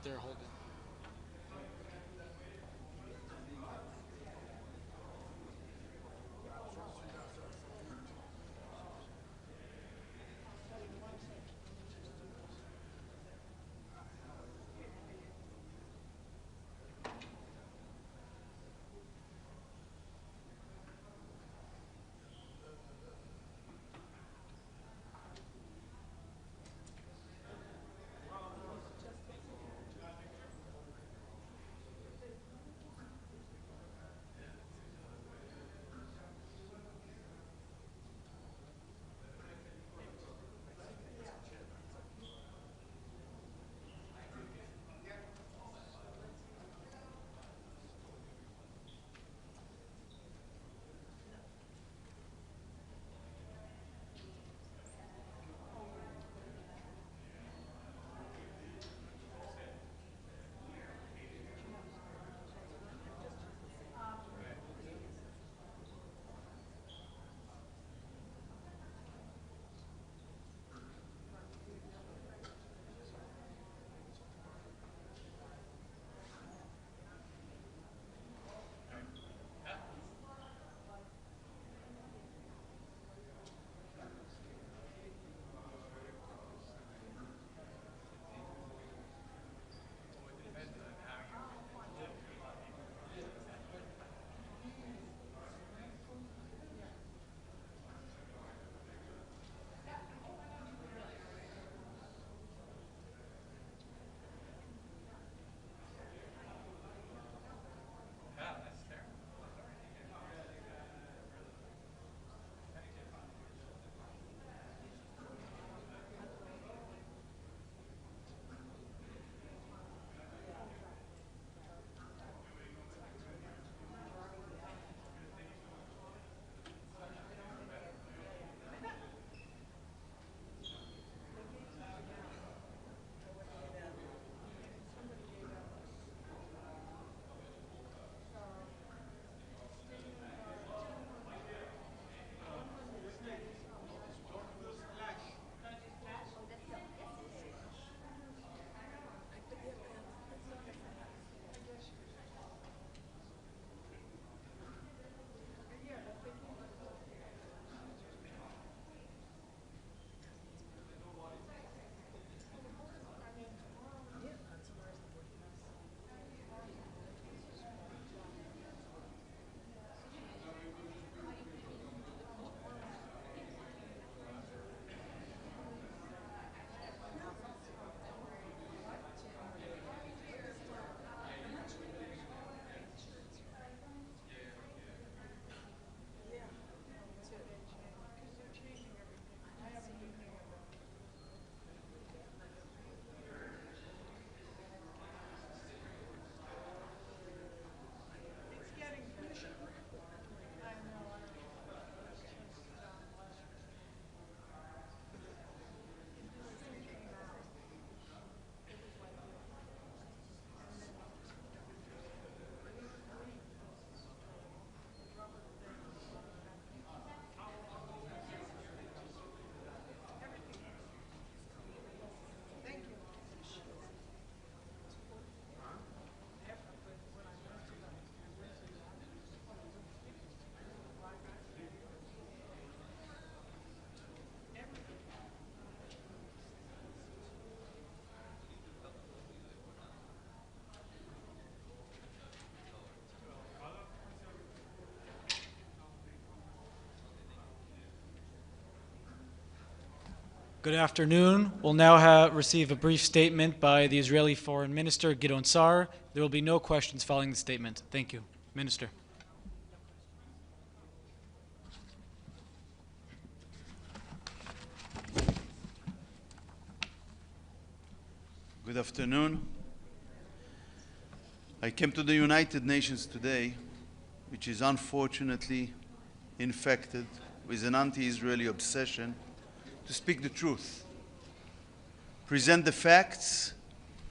they're holding. Good afternoon. We'll now receive a brief statement by the Israeli Foreign Minister, Gideon Saar. There will be no questions following the statement. Thank you. Minister. Good afternoon. I came to the United Nations today, which is unfortunately infected with an anti-Israeli obsession, to speak the truth, present the facts,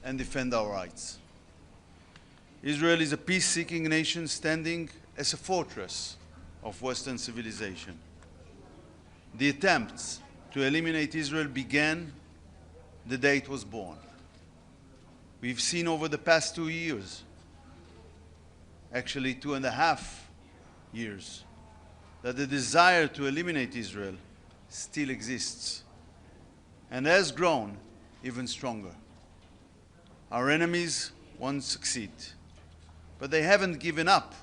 and defend our rights. Israel is a peace-seeking nation standing as a fortress of Western civilization. The attempts to eliminate Israel began the day it was born. We've seen over the past 2 years, actually 2.5 years, that the desire to eliminate Israel still exists and has grown even stronger. Our enemies won't succeed, but they haven't given up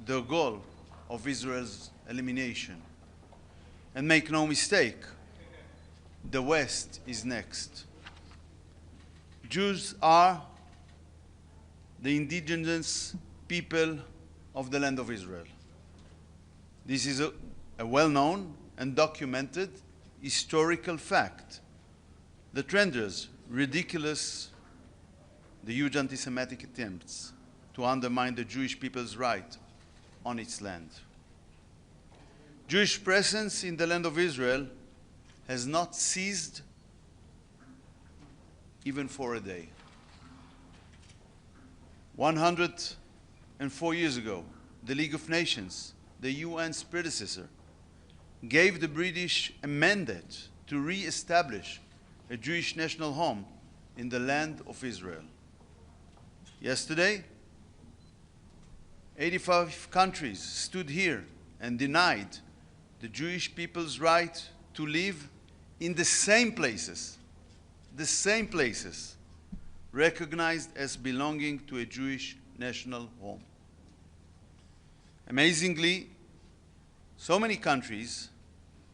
their goal of Israel's elimination. And make no mistake, the West is next. Jews are the indigenous people of the land of Israel. This is a well-known and documented historical fact that renders ridiculous the huge anti-Semitic attempts to undermine the Jewish people's right on its land. Jewish presence in the land of Israel has not ceased even for a day. 104 years ago, the League of Nations, the UN's predecessor, gave the British a mandate to re-establish a Jewish national home in the land of Israel. Yesterday, 85 countries stood here and denied the Jewish people's right to live in the same places recognized as belonging to a Jewish national home. Amazingly, so many countries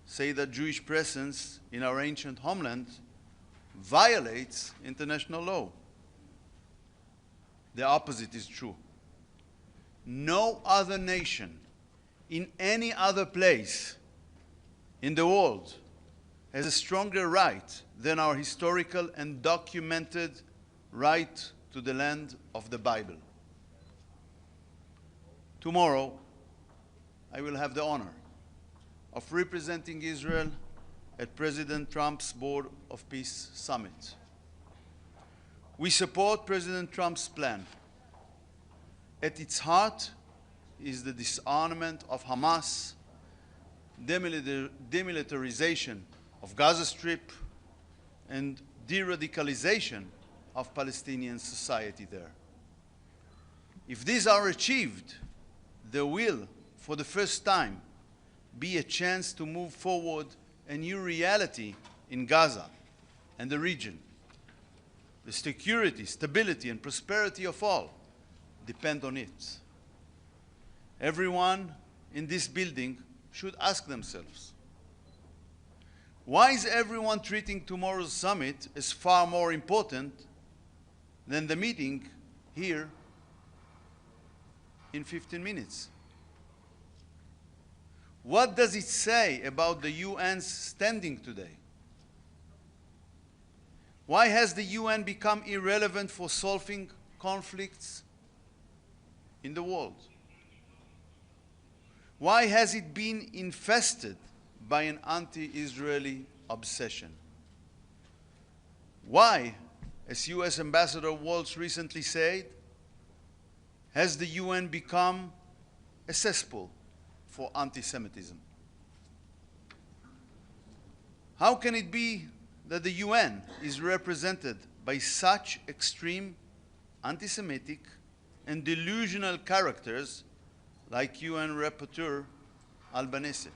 say that Jewish presence in our ancient homeland violates international law. The opposite is true. No other nation in any other place in the world has a stronger right than our historical and documented right to the land of the Bible. Tomorrow, I will have the honor of representing Israel at President Trump's Board of Peace Summit. We support President Trump's plan. At its heart is the disarmament of Hamas, demilitarization of Gaza Strip, and de-radicalization of Palestinian society there. If these are achieved, there will, for the first time, be a chance to move forward a new reality in Gaza and the region. The security, stability, and prosperity of all depend on it. Everyone in this building should ask themselves, why is everyone treating tomorrow's summit as far more important than the meeting here in 15 minutes? What does it say about the UN's standing today? Why has the UN become irrelevant for solving conflicts in the world? Why has it been infested by an anti-Israeli obsession? Why, as US Ambassador Waltz recently said, has the UN become a cesspool for anti-Semitism? How can it be that the UN is represented by such extreme anti-Semitic and delusional characters like UN Rapporteur Albanese?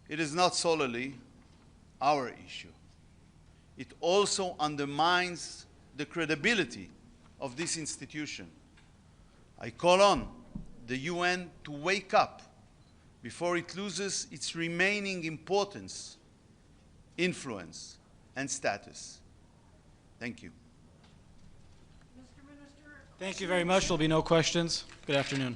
It is not solely our issue. It also undermines the credibility of this institution. I call on the UN to wake up before it loses its remaining importance, influence, and status. Thank you. Mr. Minister, Thank you very much. There'll be no questions. Good afternoon.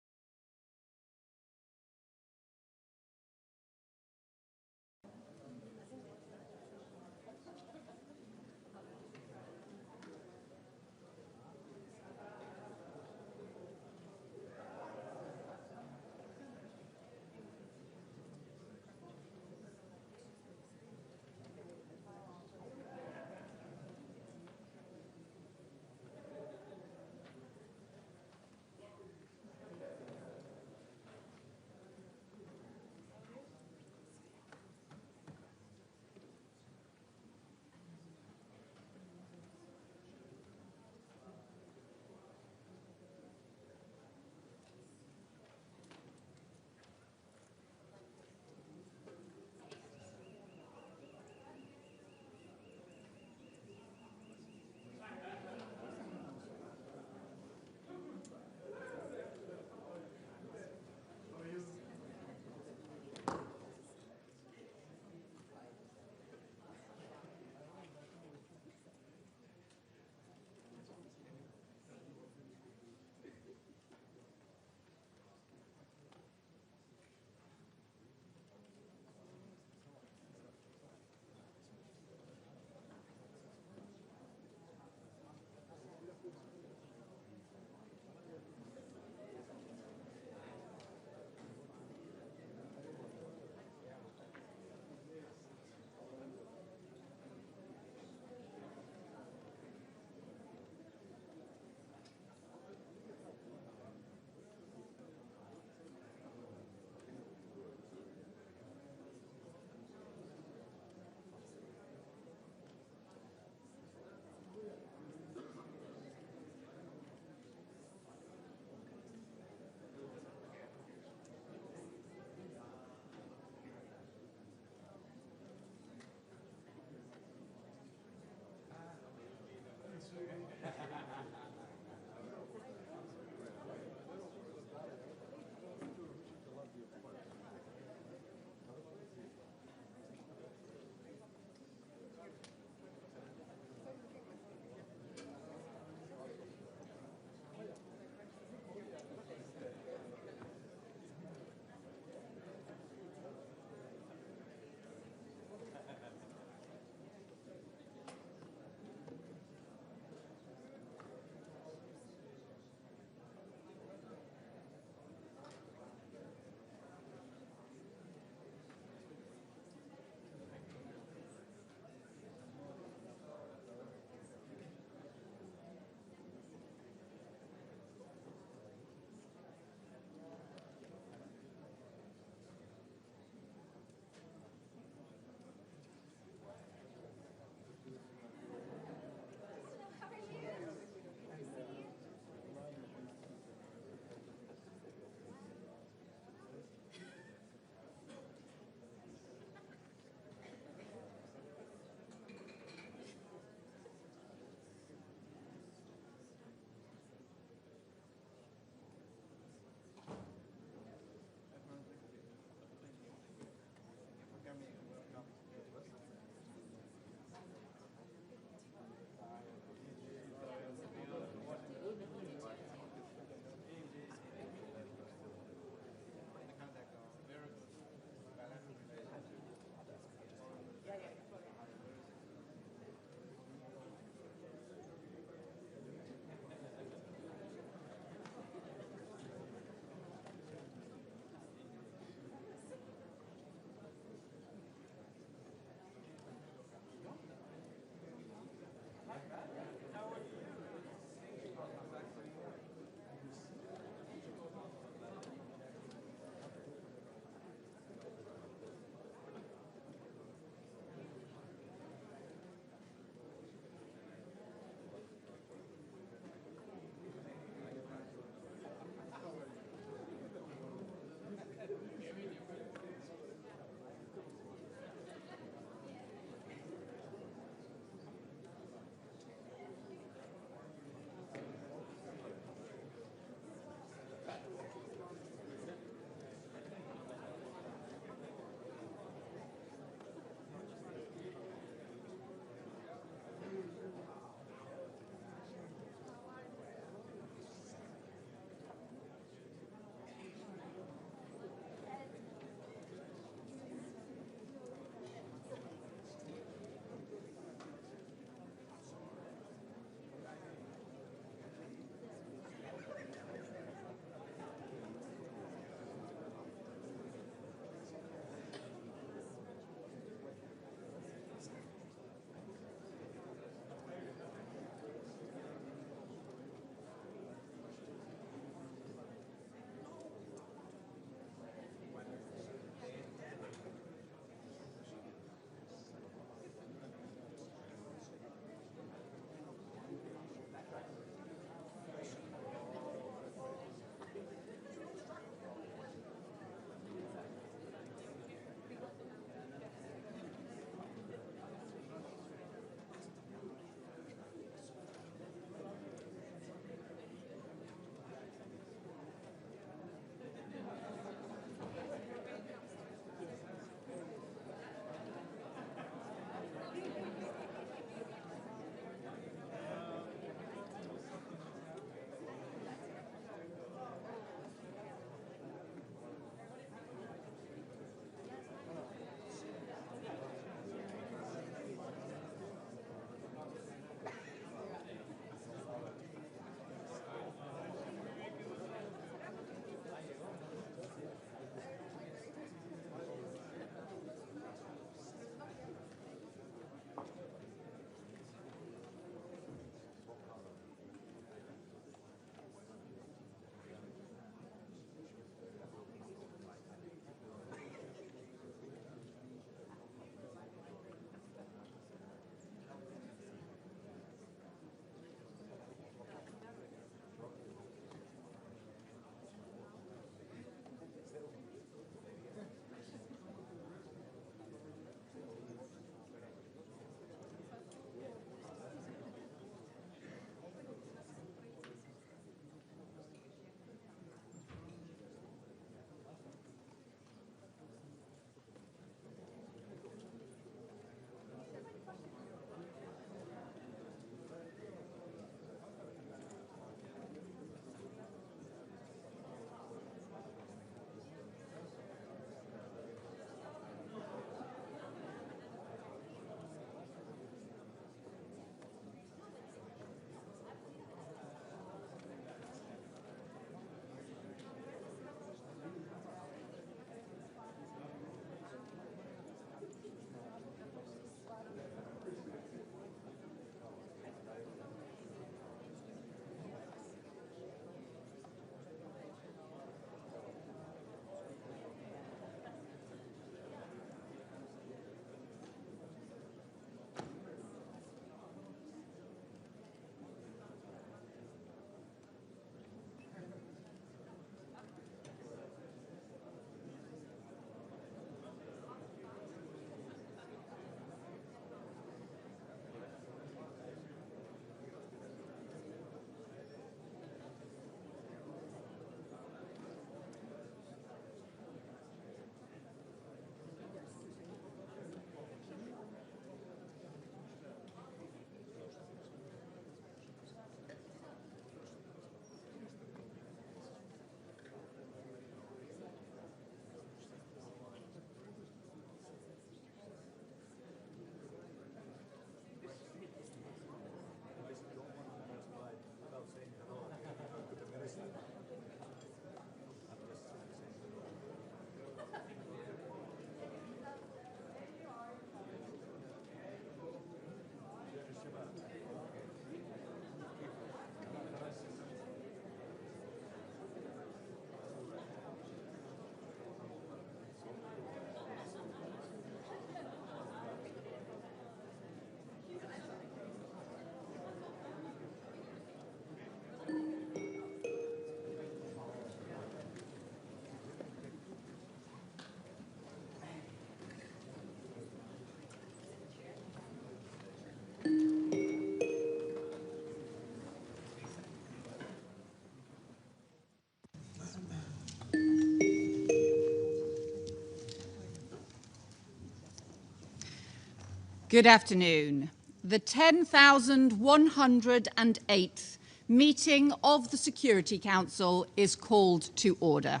Good afternoon. The 10,108th meeting of the Security Council is called to order.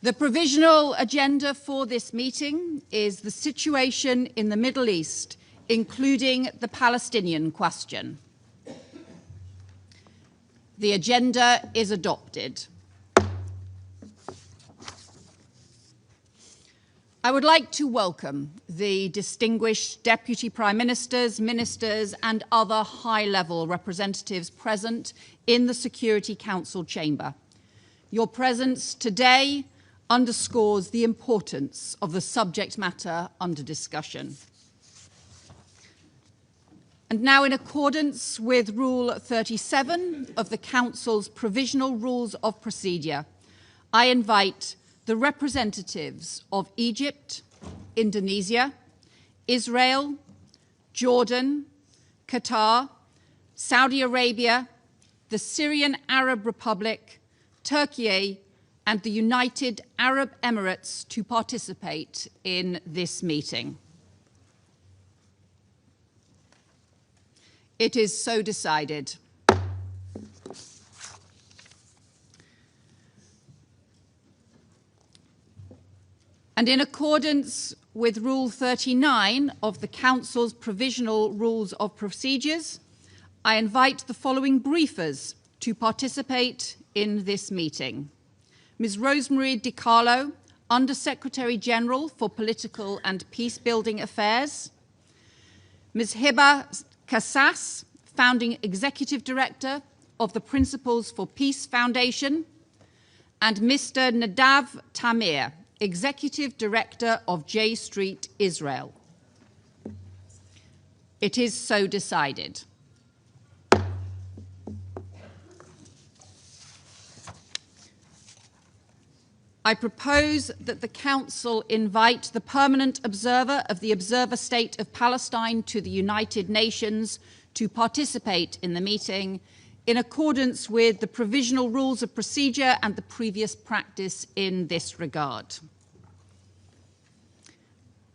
The provisional agenda for this meeting is the situation in the Middle East, including the Palestinian question. The agenda is adopted. I would like to welcome the distinguished Deputy Prime Ministers, Ministers, and other high-level representatives present in the Security Council chamber. Your presence today underscores the importance of the subject matter under discussion. And now, in accordance with Rule 37 of the Council's Provisional Rules of Procedure, I invite the representatives of Egypt, Indonesia, Israel, Jordan, Qatar, Saudi Arabia, the Syrian Arab Republic, Turkey, and the United Arab Emirates to participate in this meeting. It is so decided. And in accordance with Rule 39 of the Council's Provisional Rules of Procedures, I invite the following briefers to participate in this meeting. Ms. Rosemary DiCarlo, Under-Secretary General for Political and Peace-Building Affairs. Ms. Hiba Kassas, Founding Executive Director of the Principles for Peace Foundation. And Mr. Nadav Tamir, Executive Director of J Street Israel. It is so decided. I propose that the Council invite the permanent observer of the Observer State of Palestine to the United Nations to participate in the meeting in accordance with the Provisional Rules of Procedure and the previous practice in this regard.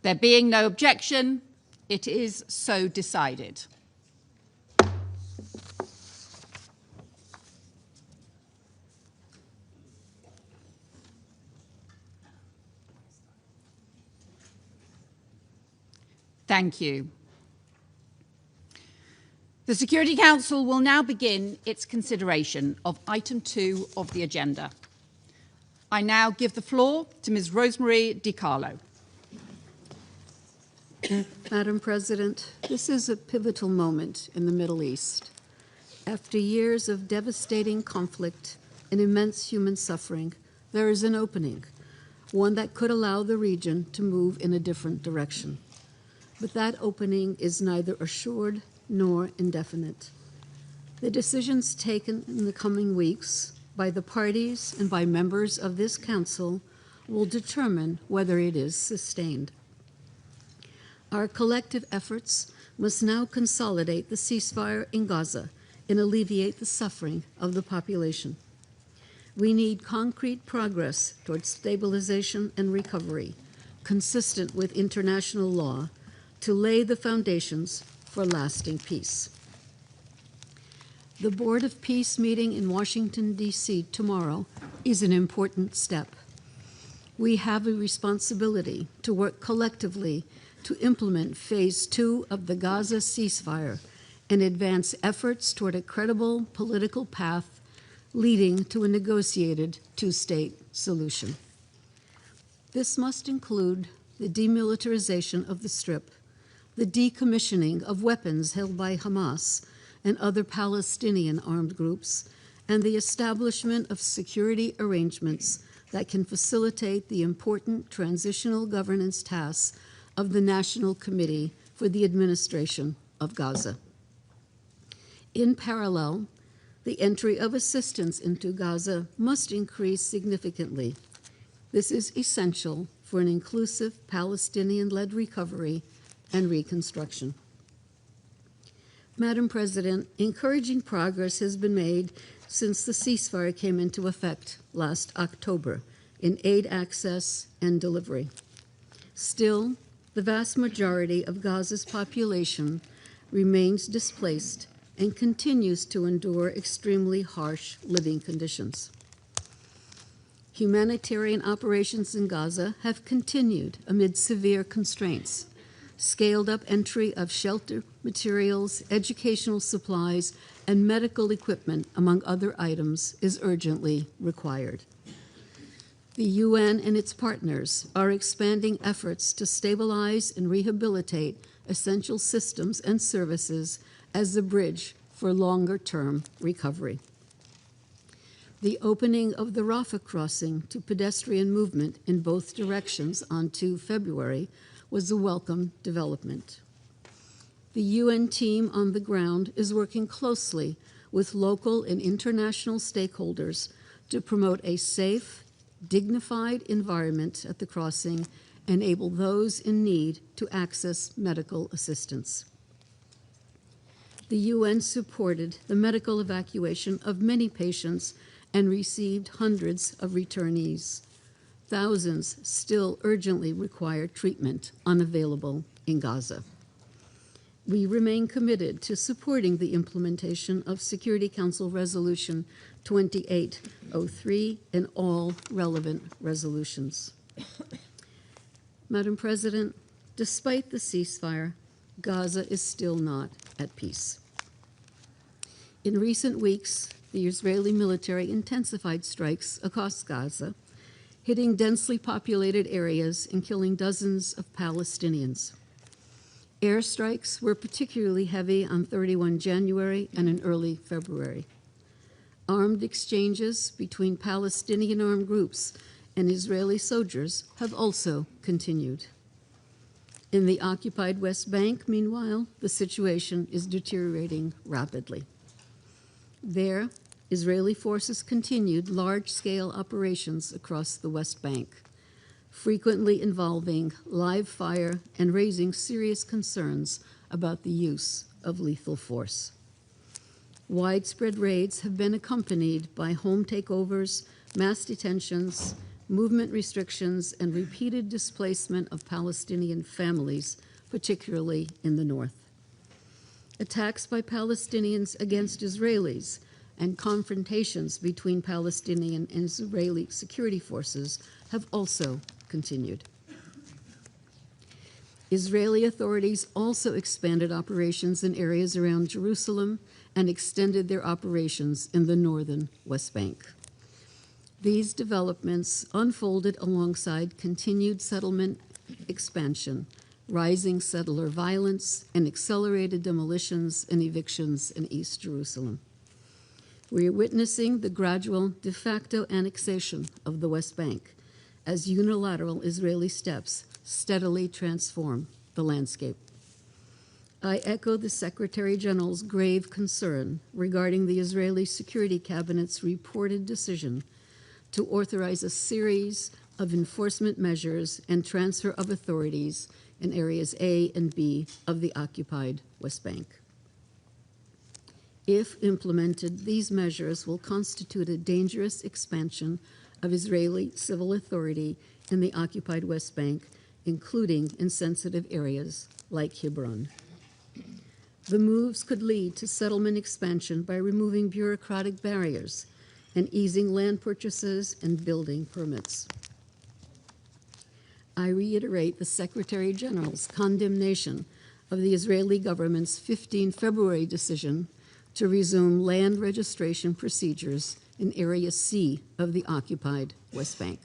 There being no objection, it is so decided. Thank you. The Security Council will now begin its consideration of item 2 of the agenda. I now give the floor to Ms. Rosemary DiCarlo. Madam President, this is a pivotal moment in the Middle East. After years of devastating conflict and immense human suffering, there is an opening, one that could allow the region to move in a different direction. But that opening is neither assured nor indefinite. The decisions taken in the coming weeks by the parties and by members of this Council will determine whether it is sustained. Our collective efforts must now consolidate the ceasefire in Gaza and alleviate the suffering of the population. We need concrete progress towards stabilization and recovery, consistent with international law, to lay the foundations for lasting peace. The Board of Peace meeting in Washington, D.C. tomorrow is an important step. We have a responsibility to work collectively to implement Phase 2 of the Gaza ceasefire and advance efforts toward a credible political path leading to a negotiated two-state solution. This must include the demilitarization of the Strip, the decommissioning of weapons held by Hamas and other Palestinian armed groups, and the establishment of security arrangements that can facilitate the important transitional governance tasks of the National Committee for the Administration of Gaza. In parallel, the entry of assistance into Gaza must increase significantly. This is essential for an inclusive Palestinian-led recovery and reconstruction. Madam President, encouraging progress has been made since the ceasefire came into effect last October in aid access and delivery. Still, the vast majority of Gaza's population remains displaced and continues to endure extremely harsh living conditions. Humanitarian operations in Gaza have continued amid severe constraints. Scaled-up entry of shelter materials, educational supplies, and medical equipment, among other items, is urgently required. The UN and its partners are expanding efforts to stabilize and rehabilitate essential systems and services as a bridge for longer-term recovery. The opening of the Rafah crossing to pedestrian movement in both directions on 2 February was a welcome development. The UN team on the ground is working closely with local and international stakeholders to promote a safe, dignified environment at the crossing and enable those in need to access medical assistance. The UN supported the medical evacuation of many patients and received hundreds of returnees. Thousands still urgently require treatment unavailable in Gaza. We remain committed to supporting the implementation of Security Council Resolution 2803 and all relevant resolutions. Madam President, despite the ceasefire, Gaza is still not at peace. In recent weeks, the Israeli military intensified strikes across Gaza, hitting densely populated areas and killing dozens of Palestinians. Airstrikes were particularly heavy on 31 January and in early February. Armed exchanges between Palestinian armed groups and Israeli soldiers have also continued. In the occupied West Bank, meanwhile, the situation is deteriorating rapidly. There, Israeli forces continued large-scale operations across the West Bank, frequently involving live fire and raising serious concerns about the use of lethal force. Widespread raids have been accompanied by home takeovers, mass detentions, movement restrictions, and repeated displacement of Palestinian families, particularly in the north. Attacks by Palestinians against Israelis and confrontations between Palestinian and Israeli security forces have also continued. Israeli authorities also expanded operations in areas around Jerusalem and extended their operations in the northern West Bank. These developments unfolded alongside continued settlement expansion, rising settler violence, and accelerated demolitions and evictions in East Jerusalem. We are witnessing the gradual de facto annexation of the West Bank as unilateral Israeli steps steadily transform the landscape. I echo the Secretary General's grave concern regarding the Israeli Security Cabinet's reported decision to authorize a series of enforcement measures and transfer of authorities in areas A and B of the occupied West Bank. If implemented, these measures will constitute a dangerous expansion of Israeli civil authority in the occupied West Bank, including in sensitive areas like Hebron. The moves could lead to settlement expansion by removing bureaucratic barriers and easing land purchases and building permits. I reiterate the Secretary General's condemnation of the Israeli government's 15 February decision to resume land registration procedures in Area C of the occupied West Bank.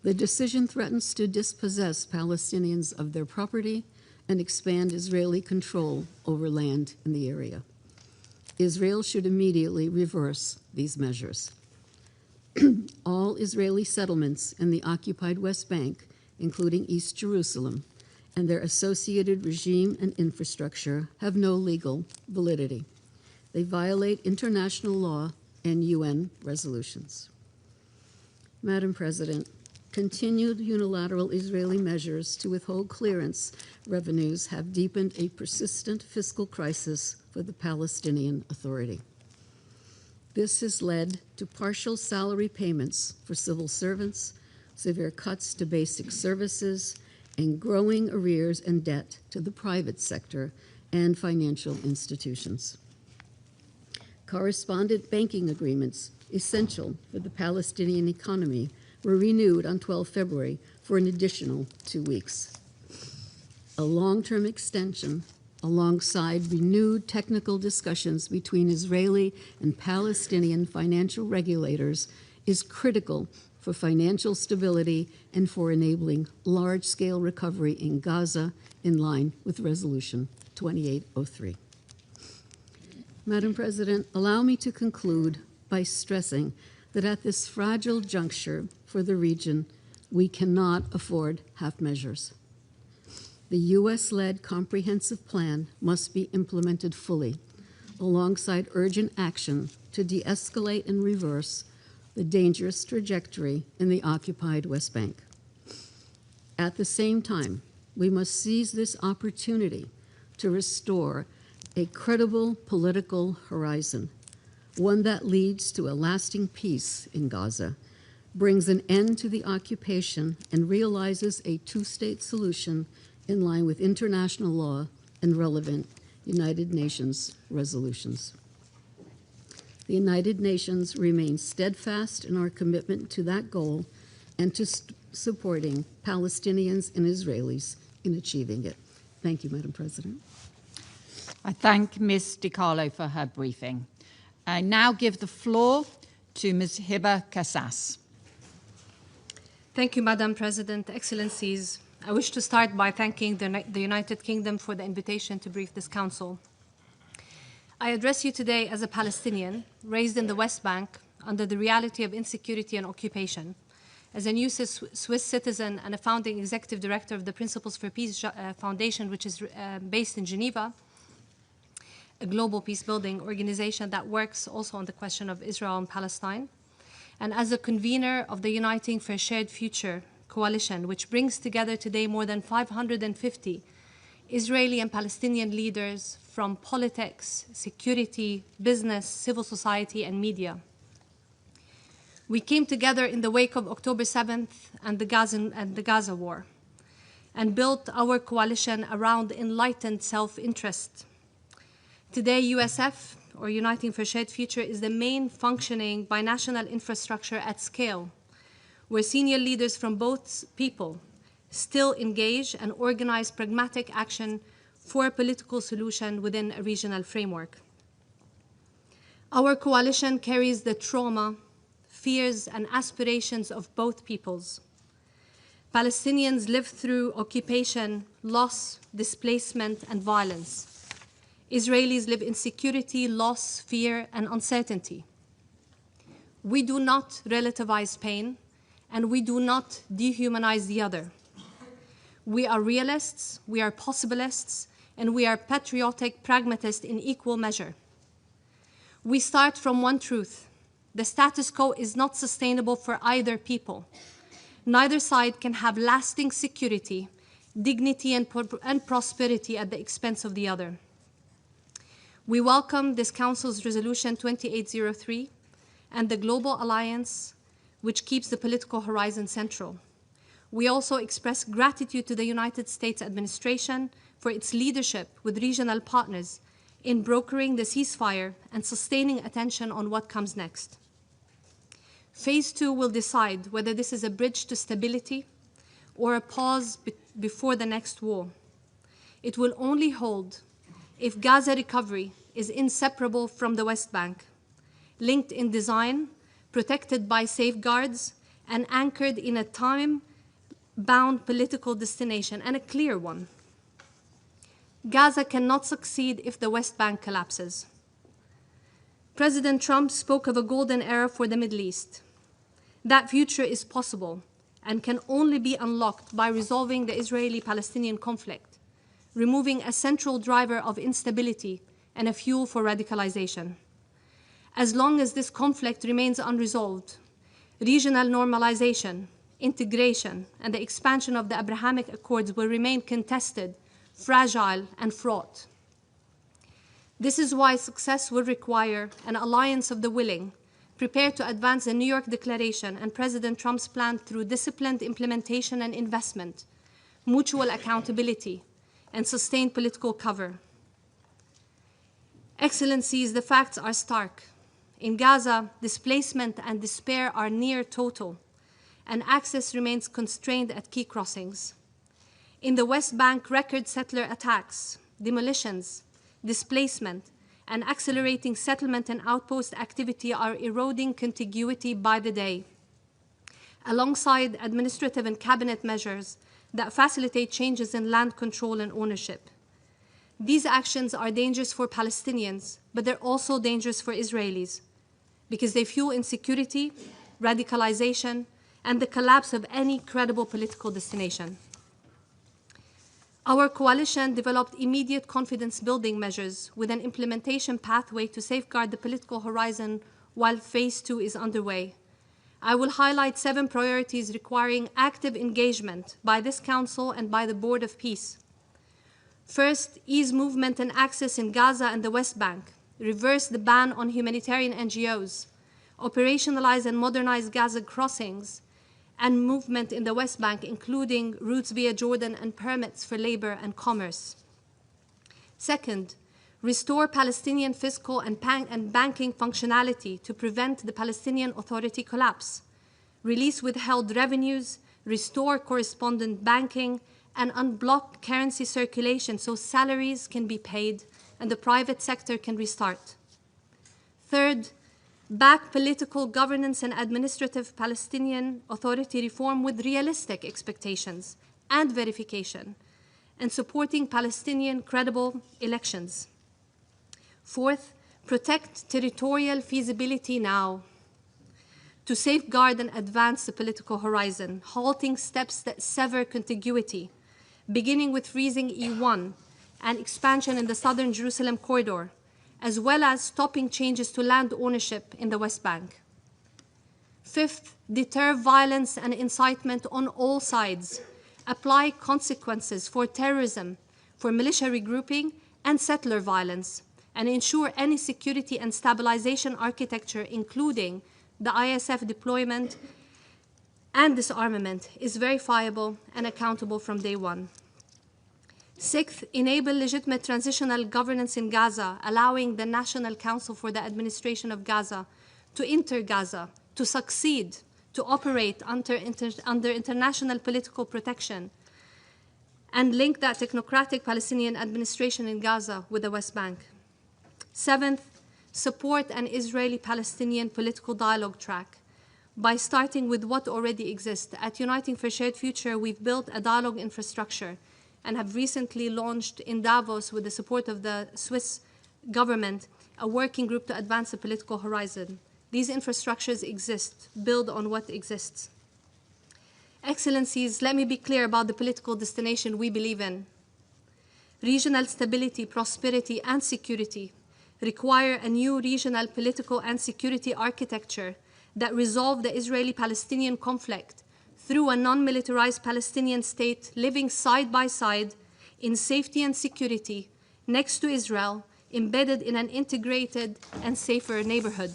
The decision threatens to dispossess Palestinians of their property and expand Israeli control over land in the area. Israel should immediately reverse these measures. All Israeli settlements in the occupied West Bank, including East Jerusalem, and their associated regime and infrastructure have no legal validity. They violate international law and UN resolutions. Madam President, continued unilateral Israeli measures to withhold clearance revenues have deepened a persistent fiscal crisis for the Palestinian Authority. This has led to partial salary payments for civil servants, severe cuts to basic services, and growing arrears and debt to the private sector and financial institutions. Correspondent banking agreements, essential for the Palestinian economy, were renewed on 12 February for an additional 2 weeks. A long-term extension, alongside renewed technical discussions between Israeli and Palestinian financial regulators, is critical for financial stability and for enabling large-scale recovery in Gaza in line with Resolution 2803. Madam President, allow me to conclude by stressing that at this fragile juncture for the region, we cannot afford half measures. The U.S.-led comprehensive plan must be implemented fully, alongside urgent action to de-escalate and reverse the dangerous trajectory in the occupied West Bank. At the same time, we must seize this opportunity to restore a credible political horizon, one that leads to a lasting peace in Gaza, brings an end to the occupation, and realizes a two-state solution in line with international law and relevant United Nations resolutions. The United Nations remains steadfast in our commitment to that goal and to supporting Palestinians and Israelis in achieving it. Thank you, Madam President. I thank Ms. DiCarlo for her briefing. I now give the floor to Ms. Hiba Kassas. Thank you, Madam President, Excellencies. I wish to start by thanking the United Kingdom for the invitation to brief this Council. I address you today as a Palestinian raised in the West Bank under the reality of insecurity and occupation, as a new Swiss citizen and a founding executive director of the Principles for Peace Foundation, which is based in Geneva, a global peace-building organization that works also on the question of Israel and Palestine, and as a convener of the Uniting for a Shared Future coalition, which brings together today more than 550 Israeli and Palestinian leaders from politics, security, business, civil society, and media. We came together in the wake of October 7th and the Gaza war, and built our coalition around enlightened self-interest. Today, USF, or Uniting for a Shared Future, is the main functioning binational infrastructure at scale, where senior leaders from both people still engage and organize pragmatic action for a political solution within a regional framework. Our coalition carries the trauma, fears, and aspirations of both peoples. Palestinians live through occupation, loss, displacement, and violence. Israelis live in security, loss, fear, and uncertainty. We do not relativize pain, and we do not dehumanize the other. We are realists, we are possibilists, and we are patriotic pragmatists in equal measure. We start from one truth: the status quo is not sustainable for either people. Neither side can have lasting security, dignity, and prosperity at the expense of the other. We welcome this Council's Resolution 2803 and the Global Alliance, which keeps the political horizon central. We also express gratitude to the United States administration for its leadership with regional partners in brokering the ceasefire and sustaining attention on what comes next. Phase 2 will decide whether this is a bridge to stability or a pause before the next war. It will only hold if Gaza recovery is inseparable from the West Bank, linked in design, protected by safeguards, and anchored in a time-bound political destination, and a clear one. Gaza cannot succeed if the West Bank collapses. President Trump spoke of a golden era for the Middle East. That future is possible and can only be unlocked by resolving the Israeli-Palestinian conflict, removing a central driver of instability and a fuel for radicalization. As long as this conflict remains unresolved, regional normalization, integration, and the expansion of the Abrahamic Accords will remain contested, fragile, and fraught. This is why success will require an alliance of the willing prepared to advance the New York Declaration and President Trump's plan through disciplined implementation and investment, mutual accountability, and sustained political cover. Excellencies, the facts are stark. In Gaza, displacement and despair are near total, and access remains constrained at key crossings. In the West Bank, record settler attacks, demolitions, displacement, and accelerating settlement and outpost activity are eroding contiguity by the day, alongside administrative and cabinet measures that facilitate changes in land control and ownership. These actions are dangerous for Palestinians, but they're also dangerous for Israelis because they fuel insecurity, radicalization, and the collapse of any credible political destination. Our coalition developed immediate confidence-building measures with an implementation pathway to safeguard the political horizon while Phase 2 is underway. I will highlight 7 priorities requiring active engagement by this Council and by the Board of Peace. First, ease movement and access in Gaza and the West Bank, reverse the ban on humanitarian NGOs, operationalize and modernize Gaza crossings, and movement in the West Bank, including routes via Jordan and permits for labor and commerce. Second, restore Palestinian fiscal and banking functionality to prevent the Palestinian Authority collapse, release withheld revenues, restore correspondent banking, and unblock currency circulation so salaries can be paid and the private sector can restart. Third, back political governance and administrative Palestinian Authority reform with realistic expectations and verification, and supporting Palestinian credible elections. Fourth, protect territorial feasibility now to safeguard and advance the political horizon, halting steps that sever contiguity, beginning with freezing E1 and expansion in the southern Jerusalem corridor, as well as stopping changes to land ownership in the West Bank. Fifth, deter violence and incitement on all sides, apply consequences for terrorism, for militia regrouping, and settler violence, and ensure any security and stabilization architecture, including the ISF deployment and disarmament, is verifiable and accountable from day one. Sixth, enable legitimate transitional governance in Gaza, allowing the National Council for the Administration of Gaza to enter Gaza, to succeed, to operate under international political protection, and link that technocratic Palestinian administration in Gaza with the West Bank. Seventh, support an Israeli-Palestinian political dialogue track by starting with what already exists. At Uniting for Shared Future, we've built a dialogue infrastructure and have recently launched in Davos, with the support of the Swiss government, a working group to advance the political horizon. These infrastructures exist, build on what exists. Excellencies, let me be clear about the political destination we believe in. Regional stability, prosperity, and security require a new regional political and security architecture that resolve the Israeli-Palestinian conflict through a non-militarized Palestinian state living side by side in safety and security next to Israel, embedded in an integrated and safer neighborhood.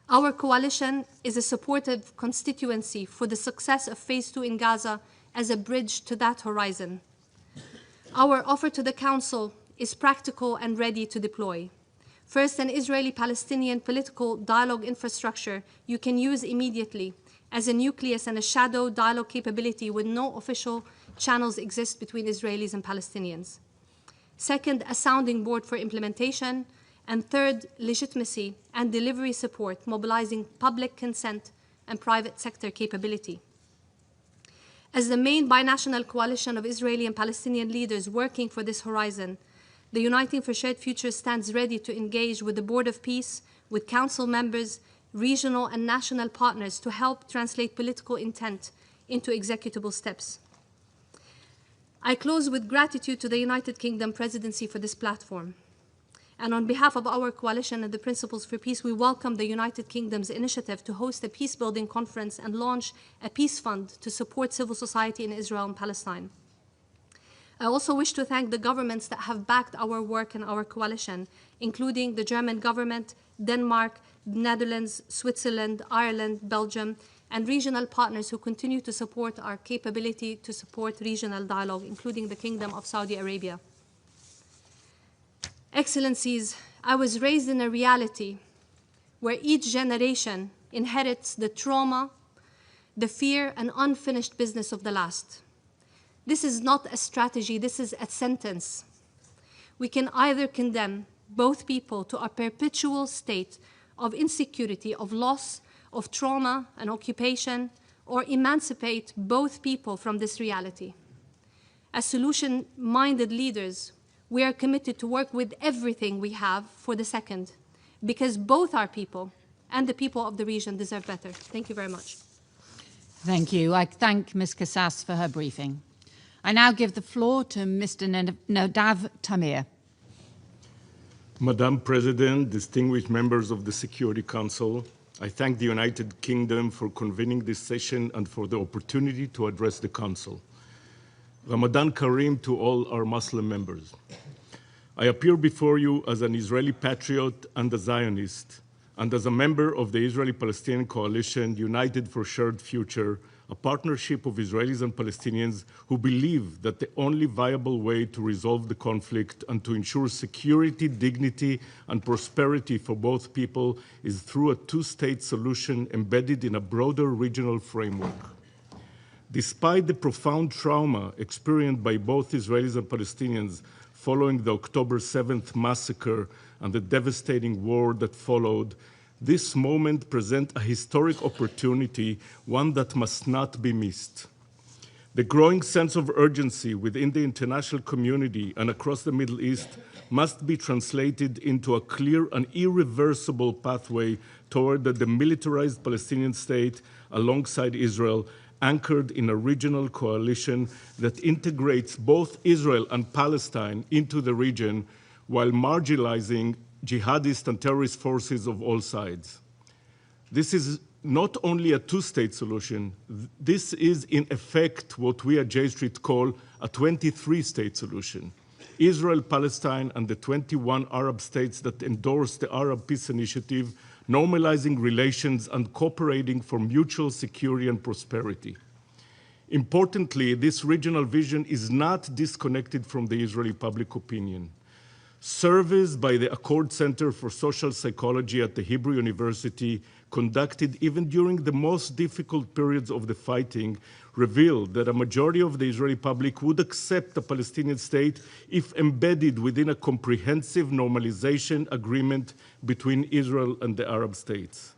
Our coalition is a supportive constituency for the success of Phase 2 in Gaza as a bridge to that horizon. Our offer to the Council is practical and ready to deploy. First, an Israeli-Palestinian political dialogue infrastructure you can use immediately as a nucleus and a shadow dialogue capability when no official channels exist between Israelis and Palestinians. Second, a sounding board for implementation. And third, legitimacy and delivery support, mobilizing public consent and private sector capability. As the main binational coalition of Israeli and Palestinian leaders working for this horizon, the Uniting for Shared Future stands ready to engage with the Board of Peace, with Council members, regional and national partners to help translate political intent into executable steps. I close with gratitude to the United Kingdom Presidency for this platform. And on behalf of our coalition and the Principles for Peace, we welcome the United Kingdom's initiative to host a peace-building conference and launch a peace fund to support civil society in Israel and Palestine. I also wish to thank the governments that have backed our work and our coalition, including the German government, Denmark, Netherlands, Switzerland, Ireland, Belgium, and regional partners who continue to support our capability to support regional dialogue, including the Kingdom of Saudi Arabia. Excellencies, I was raised in a reality where each generation inherits the trauma, the fear, and unfinished business of the last. This is not a strategy, this is a sentence. We can either condemn both people to a perpetual state of insecurity, of loss, of trauma and occupation, or emancipate both people from this reality. As solution-minded leaders, we are committed to work with everything we have for the second, because both our people and the people of the region deserve better. Thank you very much. Thank you. I thank Ms. Kassas for her briefing. I now give the floor to Mr. Nadav Tamir. Madam President, distinguished members of the Security Council, I thank the United Kingdom for convening this session and for the opportunity to address the Council. Ramadan Kareem to all our Muslim members. I appear before you as an Israeli patriot and a Zionist, and as a member of the Israeli-Palestinian Coalition United for Shared Future, a partnership of Israelis and Palestinians who believe that the only viable way to resolve the conflict and to ensure security, dignity, and prosperity for both people is through a two-state solution embedded in a broader regional framework. Despite the profound trauma experienced by both Israelis and Palestinians following the October 7th massacre and the devastating war that followed, this moment presents a historic opportunity, one that must not be missed. The growing sense of urgency within the international community and across the Middle East must be translated into a clear and irreversible pathway toward the demilitarized Palestinian state alongside Israel, anchored in a regional coalition that integrates both Israel and Palestine into the region while marginalizing jihadist and terrorist forces of all sides. This is not only a two-state solution, this is in effect what we at J Street call a 23-state solution. Israel, Palestine, and the 21 Arab states that endorse the Arab Peace Initiative, normalizing relations and cooperating for mutual security and prosperity. Importantly, this regional vision is not disconnected from the Israeli public opinion. Surveys by the Accord Center for Social Psychology at the Hebrew University, conducted even during the most difficult periods of the fighting, revealed that a majority of the Israeli public would accept a Palestinian state if embedded within a comprehensive normalization agreement between Israel and the Arab states.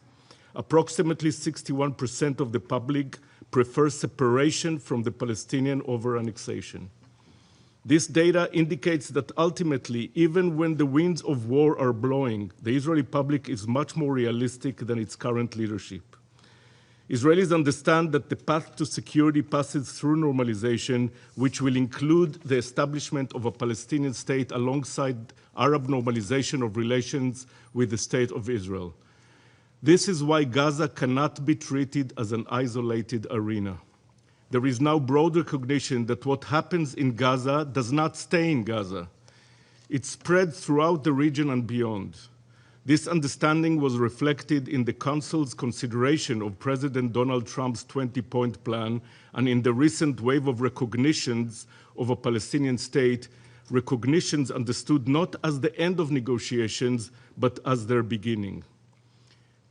Approximately 61% of the public prefer separation from the Palestinian over annexation. This data indicates that ultimately, even when the winds of war are blowing, the Israeli public is much more realistic than its current leadership. Israelis understand that the path to security passes through normalization, which will include the establishment of a Palestinian state alongside Arab normalization of relations with the State of Israel. This is why Gaza cannot be treated as an isolated arena. There is now broad recognition that what happens in Gaza does not stay in Gaza. It spreads throughout the region and beyond. This understanding was reflected in the Council's consideration of President Donald Trump's 20-point plan and in the recent wave of recognitions of a Palestinian state, recognitions understood not as the end of negotiations, but as their beginning.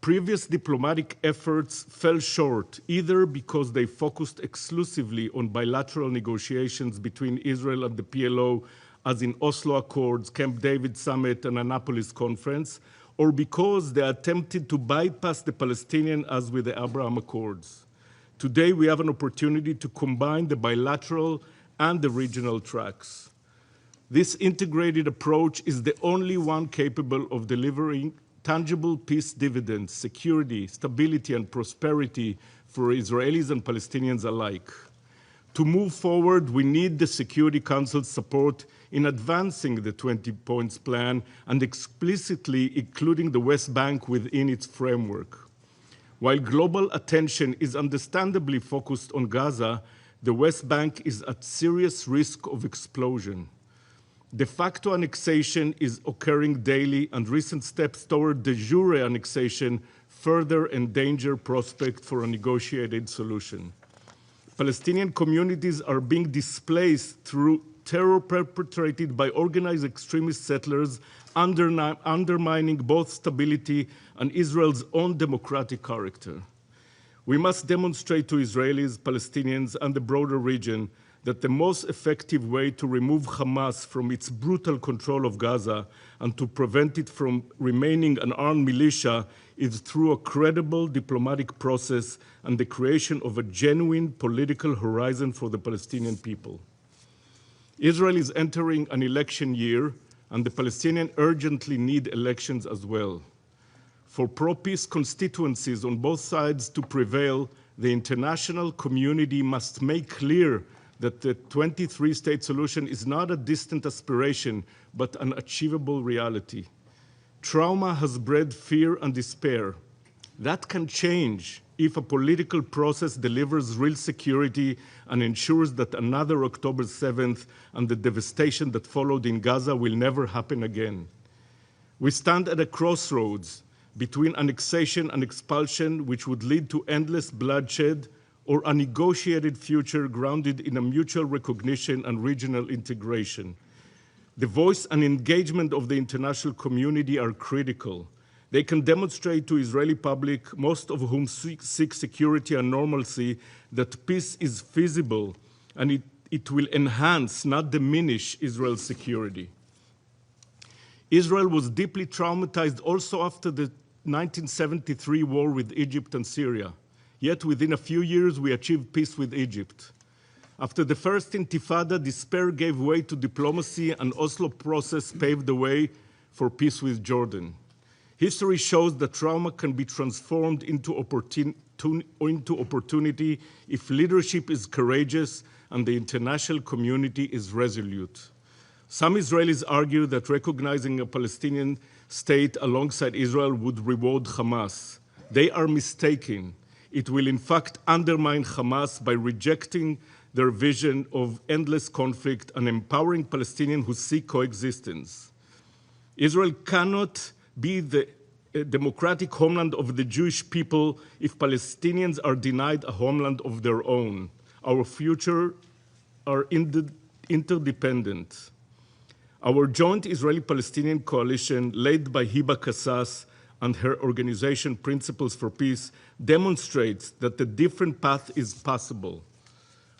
Previous diplomatic efforts fell short, either because they focused exclusively on bilateral negotiations between Israel and the PLO, as in Oslo Accords, Camp David Summit, and Annapolis Conference, or because they attempted to bypass the Palestinian, as with the Abraham Accords. Today, we have an opportunity to combine the bilateral and the regional tracks. This integrated approach is the only one capable of delivering tangible peace dividends, security, stability, and prosperity for Israelis and Palestinians alike. To move forward, we need the Security Council's support in advancing the 20 points plan and explicitly including the West Bank within its framework. While global attention is understandably focused on Gaza, the West Bank is at serious risk of explosion. De facto annexation is occurring daily, and recent steps toward de jure annexation further endanger prospect for a negotiated solution. Palestinian communities are being displaced through terror perpetrated by organized extremist settlers, undermining both stability and Israel's own democratic character. We must demonstrate to Israelis, Palestinians, and the broader region that the most effective way to remove Hamas from its brutal control of Gaza and to prevent it from remaining an armed militia is through a credible diplomatic process and the creation of a genuine political horizon for the Palestinian people. Israel is entering an election year, and the Palestinians urgently need elections as well. For pro-peace constituencies on both sides to prevail, the international community must make clear that the 23-state solution is not a distant aspiration, but an achievable reality. Trauma has bred fear and despair. That can change if a political process delivers real security and ensures that another October 7th and the devastation that followed in Gaza will never happen again. We stand at a crossroads between annexation and expulsion, which would lead to endless bloodshed, or a negotiated future grounded in a mutual recognition and regional integration. The voice and engagement of the international community are critical. They can demonstrate to Israeli public, most of whom seek security and normalcy, that peace is feasible and it will enhance, not diminish, Israel's security. Israel was deeply traumatized also after the 1973 war with Egypt and Syria. Yet within a few years, we achieved peace with Egypt. After the first Intifada, despair gave way to diplomacy, and Oslo process paved the way for peace with Jordan. History shows that trauma can be transformed into opportunity if leadership is courageous and the international community is resolute. Some Israelis argue that recognizing a Palestinian state alongside Israel would reward Hamas. They are mistaken. It will in fact undermine Hamas by rejecting their vision of endless conflict and empowering Palestinians who seek coexistence. Israel cannot be the democratic homeland of the Jewish people if Palestinians are denied a homeland of their own. Our future are interdependent. Our joint Israeli-Palestinian coalition, led by Hiba Kassas and her organization Principles for Peace, demonstrates that the different path is possible.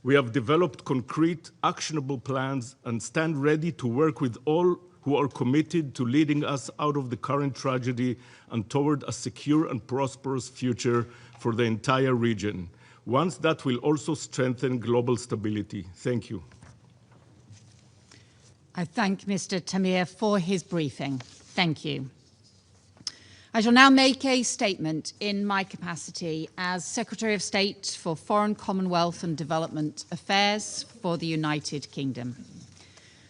We have developed concrete, actionable plans and stand ready to work with all who are committed to leading us out of the current tragedy and toward a secure and prosperous future for the entire region, one that will also strengthen global stability. Thank you. I thank Mr. Tamir for his briefing. Thank you. I shall now make a statement in my capacity as Secretary of State for Foreign, Commonwealth and Development Affairs for the United Kingdom.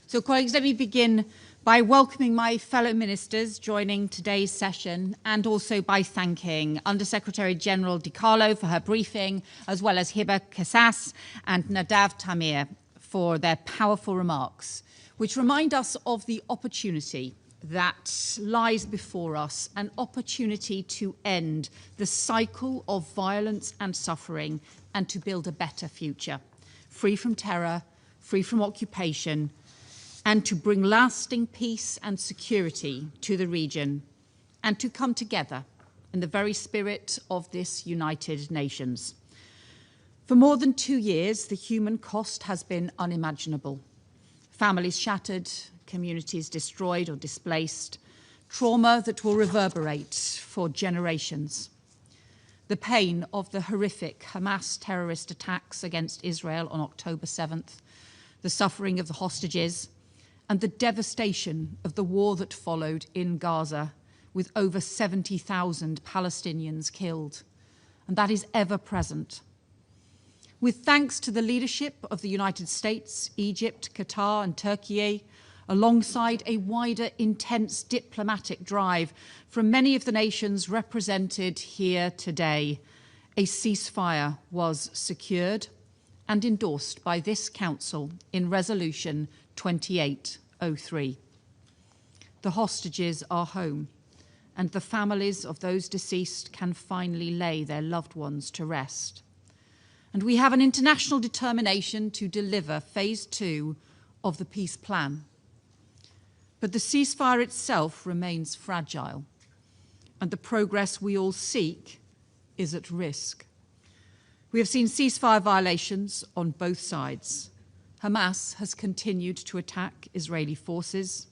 So, colleagues, let me begin by welcoming my fellow ministers joining today's session and also by thanking Undersecretary General Di Carlo for her briefing, as well as Hiba Kassas and Nadav Tamir for their powerful remarks, which remind us of the opportunity that lies before us, an opportunity to end the cycle of violence and suffering and to build a better future, free from terror, free from occupation, and to bring lasting peace and security to the region and to come together in the very spirit of this United Nations. For more than 2 years, the human cost has been unimaginable. Families shattered, communities destroyed or displaced, trauma that will reverberate for generations. The pain of the horrific Hamas terrorist attacks against Israel on October 7th, the suffering of the hostages, and the devastation of the war that followed in Gaza, with over 70,000 Palestinians killed. And that is ever present. With thanks to the leadership of the United States, Egypt, Qatar, and Turkey, alongside a wider, intense diplomatic drive from many of the nations represented here today, a ceasefire was secured and endorsed by this Council in Resolution 28 2803. The hostages are home, and the families of those deceased can finally lay their loved ones to rest. And we have an international determination to deliver phase 2 of the peace plan. But the ceasefire itself remains fragile, and the progress we all seek is at risk. We have seen ceasefire violations on both sides. Hamas has continued to attack Israeli forces,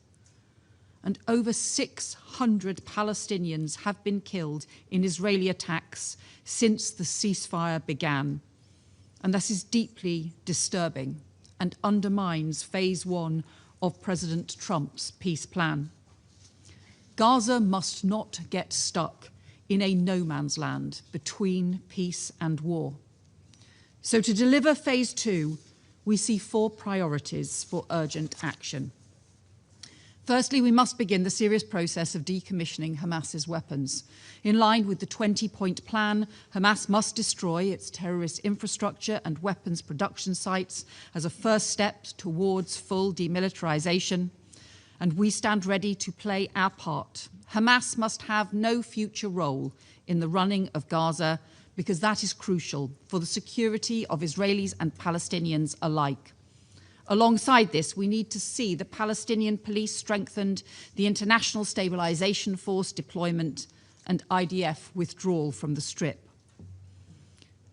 and over 600 Palestinians have been killed in Israeli attacks since the ceasefire began. And this is deeply disturbing and undermines phase 1 of President Trump's peace plan. Gaza must not get stuck in a no man's land between peace and war. So to deliver phase 2, we see 4 priorities for urgent action. Firstly, we must begin the serious process of decommissioning Hamas's weapons. In line with the 20-point plan, Hamas must destroy its terrorist infrastructure and weapons production sites as a first step towards full demilitarization, and we stand ready to play our part. Hamas must have no future role in the running of Gaza, because that is crucial for the security of Israelis and Palestinians alike. Alongside this, we need to see the Palestinian police strengthened, the International Stabilization Force deployment, and IDF withdrawal from the Strip.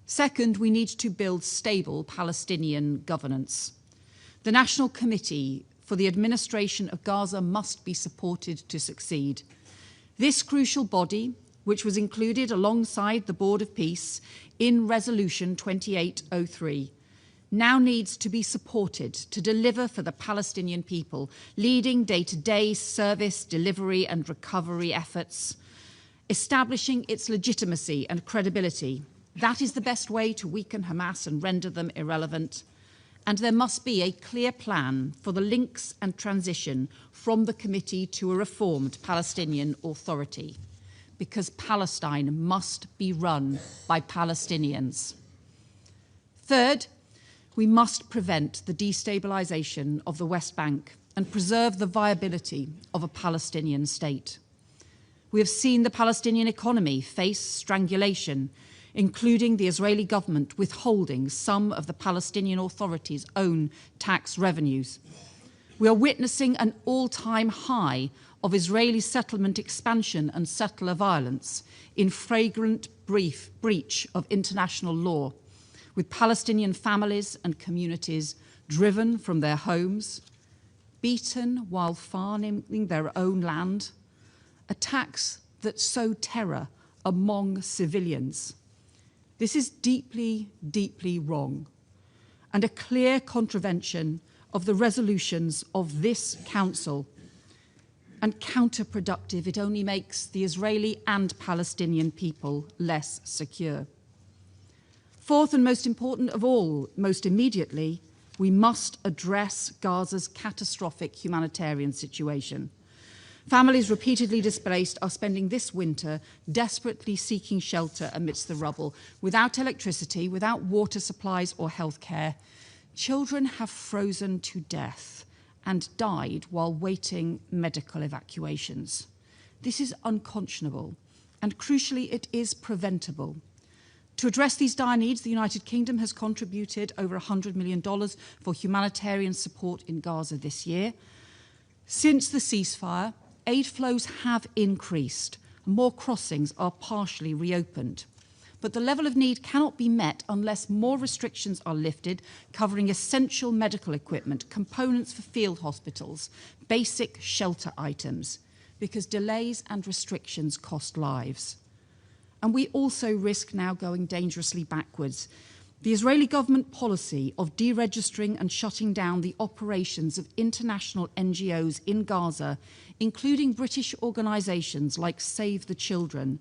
Second, we need to build stable Palestinian governance. The National Committee for the Administration of Gaza must be supported to succeed. This crucial body, which was included alongside the Board of Peace in Resolution 2803, now needs to be supported to deliver for the Palestinian people, leading day-to-day service, delivery and recovery efforts, establishing its legitimacy and credibility. That is the best way to weaken Hamas and render them irrelevant. And there must be a clear plan for the links and transition from the committee to a reformed Palestinian Authority, because Palestine must be run by Palestinians. Third, we must prevent the destabilization of the West Bank and preserve the viability of a Palestinian state. We have seen the Palestinian economy face strangulation, including the Israeli government withholding some of the Palestinian Authority's own tax revenues. We are witnessing an all-time high of Israeli settlement expansion and settler violence in flagrant breach of international law, with Palestinian families and communities driven from their homes, beaten while farming their own land, attacks that sow terror among civilians. This is deeply, deeply wrong, and a clear contravention of the resolutions of this Council, and counterproductive. It only makes the Israeli and Palestinian people less secure. Fourth, and most important of all, most immediately, we must address Gaza's catastrophic humanitarian situation. Families repeatedly displaced are spending this winter desperately seeking shelter amidst the rubble, without electricity, without water supplies or health care. Children have frozen to death and died while waiting medical evacuations. This is unconscionable, and crucially, it is preventable. To address these dire needs, the United Kingdom has contributed over $100 million for humanitarian support in Gaza this year. Since the ceasefire, aid flows have increased, and more crossings are partially reopened. But the level of need cannot be met unless more restrictions are lifted, covering essential medical equipment, components for field hospitals, basic shelter items, because delays and restrictions cost lives. And we also risk now going dangerously backwards. The Israeli government policy of deregistering and shutting down the operations of international NGOs in Gaza, including British organisations like Save the Children,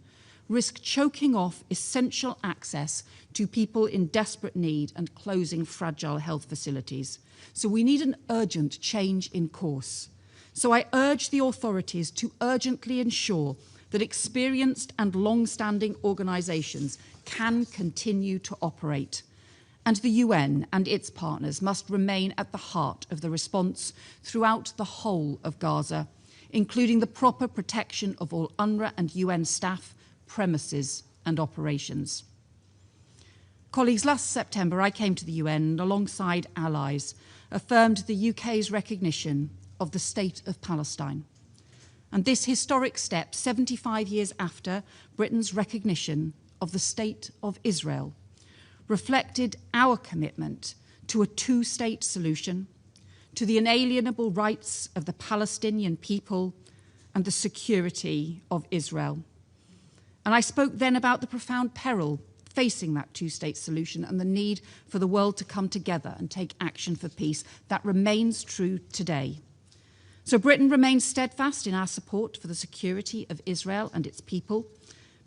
risk choking off essential access to people in desperate need and closing fragile health facilities. So we need an urgent change in course. So I urge the authorities to urgently ensure that experienced and long-standing organisations can continue to operate, And the UN and its partners must remain at the heart of the response throughout the whole of Gaza, including the proper protection of all UNRWA and UN staff, premises and operations. Colleagues, last September I came to the UN and alongside allies affirmed the UK's recognition of the State of Palestine. And this historic step, 75 years after Britain's recognition of the State of Israel, reflected our commitment to a two-state solution, to the inalienable rights of the Palestinian people and the security of Israel. And I spoke then about the profound peril facing that two-state solution and the need for the world to come together and take action for peace. That remains true today. So Britain remains steadfast in our support for the security of Israel and its people,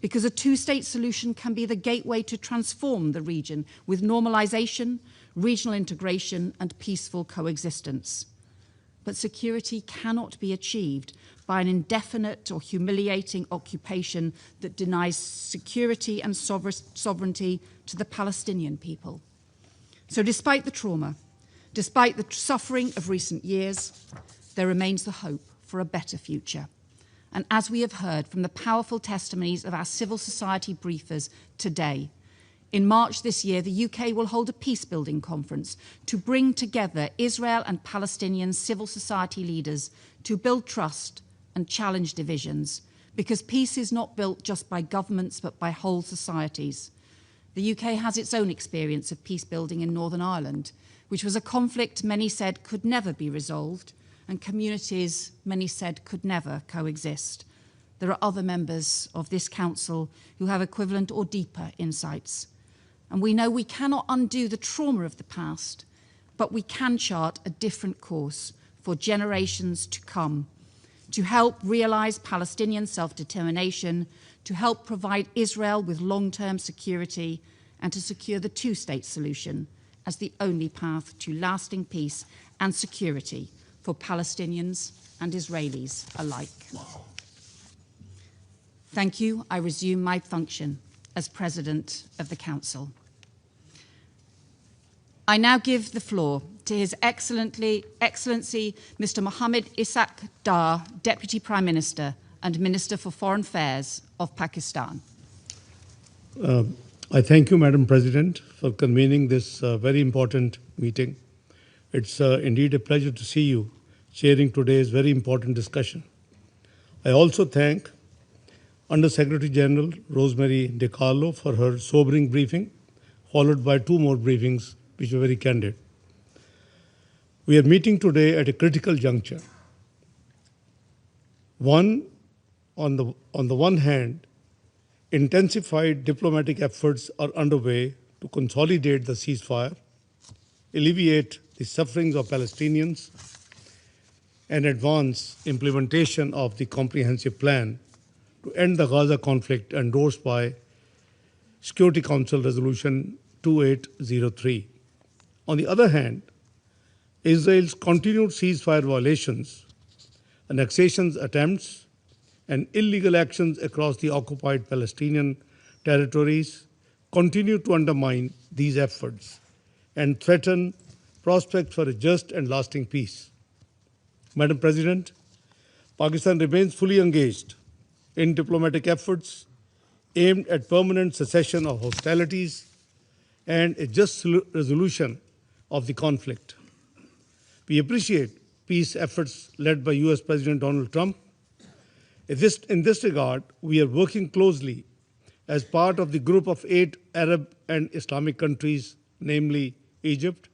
because a two-state solution can be the gateway to transform the region with normalization, regional integration, and peaceful coexistence. But security cannot be achieved by an indefinite or humiliating occupation that denies security and sovereignty to the Palestinian people. So despite the trauma, despite the suffering of recent years, there remains the hope for a better future. And as we have heard from the powerful testimonies of our civil society briefers today, in March this year, the UK will hold a peace-building conference to bring together Israel and Palestinian civil society leaders to build trust and challenge divisions, because peace is not built just by governments but by whole societies. The UK has its own experience of peace-building in Northern Ireland, which was a conflict many said could never be resolved, and communities, many said, could never coexist. There are other members of this council who have equivalent or deeper insights. And we know we cannot undo the trauma of the past, but we can chart a different course for generations to come, to help realize Palestinian self-determination, to help provide Israel with long-term security, and to secure the two-state solution as the only path to lasting peace and security for Palestinians and Israelis alike. Thank you. I resume my function as President of the Council. I now give the floor to His Excellency Mr. Mohammed Ishaq Dar, Deputy Prime Minister and Minister for Foreign Affairs of Pakistan. I thank you, Madam President, for convening this very important meeting. It's indeed a pleasure to see you chairing today's very important discussion. I also thank Under Secretary General Rosemary DiCarlo for her sobering briefing, followed by two more briefings which were very candid. We are meeting today at a critical juncture. On the one hand, intensified diplomatic efforts are underway to consolidate the ceasefire, alleviate the sufferings of Palestinians, and advance implementation of the comprehensive plan to end the Gaza conflict endorsed by Security Council Resolution 2803. On the other hand, Israel's continued ceasefire violations, annexations attempts, and illegal actions across the occupied Palestinian territories continue to undermine these efforts and threaten prospects for a just and lasting peace. Madam President, Pakistan remains fully engaged in diplomatic efforts aimed at permanent cessation of hostilities and a just resolution of the conflict. We appreciate peace efforts led by US President Donald Trump. In this regard, we are working closely as part of the group of 8 Arab and Islamic countries, namely Egypt,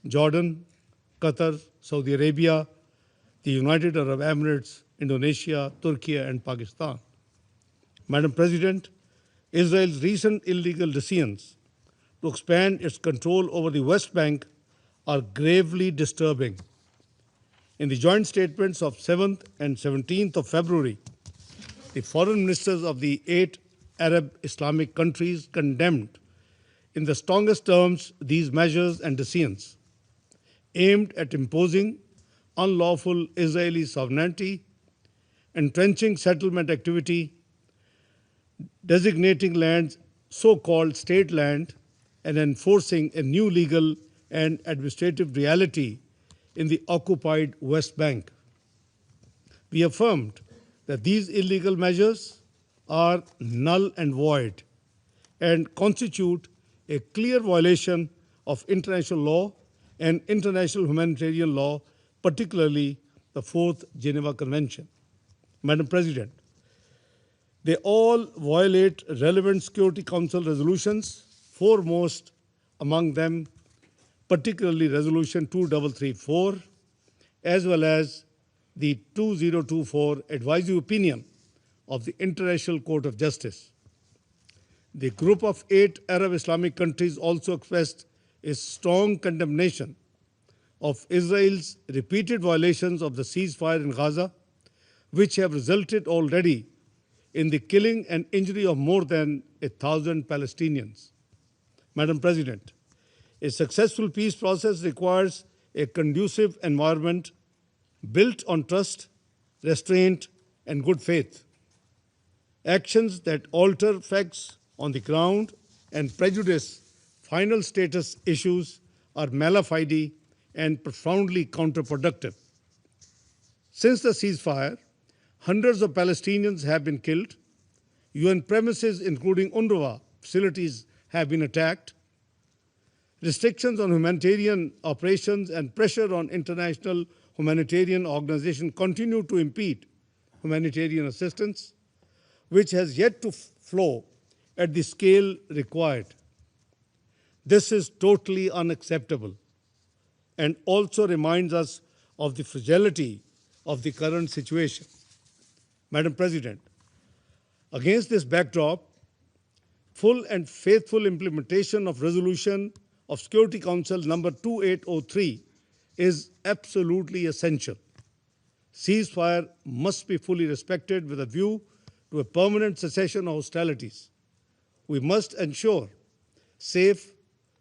Jordan, Qatar, Saudi Arabia, the United Arab Emirates, Indonesia, Turkey, and Pakistan. Madam President, Israel's recent illegal decisions to expand its control over the West Bank are gravely disturbing. In the joint statements of 7th and 17th of February, the foreign ministers of the 8 Arab Islamic countries condemned in the strongest terms these measures and decisions aimed at imposing unlawful Israeli sovereignty, entrenching settlement activity, designating lands so-called state land, and enforcing a new legal and administrative reality in the occupied West Bank. We affirmed that these illegal measures are null and void and constitute a clear violation of international law and international humanitarian law, particularly the Fourth Geneva Convention. Madam President, they all violate relevant Security Council resolutions, foremost among them particularly Resolution 2334, as well as the 2024 advisory opinion of the International Court of Justice. The group of 8 Arab Islamic countries also expressed a strong condemnation of Israel's repeated violations of the ceasefire in Gaza, which have resulted already in the killing and injury of more than 1,000 Palestinians. Madam President, a successful peace process requires a conducive environment built on trust, restraint, and good faith. Actions that alter facts on the ground and prejudice final status issues are mala fide and profoundly counterproductive. Since the ceasefire, hundreds of Palestinians have been killed, UN premises, including UNRWA facilities, have been attacked, restrictions on humanitarian operations and pressure on international humanitarian organizations continue to impede humanitarian assistance, which has yet to flow at the scale required. This is totally unacceptable and also reminds us of the fragility of the current situation. Madam President, against this backdrop, full and faithful implementation of Resolution of Security Council number 2803 is absolutely essential. Ceasefire must be fully respected with a view to a permanent cessation of hostilities. We must ensure safe,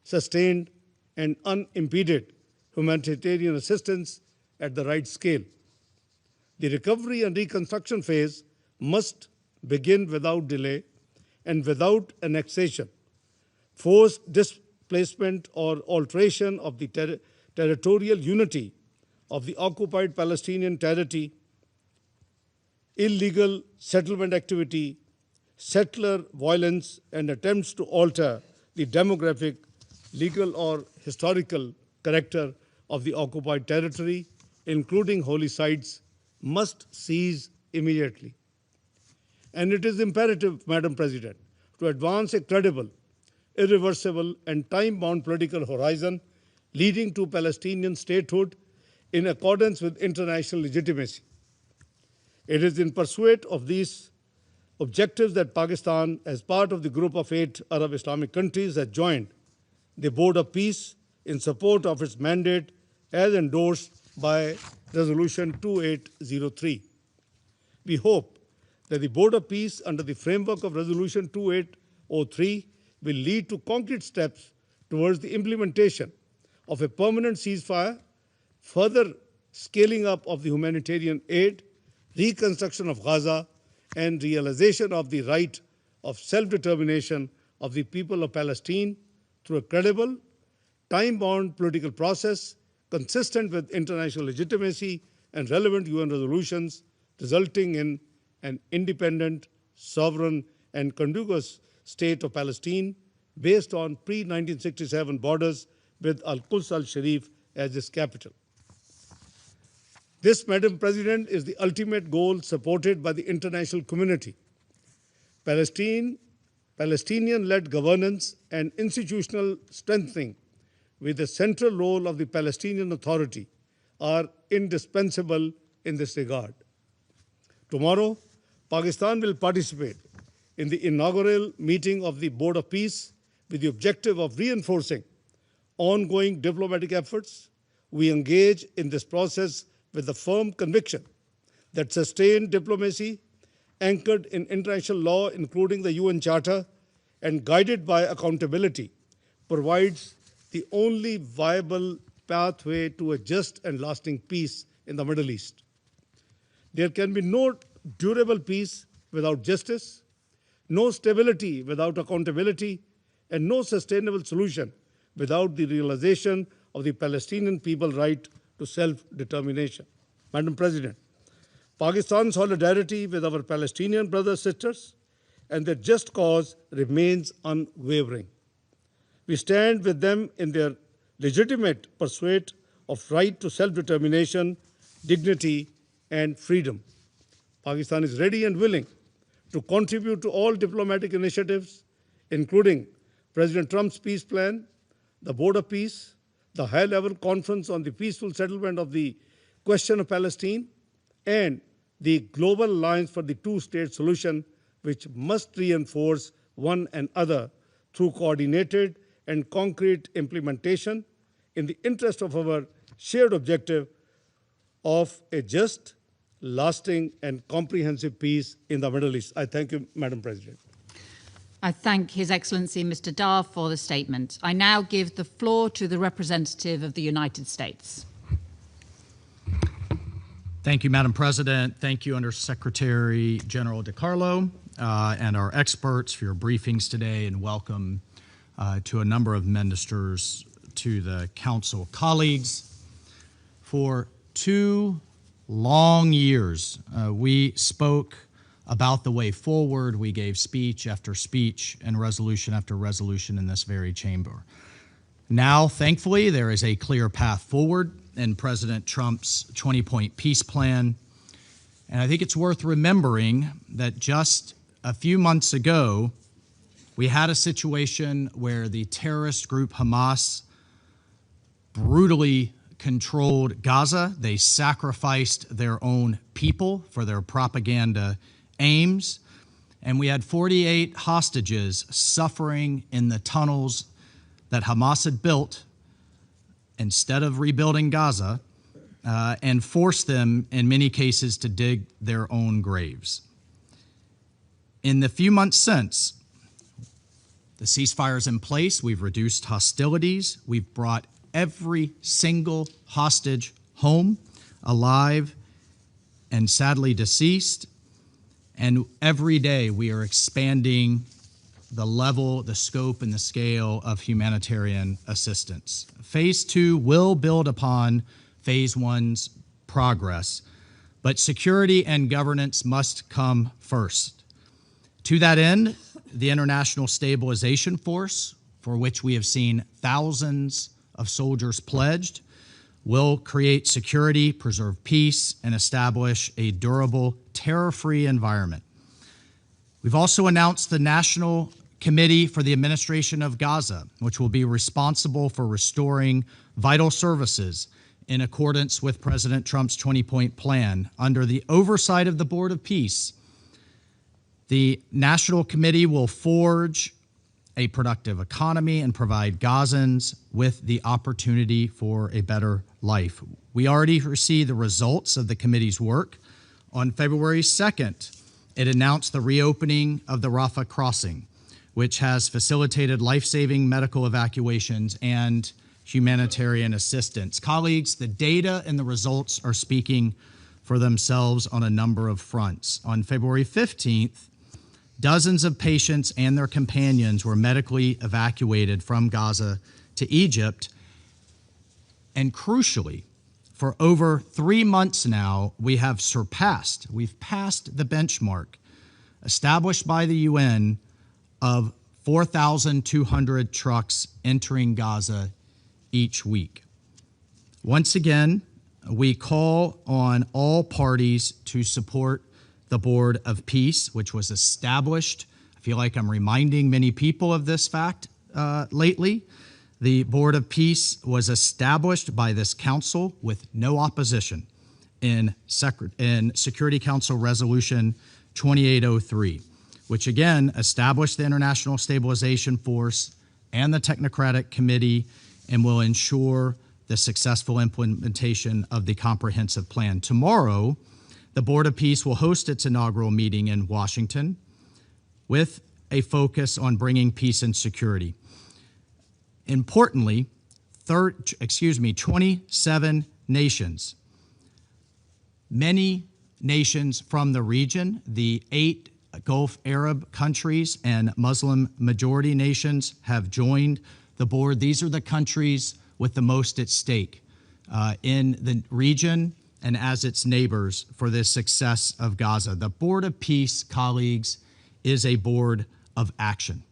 sustained, and unimpeded humanitarian assistance at the right scale. The recovery and reconstruction phase must begin without delay and without annexation, forced displacement, or alteration of the territorial unity of the occupied Palestinian territory, illegal settlement activity, settler violence, and attempts to alter the demographic, legal, or historical character of the occupied territory, including holy sites, must cease immediately. And it is imperative, Madam President, to advance a credible, irreversible, and time-bound political horizon leading to Palestinian statehood in accordance with international legitimacy. It is in pursuit of these objectives that Pakistan, as part of the group of 8 Arab Islamic countries, has joined the Board of Peace in support of its mandate as endorsed by Resolution 2803. We hope that the Board of Peace, under the framework of Resolution 2803, will lead to concrete steps towards the implementation of a permanent ceasefire, further scaling up of the humanitarian aid, reconstruction of Gaza, and realization of the right of self-determination of the people of Palestine through a credible, time-bound political process consistent with international legitimacy and relevant UN resolutions, resulting in an independent, sovereign, and contiguous state of Palestine based on pre-1967 borders with Al-Quds al-Sharif as its capital. This, Madam President, is the ultimate goal supported by the international community. Palestinian-led governance and institutional strengthening with the central role of the Palestinian Authority are indispensable in this regard. Tomorrow, Pakistan will participate in the inaugural meeting of the Board of Peace with the objective of reinforcing ongoing diplomatic efforts. We engage in this process with the firm conviction that sustained diplomacy, anchored in international law, including the UN Charter, and guided by accountability, provides the only viable pathway to a just and lasting peace in the Middle East. There can be no durable peace without justice, no stability without accountability, and no sustainable solution without the realization of the Palestinian people's right to self-determination. Madam President, Pakistan's solidarity with our Palestinian brothers and sisters and their just cause remains unwavering. We stand with them in their legitimate pursuit of right to self-determination, dignity, and freedom. Pakistan is ready and willing to contribute to all diplomatic initiatives, including President Trump's peace plan, the Board of Peace, the high-level conference on the peaceful settlement of the question of Palestine, and the Global Alliance for the Two-State Solution, which must reinforce one another through coordinated and concrete implementation in the interest of our shared objective of a just, lasting, and comprehensive peace in the Middle East. I thank you, Madam President. I thank His Excellency Mr. Dar for the statement. I now give the floor to the representative of the United States. Thank you, Madam President. Thank you, Undersecretary General DiCarlo, and our experts for your briefings today, and welcome to a number of ministers to the Council. Colleagues, for 2 long years, we spoke about the way forward. We gave speech after speech and resolution after resolution in this very chamber. Now, thankfully, there is a clear path forward in President Trump's 20-point peace plan. And I think it's worth remembering that just a few months ago, we had a situation where the terrorist group Hamas brutally controlled Gaza. They sacrificed their own people for their propaganda aims. And we had 48 hostages suffering in the tunnels that Hamas had built instead of rebuilding Gaza, and forced them, in many cases, to dig their own graves. In the few months since, the ceasefire is in place. We've reduced hostilities. We've brought every single hostage home, alive and sadly deceased. And every day we are expanding the level, the scope, and the scale of humanitarian assistance. Phase 2 will build upon Phase 1's progress, but security and governance must come first. To that end, the International Stabilization Force, for which we have seen thousands of soldiers pledged, will create security, preserve peace, and establish a durable, terror-free environment. We've also announced the National Committee for the Administration of Gaza, which will be responsible for restoring vital services in accordance with President Trump's 20-point plan. Under the oversight of the Board of Peace, the National Committee will forge a productive economy and provide Gazans with the opportunity for a better life. We already received the results of the committee's work. On February 2nd, it announced the reopening of the Rafah crossing, which has facilitated life-saving medical evacuations and humanitarian assistance. Colleagues, the data and the results are speaking for themselves on a number of fronts. On February 15th, dozens of patients and their companions were medically evacuated from Gaza to Egypt. And crucially, for over 3 months now, we've passed the benchmark established by the UN of 4,200 trucks entering Gaza each week. Once again, we call on all parties to support the Board of Peace, which was established. I feel like I'm reminding many people of this fact lately. The Board of Peace was established by this council with no opposition in Security Council Resolution 2803, which again established the International Stabilization Force and the Technocratic Committee and will ensure the successful implementation of the comprehensive plan. Tomorrow, the Board of Peace will host its inaugural meeting in Washington with a focus on bringing peace and security. Importantly, 27 nations, many nations from the region, the 8 Gulf Arab countries and Muslim majority nations have joined the board. These are the countries with the most at stake in the region and as its neighbors for the success of Gaza. The Board of Peace, colleagues, is a board of action,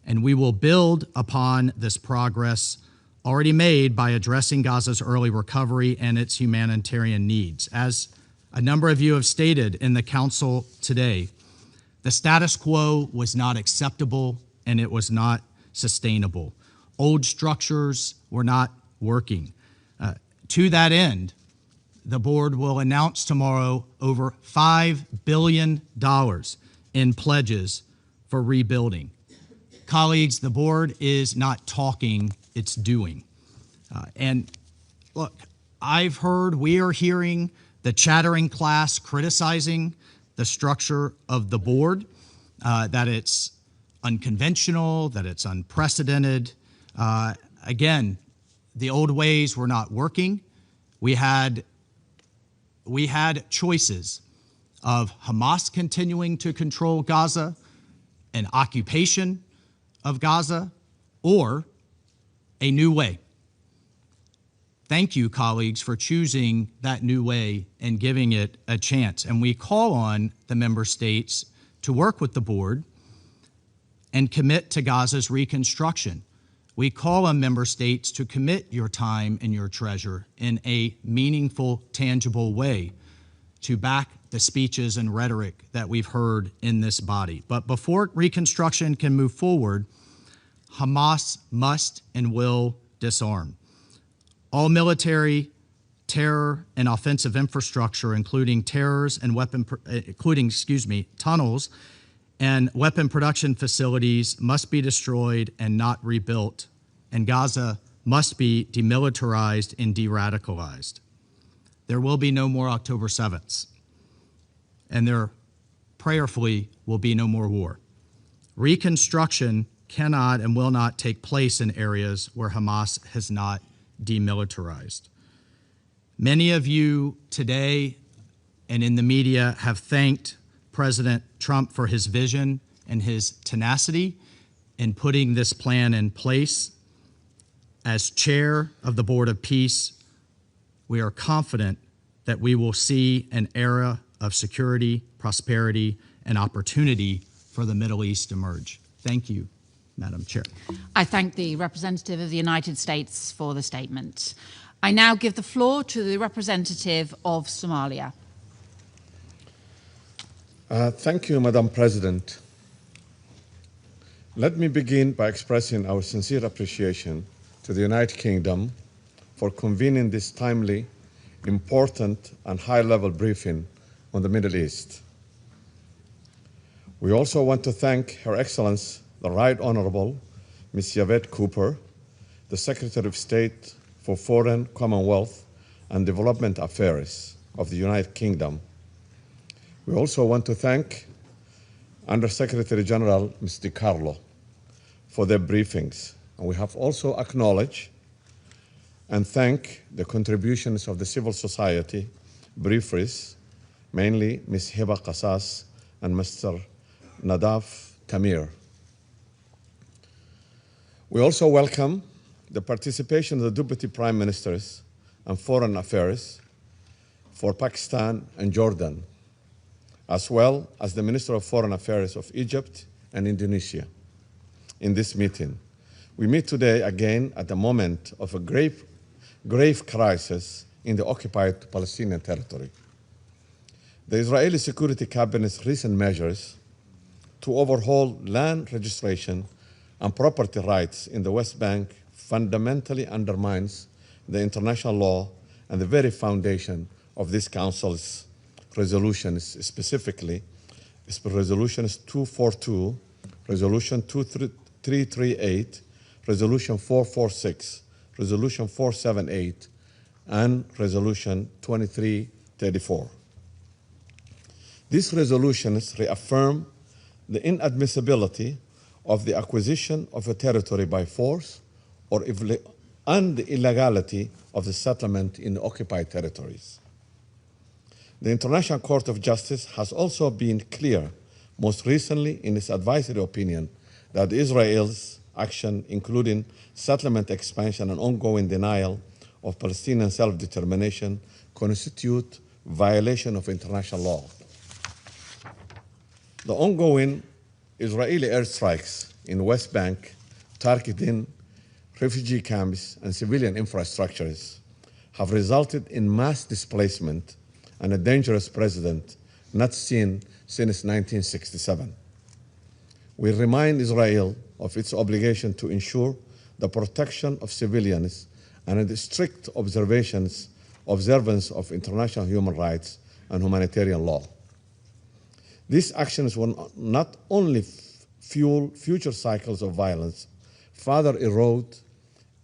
and we will build upon this progress already made by addressing Gaza's early recovery and its humanitarian needs. As a number of you have stated in the Council today, the status quo was not acceptable and it was not sustainable. Old structures were not working. To that end, the board will announce tomorrow over $5 billion in pledges for rebuilding. Colleagues, the board is not talking, it's doing. And look, we are hearing the chattering class criticizing the structure of the board, that it's unconventional, that it's unprecedented. Again, the old ways were not working. We had choices of Hamas continuing to control Gaza, an occupation of Gaza, or a new way. Thank you, colleagues, for choosing that new way and giving it a chance. And we call on the member states to work with the board and commit to Gaza's reconstruction. We call on member states to commit your time and your treasure in a meaningful, tangible way to back the speeches and rhetoric that we've heard in this body. But before reconstruction can move forward, Hamas must and will disarm. All military, terror, and offensive infrastructure, including tunnels and weapon production facilities, must be destroyed and not rebuilt, and Gaza must be demilitarized and de-radicalized. There will be no more October 7th, and there prayerfully will be no more war. Reconstruction cannot and will not take place in areas where Hamas has not demilitarized. Many of you today and in the media have thanked President Trump for his vision and his tenacity in putting this plan in place. As chair of the Board of Peace, we are confident that we will see an era of security, prosperity, and opportunity for the Middle East emerge. Thank you, Madam Chair. I thank the representative of the United States for the statement. I now give the floor to the representative of Somalia. Thank you, Madam President. Let me begin by expressing our sincere appreciation to the United Kingdom for convening this timely, important, and high-level briefing on the Middle East. We also want to thank Her Excellency, the Right Honorable Ms. Yvette Cooper, the Secretary of State for Foreign, Commonwealth, and Development Affairs of the United Kingdom. We also want to thank Under-Secretary General Ms. DiCarlo for their briefings. And we have also acknowledged and thank the contributions of the civil society briefers, mainly Ms. Hiba Qasas and Mr. Nadaf Tamir. We also welcome the participation of the Deputy Prime Ministers and Foreign Affairs for Pakistan and Jordan, as well as the Minister of Foreign Affairs of Egypt and Indonesia in this meeting. We meet today again at the moment of a grave crisis in the occupied Palestinian territory. The Israeli Security Cabinet's recent measures to overhaul land registration and property rights in the West Bank fundamentally undermines the international law and the very foundation of this Council's resolutions, specifically Resolutions 242, Resolution 2338, Resolution 446, Resolution 478, and Resolution 2334. These resolutions reaffirm the inadmissibility of the acquisition of a territory by force and the illegality of the settlement in the occupied territories. The International Court of Justice has also been clear most recently in its advisory opinion that Israel's action, including settlement expansion and ongoing denial of Palestinian self-determination, constitute violation of international law. The ongoing Israeli airstrikes in West Bank targeting refugee camps and civilian infrastructures have resulted in mass displacement and a dangerous precedent not seen since 1967. We remind Israel of its obligation to ensure the protection of civilians and the strict observance of international human rights and humanitarian law. These actions will not only fuel future cycles of violence, further erode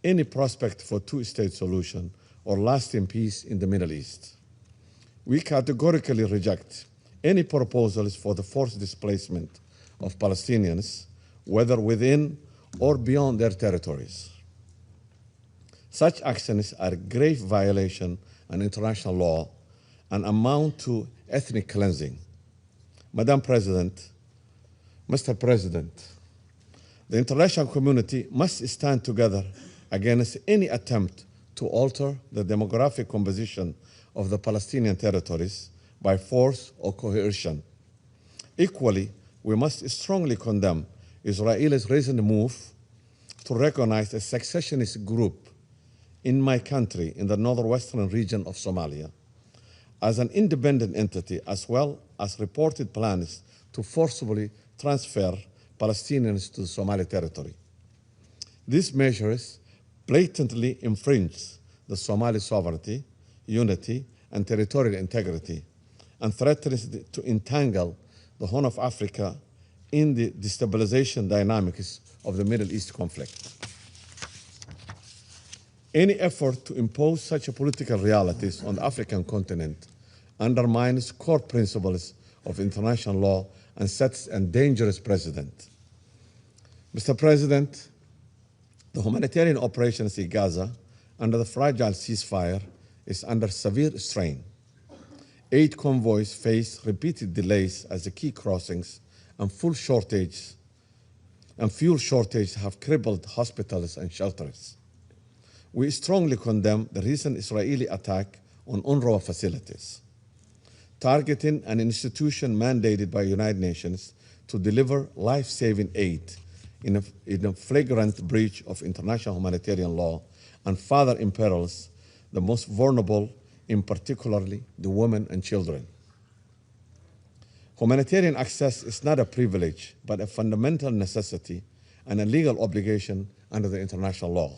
any prospect for two-state solution or lasting peace in the Middle East. We categorically reject any proposals for the forced displacement of Palestinians, whether within or beyond their territories. Such actions are a grave violation of international law and amount to ethnic cleansing. Madam President, Mr. President, the international community must stand together against any attempt to alter the demographic composition of the Palestinian territories by force or coercion. Equally, we must strongly condemn Israel's recent move to recognize a secessionist group in my country in the northwestern region of Somalia as an independent entity, as well as reported plans to forcibly transfer Palestinians to the Somali territory. These measures blatantly infringe the Somali sovereignty, unity, and territorial integrity, and threatens to entangle the Horn of Africa in the destabilization dynamics of the Middle East conflict. Any effort to impose such political realities on the African continent undermines core principles of international law and sets a dangerous precedent. Mr. President, the humanitarian operations in Gaza under the fragile ceasefire is under severe strain. Aid convoys face repeated delays as the key crossings and fuel shortage have crippled hospitals and shelters. We strongly condemn the recent Israeli attack on UNRWA facilities, targeting an institution mandated by the United Nations to deliver life-saving aid in a flagrant breach of international humanitarian law and further imperils the most vulnerable, in particularly the women and children. Humanitarian access is not a privilege, but a fundamental necessity and a legal obligation under the international law.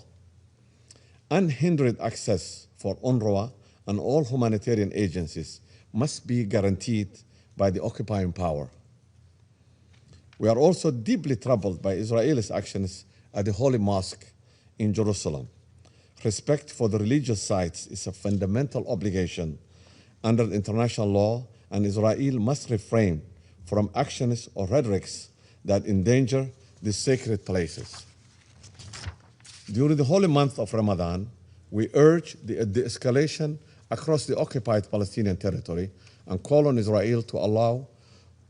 Unhindered access for UNRWA and all humanitarian agencies must be guaranteed by the occupying power. We are also deeply troubled by Israel's actions at the Holy Mosque in Jerusalem. Respect for the religious sites is a fundamental obligation under international law, and Israel must refrain from actions or rhetorics that endanger these sacred places. During the holy month of Ramadan, we urge the de-escalation across the occupied Palestinian territory and call on Israel to allow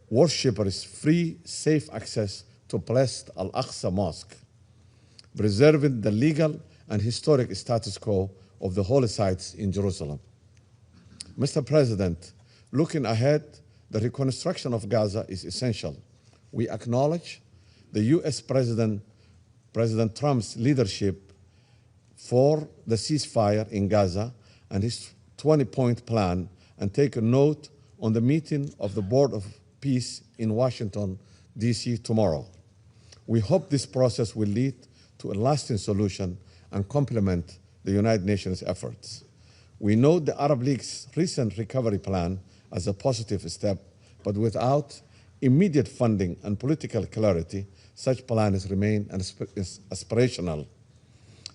worshippers free, safe access to blessed Al-Aqsa Mosque, preserving the legal and historic status quo of the holy sites in Jerusalem. Mr. President, looking ahead, the reconstruction of Gaza is essential. We acknowledge the US President Trump's leadership for the ceasefire in Gaza and his 20-point plan, and take a note on the meeting of the Board of Peace in Washington, D.C. tomorrow. We hope this process will lead to a lasting solution and complement the United Nations efforts. We note the Arab League's recent recovery plan as a positive step, but without immediate funding and political clarity, such plans remain aspirational.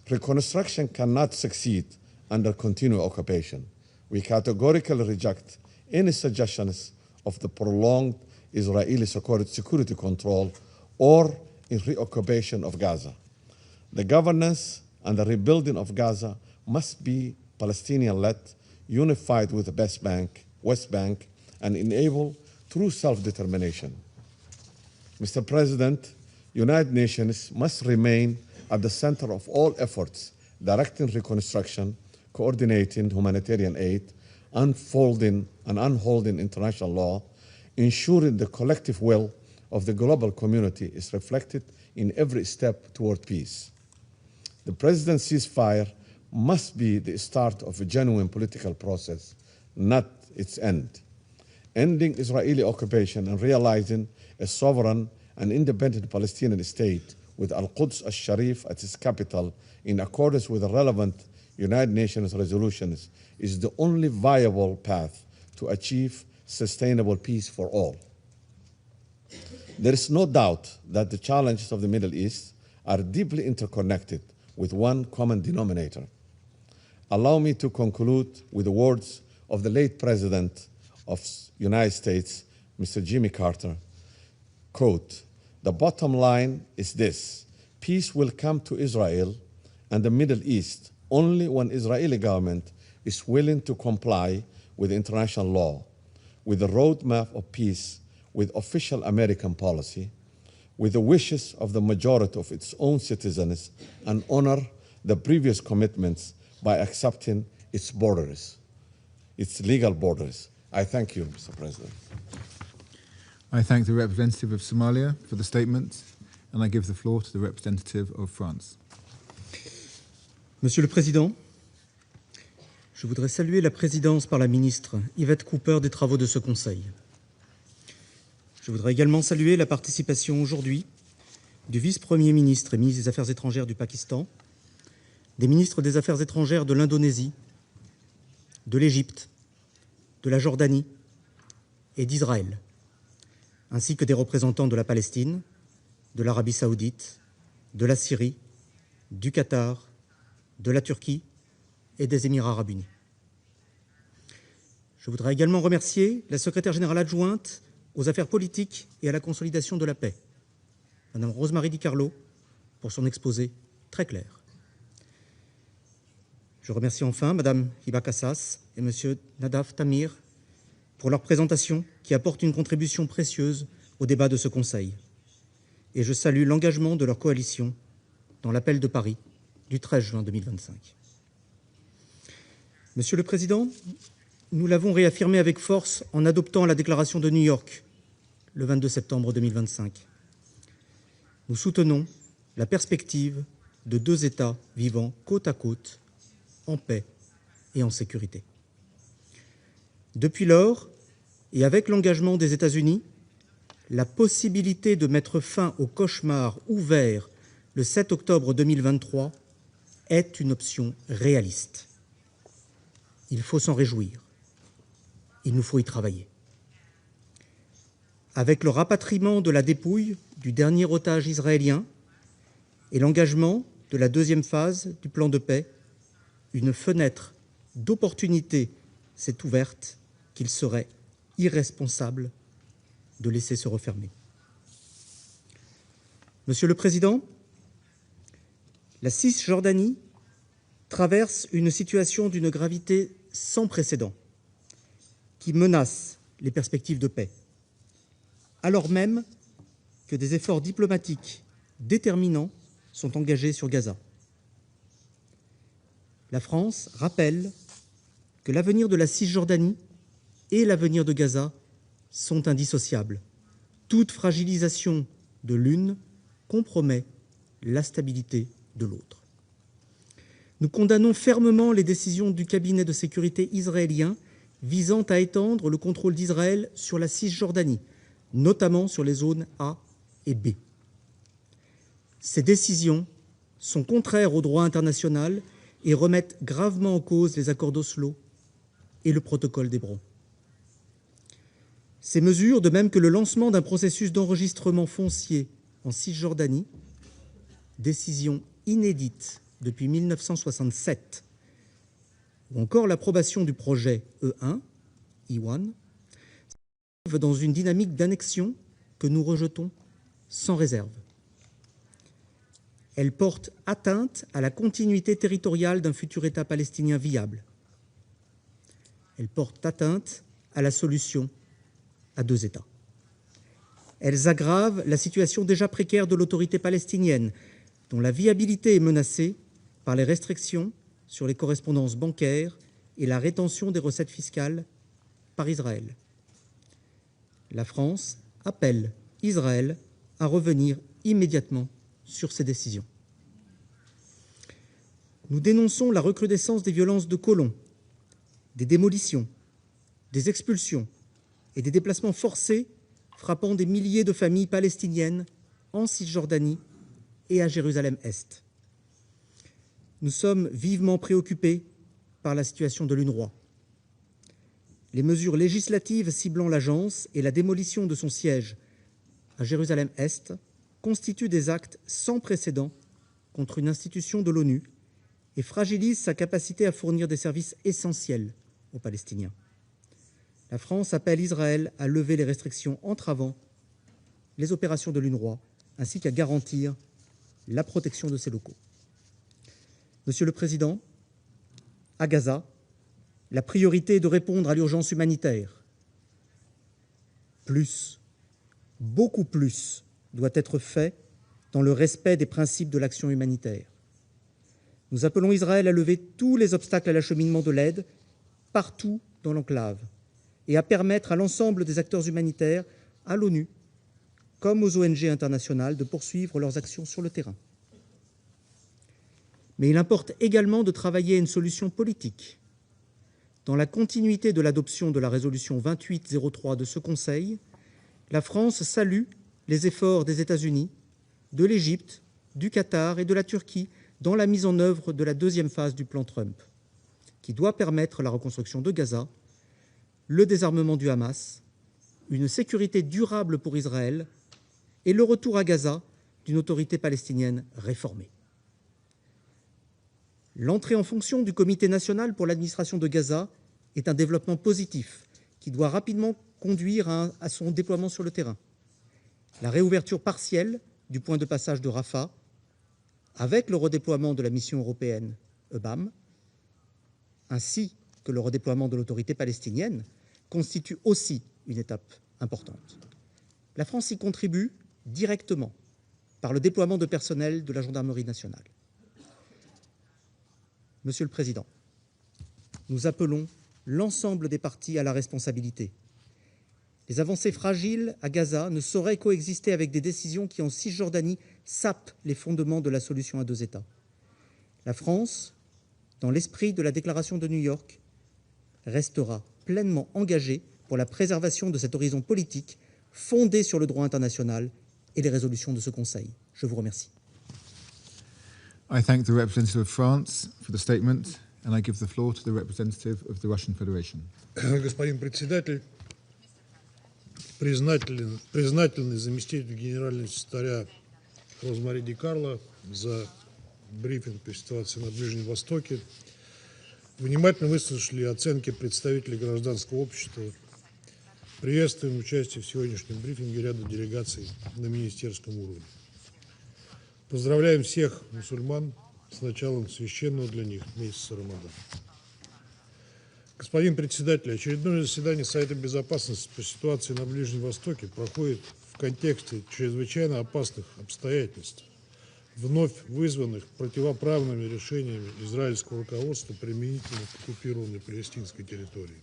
Reconstruction cannot succeed under continued occupation. We categorically reject any suggestions of the prolonged Israeli security control or in reoccupation of Gaza. The governance and the rebuilding of Gaza must be Palestinian-led, unified with the West Bank, and enable true self-determination. Mr. President, United Nations must remain at the center of all efforts directing reconstruction, coordinating humanitarian aid, unfolding and unholding international law, ensuring the collective will of the global community is reflected in every step toward peace. The President's ceasefire must be the start of a genuine political process, not its end. Ending Israeli occupation and realizing a sovereign and independent Palestinian state with Al-Quds al-Sharif at its capital in accordance with the relevant United Nations resolutions is the only viable path to achieve sustainable peace for all. There is no doubt that the challenges of the Middle East are deeply interconnected with one common denominator. Allow me to conclude with the words of the late President of the United States, Mr. Jimmy Carter, quote, "The bottom line is this: peace will come to Israel and the Middle East only when the Israeli government is willing to comply with international law, with the roadmap of peace, with official American policy, with the wishes of the majority of its own citizens, and honor the previous commitments by accepting its borders, its legal borders." I thank you, Mr. President. I thank the representative of Somalia for the statement, and I give the floor to the representative of France. Monsieur le Président, je voudrais saluer la présidence par la ministre Yvette Cooper des travaux de ce Conseil. Je voudrais également saluer la participation aujourd'hui du vice-premier ministre et ministre des Affaires étrangères du Pakistan, des ministres des Affaires étrangères de l'Indonésie, de l'Égypte, de la Jordanie et d'Israël, ainsi que des représentants de la Palestine, de l'Arabie saoudite, de la Syrie, du Qatar, de la Turquie et des Émirats arabes unis. Je voudrais également remercier la secrétaire générale adjointe aux affaires politiques et à la consolidation de la paix, Mme Rosemarie Di Carlo, pour son exposé très clair. Je remercie enfin Mme Hiba Kassas et M. Nadaf Tamir pour leur présentation qui apporte une contribution précieuse au débat de ce Conseil. Et je salue l'engagement de leur coalition dans l'appel de Paris du 13 juin 2025. Monsieur le Président, nous l'avons réaffirmé avec force en adoptant la déclaration de New York le 22 septembre 2025. Nous soutenons la perspective de deux États vivant côte à côte, en paix et en sécurité. Depuis lors, et avec l'engagement des États-Unis, la possibilité de mettre fin au cauchemar ouvert le 7 octobre 2023 est une option réaliste. Il faut s'en réjouir. Il nous faut y travailler. Avec le rapatriement de la dépouille du dernier otage israélien et l'engagement de la deuxième phase du plan de paix, une fenêtre d'opportunité s'est ouverte qu'il serait irresponsable de laisser se refermer. Monsieur le Président, la Cisjordanie traverse une situation d'une gravité sans précédent qui menace les perspectives de paix, alors même que des efforts diplomatiques déterminants sont engagés sur Gaza. La France rappelle que l'avenir de la Cisjordanie et l'avenir de Gaza sont indissociables. Toute fragilisation de l'une compromet la stabilité de l'autre. Nous condamnons fermement les décisions du cabinet de sécurité israélien visant à étendre le contrôle d'Israël sur la Cisjordanie, notamment sur les zones A et B. Ces décisions sont contraires au droit international et remettent gravement en cause les accords d'Oslo et le protocole d'Hébron. Ces mesures, de même que le lancement d'un processus d'enregistrement foncier en Cisjordanie, décision inédite depuis 1967, ou encore l'approbation du projet E1, E1, s'inscrivent dans une dynamique d'annexion que nous rejetons sans réserve. Elle porte atteinte à la continuité territoriale d'un futur État palestinien viable. Elle porte atteinte à la solution à deux États. Elles aggravent la situation déjà précaire de l'autorité palestinienne, dont la viabilité est menacée par les restrictions sur les correspondances bancaires et la rétention des recettes fiscales par Israël. La France appelle Israël à revenir immédiatement sur ces décisions. Nous dénonçons la recrudescence des violences de colons, des démolitions, des expulsions et des déplacements forcés frappant des milliers de familles palestiniennes en Cisjordanie et à Jérusalem-Est. Nous sommes vivement préoccupés par la situation de l'UNRWA. Les mesures législatives ciblant l'agence et la démolition de son siège à Jérusalem-Est constituent des actes sans précédent contre une institution de l'ONU et fragilisent sa capacité à fournir des services essentiels aux Palestiniens. La France appelle Israël à lever les restrictions entravant les opérations de l'UNRWA ainsi qu'à garantir la protection de ses locaux. Monsieur le Président, à Gaza, la priorité est de répondre à l'urgence humanitaire. Plus, beaucoup plus, doit être fait dans le respect des principes de l'action humanitaire. Nous appelons Israël à lever tous les obstacles à l'acheminement de l'aide partout dans l'enclave et à permettre à l'ensemble des acteurs humanitaires, à l'ONU comme aux ONG internationales, de poursuivre leurs actions sur le terrain. Mais il importe également de travailler à une solution politique. Dans la continuité de l'adoption de la résolution 2803 de ce Conseil, la France salue les efforts des États-Unis, de l'Égypte, du Qatar et de la Turquie dans la mise en œuvre de la deuxième phase du plan Trump, qui doit permettre la reconstruction de Gaza, le désarmement du Hamas, une sécurité durable pour Israël et le retour à Gaza d'une autorité palestinienne réformée. L'entrée en fonction du Comité national pour l'administration de Gaza est un développement positif qui doit rapidement conduire à son déploiement sur le terrain. La réouverture partielle du point de passage de Rafah, avec le redéploiement de la mission européenne EBAM, ainsi que le redéploiement de l'autorité palestinienne, constitue aussi une étape importante. La France y contribue directement par le déploiement de personnel de la gendarmerie nationale. Monsieur le Président, nous appelons l'ensemble des parties à la responsabilité. Les avancées fragiles à Gaza ne sauraient coexister avec des décisions qui, en Cisjordanie, sapent les fondements de la solution à deux États. La France, dans l'esprit de la déclaration de New York, restera pleinement engagée pour la préservation de cet horizon politique fondé sur le droit international et les résolutions de ce Conseil. Je vous remercie. I thank the representative of France for the statement, and I give the floor to the representative of the Russian Federation. Господин председатель, признательный заместитель генерального секретаря Розмари Ди Карло за брифинг по ситуации на Ближнем Востоке. Внимательно выслушали оценки представителей гражданского общества. Приветствуем участие в сегодняшнем брифинге ряда делегаций на министерском уровне. Поздравляем всех мусульман с началом священного для них месяца Рамадан. Господин председатель, очередное заседание Совета Безопасности по ситуации на Ближнем Востоке проходит в контексте чрезвычайно опасных обстоятельств, вновь вызванных противоправными решениями израильского руководства применительно к оккупированной палестинской территории.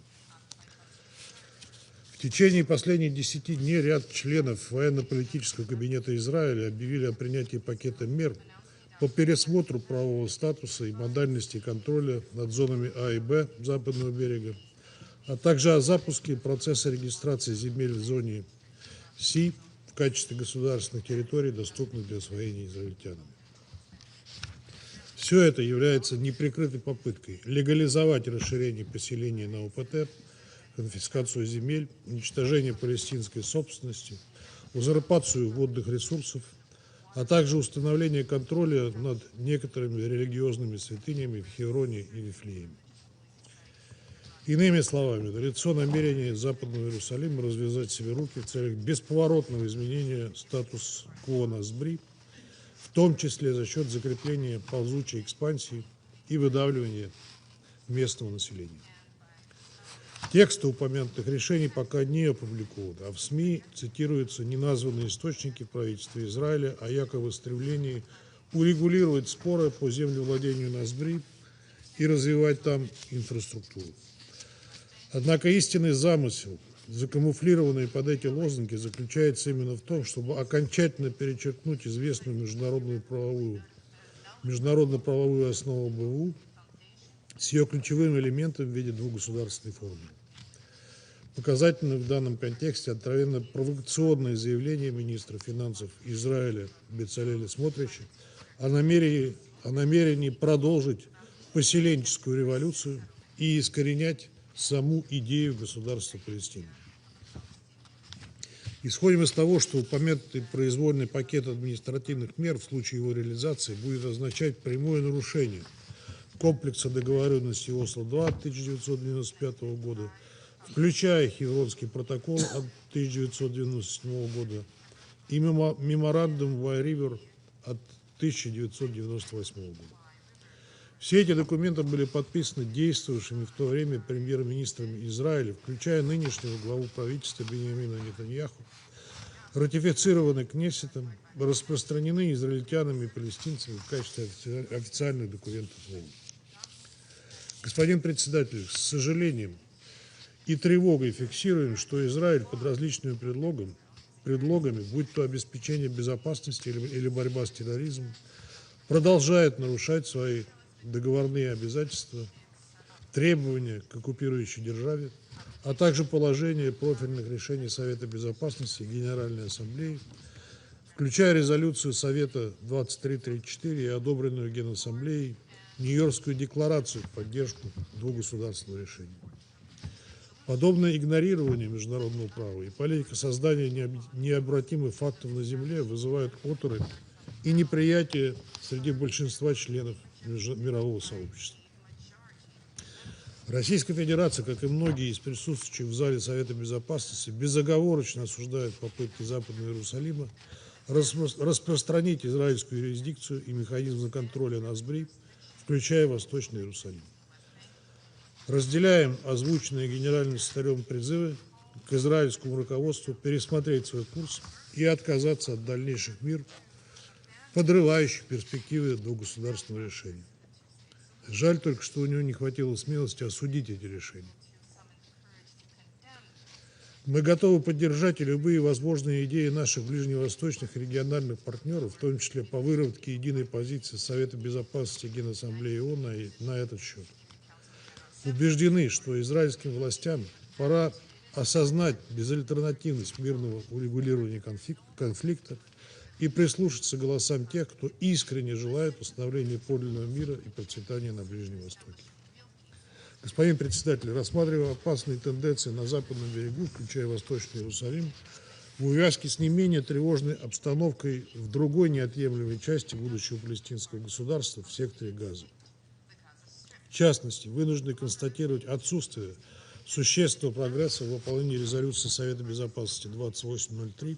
В течение последних 10 дней ряд членов военно-политического кабинета Израиля объявили о принятии пакета мер по пересмотру правового статуса и модальности контроля над зонами А и Б западного берега, а также о запуске процесса регистрации земель в зоне С в качестве государственных территорий, доступных для освоения израильтянами. Все это является неприкрытой попыткой легализовать расширение поселения на ОПТ, конфискацию земель, уничтожение палестинской собственности, узурпацию водных ресурсов, а также установление контроля над некоторыми религиозными святынями в Хевроне и Вифлееме. Иными словами, налицо намерение Западного Иерусалима развязать себе руки в целях бесповоротного изменения статус-кво на СБРИ, в том числе за счет закрепления ползучей экспансии и выдавливания местного населения. Тексты упомянутых решений пока не опубликованы, а в СМИ цитируются неназванные источники правительства Израиля о якобы стремлении урегулировать споры по землевладению Нозбри и развивать там инфраструктуру. Однако истинный замысел, закамуфлированный под эти лозунги, заключается именно в том, чтобы окончательно перечеркнуть известную международно-правовую основу БУ с ее ключевым элементом в виде двухгосударственной формулы. Показательно в данном контексте откровенно провокационное заявление министра финансов Израиля Бецалеля Смотрича о намерении продолжить поселенческую революцию и искоренять саму идею государства Палестины. Исходим из того, что упомянутый произвольный пакет административных мер в случае его реализации будет означать прямое нарушение комплекса договоренностей Осло-2 1995 года, включая Хевронский протокол от 1997 года и меморандум Вай-Ривер от 1998 года. Все эти документы были подписаны действовавшими в то время премьер-министрами Израиля, включая нынешнего главу правительства Биньямина Нетаньяху, ратифицированы Кнессетом, распространены израильтянами и палестинцами в качестве официальных документов ООН. Господин председатель, с сожалением и тревогой фиксируем, что Израиль под различными предлогами, будь то обеспечение безопасности или борьба с терроризмом, продолжает нарушать свои договорные обязательства, требования к оккупирующей державе, а также положения профильных решений Совета Безопасности и Генеральной Ассамблеи, включая резолюцию Совета 2334 и одобренную Генассамблеей Нью-Йоркскую декларацию в поддержку двухгосударственного решения. Подобное игнорирование международного права и политика создания необратимых фактов на земле вызывают оторопь и неприятие среди большинства членов мирового сообщества. Российская Федерация, как и многие из присутствующих в зале Совета Безопасности, безоговорочно осуждает попытки Западного Иерусалима распространить израильскую юрисдикцию и механизмы контроля Нозбри, включая Восточный Иерусалим. Разделяем озвученные генеральным секретарем призывы к израильскому руководству пересмотреть свой курс и отказаться от дальнейших мер, подрывающих перспективы двухгосударственного решения. Жаль только, что у него не хватило смелости осудить эти решения. Мы готовы поддержать и любые возможные идеи наших ближневосточных и региональных партнеров, в том числе по выработке единой позиции Совета Безопасности и Генассамблеи ООН на этот счет. Убеждены, что израильским властям пора осознать безальтернативность мирного урегулирования конфликта и прислушаться к голосам тех, кто искренне желает восстановления подлинного мира и процветания на Ближнем Востоке. Господин председатель, рассматривая опасные тенденции на западном берегу, включая Восточный Иерусалим, в увязке с не менее тревожной обстановкой в другой неотъемлемой части будущего палестинского государства в секторе Газа. В частности, вынуждены констатировать отсутствие существенного прогресса в выполнении резолюции Совета Безопасности 2803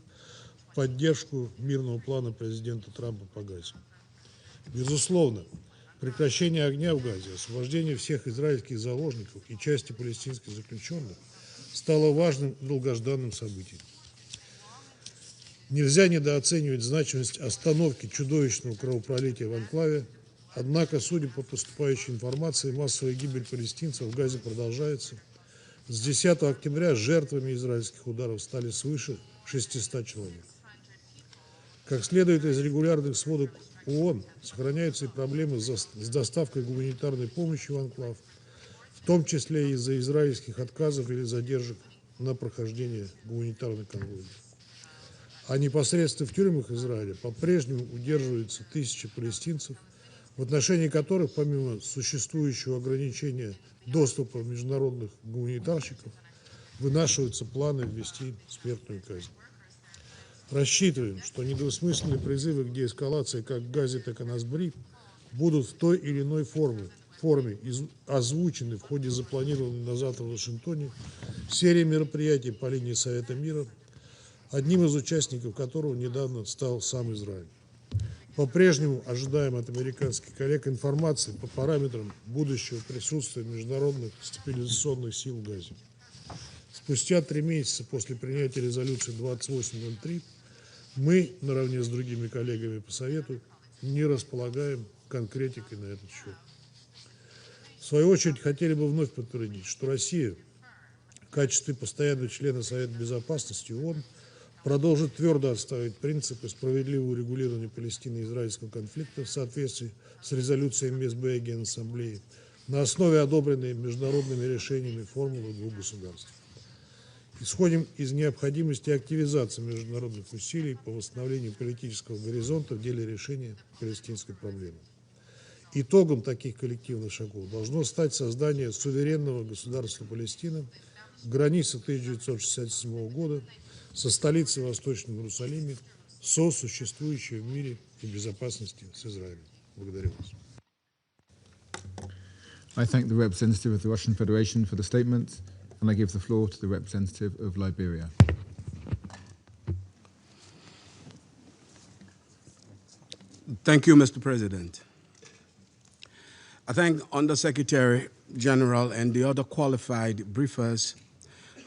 в поддержку мирного плана президента Трампа по Газе. Безусловно, прекращение огня в Газе, освобождение всех израильских заложников и части палестинских заключенных стало важным и долгожданным событием. Нельзя недооценивать значимость остановки чудовищного кровопролития в анклаве, однако, судя по поступающей информации, массовая гибель палестинцев в Газе продолжается. С 10 октября жертвами израильских ударов стали свыше 600 человек. Как следует из регулярных сводок ООН, сохраняются и проблемы с доставкой гуманитарной помощи в анклав, в том числе из-за израильских отказов или задержек на прохождение гуманитарных конвоев. А непосредственно в тюрьмах Израиля по-прежнему удерживаются тысячи палестинцев, в отношении которых, помимо существующего ограничения доступа международных гуманитарщиков, вынашиваются планы ввести смертную казнь. Рассчитываем, что недвусмысленные призывы к деэскалации как в Газе, так и на Нозбри будут в той или иной форме озвучены в ходе запланированной на завтра в Вашингтоне серии мероприятий по линии Совета мира, одним из участников которого недавно стал сам Израиль. По-прежнему ожидаем от американских коллег информации по параметрам будущего присутствия международных стабилизационных сил в Газе. спустя 3 месяца после принятия резолюции 2803 мы, наравне с другими коллегами по Совету, не располагаем конкретикой на этот счет. В свою очередь, хотели бы вновь подтвердить, что Россия в качестве постоянного члена Совета Безопасности ООН продолжит твердо отстаивать принципы справедливого урегулирования палестино-израильского конфликта в соответствии с резолюциями СБ и Генассамблеи на основе одобренной международными решениями формулы двух государств. Исходим из необходимости активизации международных усилий по восстановлению политического горизонта в деле решения палестинской проблемы. Итогом таких коллективных шагов должно стать создание суверенного государства Палестина в границе 1967 года со столицей в Восточном Иерусалиме, сосуществующей в мире и безопасности с Израилем. Благодарю вас. I thank the representative of the Russian Federation for the statement, and I give the floor to the representative of Liberia. Thank you, Mr. President. I thank Undersecretary General and the other qualified briefers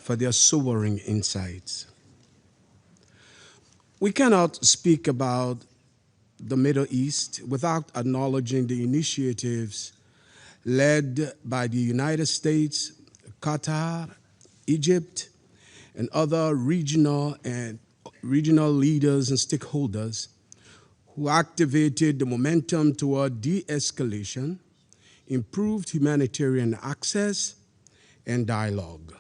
for their sobering insights. We cannot speak about the Middle East without acknowledging the initiatives led by the United States, Qatar, Egypt, and other regional leaders and stakeholders who activated the momentum toward de-escalation, improved humanitarian access, and dialogue.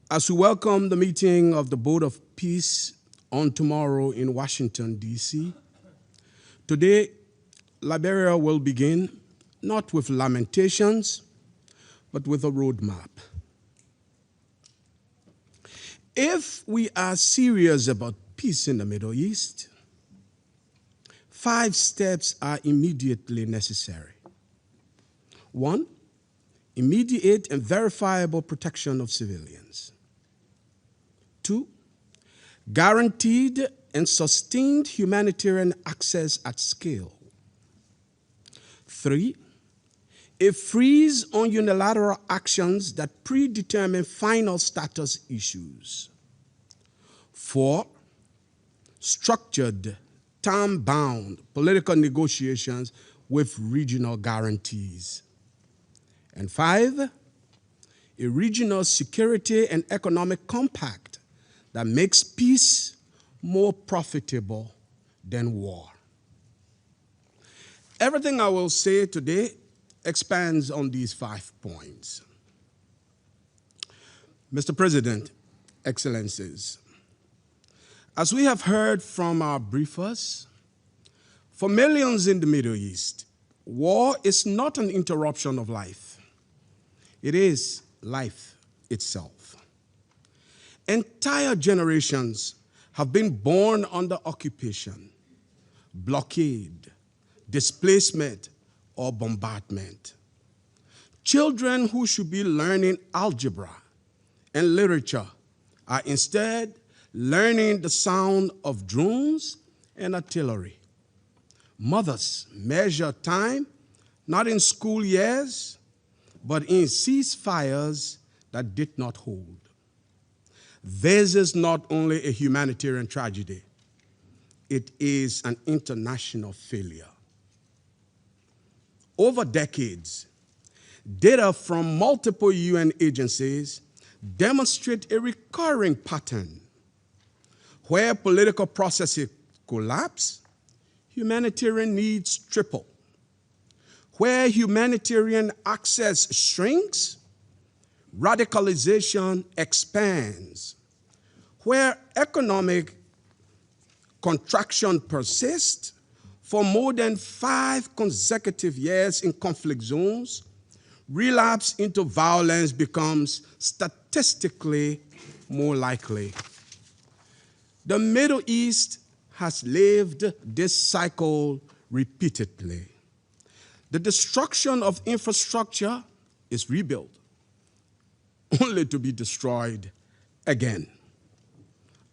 As we welcome the meeting of the Board of Peace on tomorrow in Washington, D.C., today, Liberia will begin not with lamentations, but with a roadmap. If we are serious about peace in the Middle East, 5 steps are immediately necessary. 1, immediate and verifiable protection of civilians. 2, guaranteed and sustained humanitarian access at scale. 3, a freeze on unilateral actions that predetermine final status issues. 4, structured, time-bound political negotiations with regional guarantees. And 5, a regional security and economic compact that makes peace more profitable than war. Everything I will say today expands on these 5 points. Mr. President, Excellencies, as we have heard from our briefers, for millions in the Middle East, war is not an interruption of life. It is life itself. Entire generations have been born under occupation, blockade, displacement, or bombardment. Children who should be learning algebra and literature are instead learning the sound of drones and artillery. Mothers measure time not in school years, but in ceasefires that did not hold. This is not only a humanitarian tragedy, it is an international failure. Over decades, data from multiple UN agencies demonstrate a recurring pattern where political processes collapse, humanitarian needs triple. Where humanitarian access shrinks, radicalization expands. Where economic contraction persists for more than 5 consecutive years in conflict zones, relapse into violence becomes statistically more likely. The Middle East has lived this cycle repeatedly. The destruction of infrastructure is rebuilt, only to be destroyed again.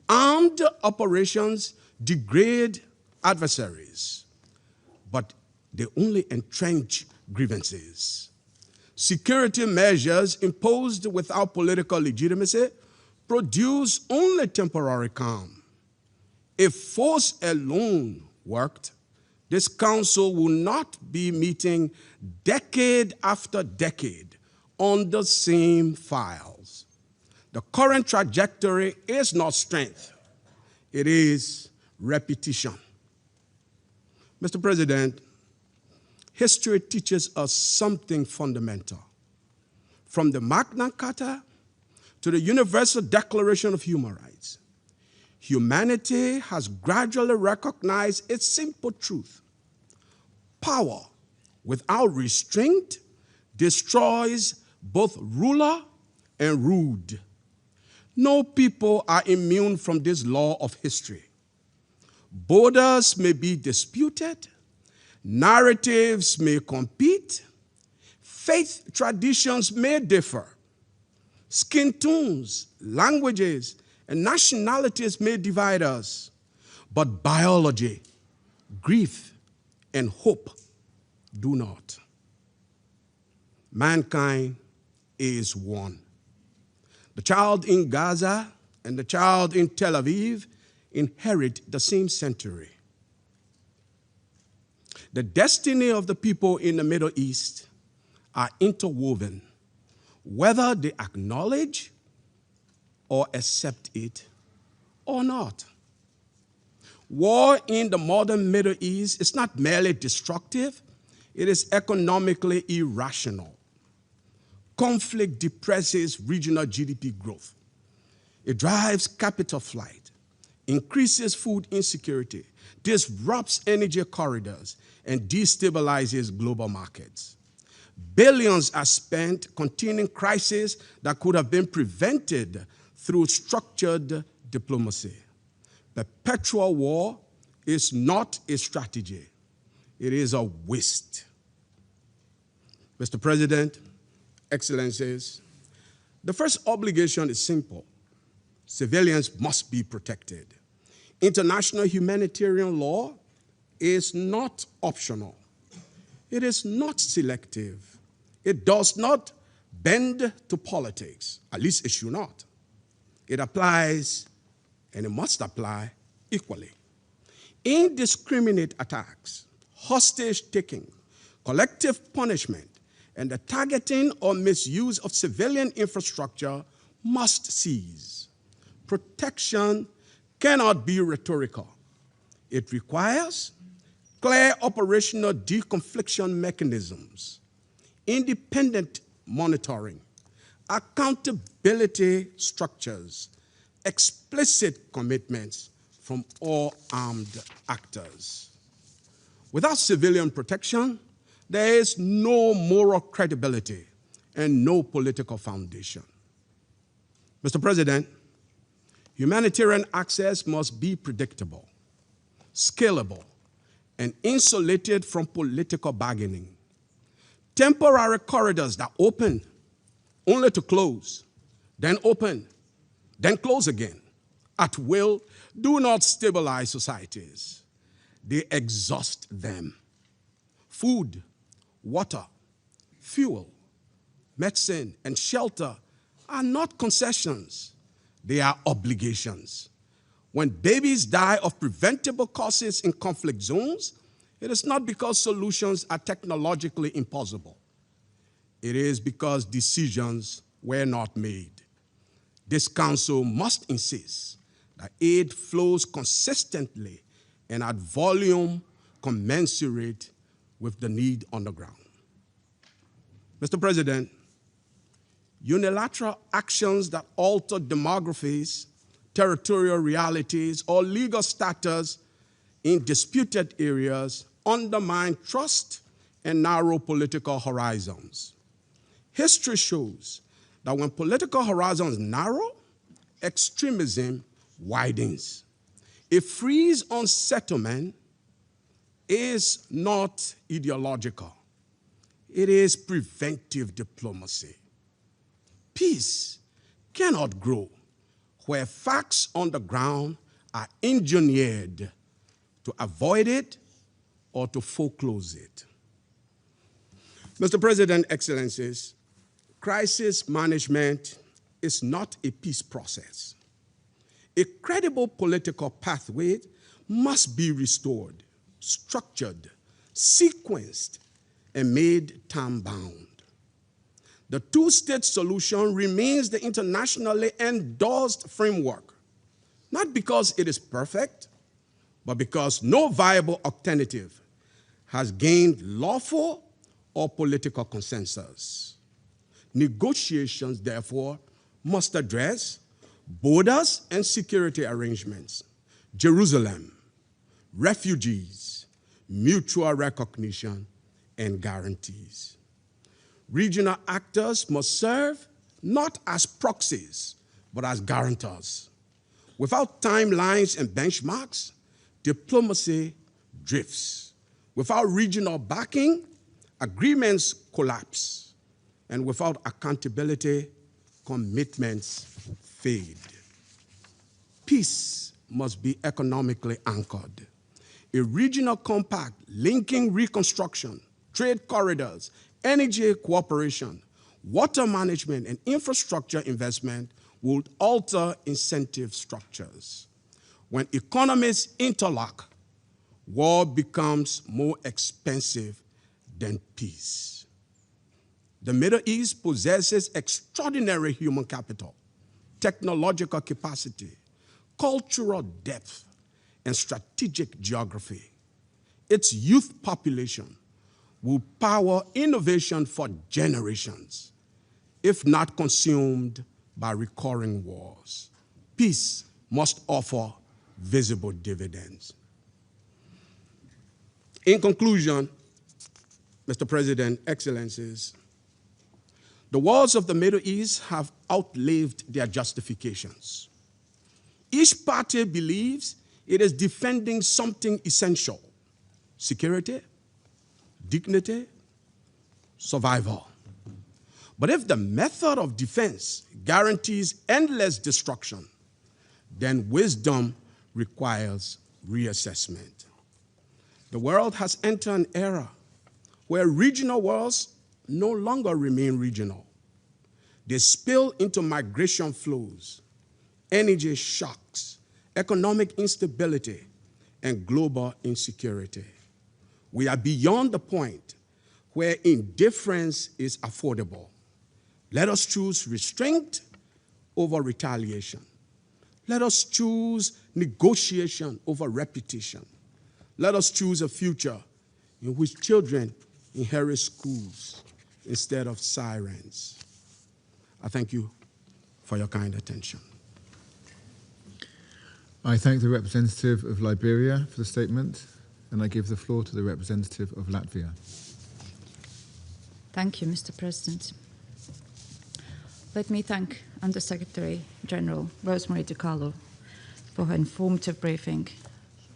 Armed operations degrade adversaries, but they only entrench grievances. security measures imposed without political legitimacy produce only temporary calm. If force alone worked, this council will not be meeting decade after decade on the same files. The current trajectory is not strength, it is repetition. Mr. President, history teaches us something fundamental. From the Magna Carta to the Universal Declaration of Human Rights, humanity has gradually recognized its simple truth. Power without restraint destroys both ruler and ruled. No people are immune from this law of history. Borders may be disputed, narratives may compete, faith traditions may differ, skin tones, languages, and nationalities may divide us, but biology, grief, and hope do not. Mankind is one. The child in Gaza and the child in Tel Aviv inherit the same century. The destiny of the people in the Middle East are interwoven, whether they acknowledge or accept it or not. War in the modern Middle East is not merely destructive, it is economically irrational. Conflict depresses regional GDP growth. It drives capital flight, increases food insecurity, disrupts energy corridors, and destabilizes global markets. Billions are spent containing crises that could have been prevented through structured diplomacy. Perpetual war is not a strategy. It is a waste. Mr. President, Excellencies, the first obligation is simple. Civilians must be protected. International humanitarian law is not optional. It is not selective. It does not bend to politics. At least it should not. It applies, and it must apply equally. Indiscriminate attacks, hostage taking, collective punishment, and the targeting or misuse of civilian infrastructure must cease. Protection cannot be rhetorical. It requires clear operational deconfliction mechanisms, independent monitoring, accountability structures, explicit commitments from all armed actors. Without civilian protection, there is no moral credibility and no political foundation. Mr. President, humanitarian access must be predictable, scalable, and insulated from political bargaining. Temporary corridors that open only to close, then open, then close again, at will, do not stabilize societies. They exhaust them. Food, water, fuel, medicine, and shelter are not concessions. They are obligations. When babies die of preventable causes in conflict zones, it is not because solutions are technologically impossible. It is because decisions were not made. This council must insist that aid flows consistently and at volume commensurate with the need on the ground. Mr. President, unilateral actions that alter demographies, territorial realities, or legal status in disputed areas undermine trust and narrow political horizons. History shows that when political horizons narrow, extremism widens. A freeze on settlement is not ideological. It is preventive diplomacy. Peace cannot grow where facts on the ground are engineered to avoid it or to foreclose it. Mr. President, Excellencies, crisis management is not a peace process. A credible political pathway must be restored, structured, sequenced, and made time-bound. The two-state solution remains the internationally endorsed framework, not because it is perfect, but because no viable alternative has gained lawful or political consensus. Negotiations, therefore, must address borders and security arrangements, Jerusalem, refugees, mutual recognition, and guarantees. Regional actors must serve not as proxies, but as guarantors. Without timelines and benchmarks, diplomacy drifts. Without regional backing, agreements collapse. And without accountability, commitments fade. Peace must be economically anchored. A regional compact linking reconstruction, trade corridors, energy cooperation, water management, and infrastructure investment would alter incentive structures. When economies interlock, war becomes more expensive than peace. The Middle East possesses extraordinary human capital, technological capacity, cultural depth, and strategic geography. Its youth population will power innovation for generations, if not consumed by recurring wars. Peace must offer visible dividends. In conclusion, Mr. President, Excellencies, the wars of the Middle East have outlived their justifications. Each party believes it is defending something essential: security, dignity, survival. But if the method of defense guarantees endless destruction, then wisdom requires reassessment. The world has entered an era where regional wars no longer remain regional. They spill into migration flows, energy shocks, economic instability, and global insecurity. We are beyond the point where indifference is affordable. Let us choose restraint over retaliation. Let us choose negotiation over repetition. Let us choose a future in which children inherit schools instead of sirens. I thank you for your kind attention. I thank the representative of Liberia for the statement, and I give the floor to the representative of Latvia. Thank you, Mr. President. Let me thank Undersecretary General Rosemary DiCarlo for her informative briefing,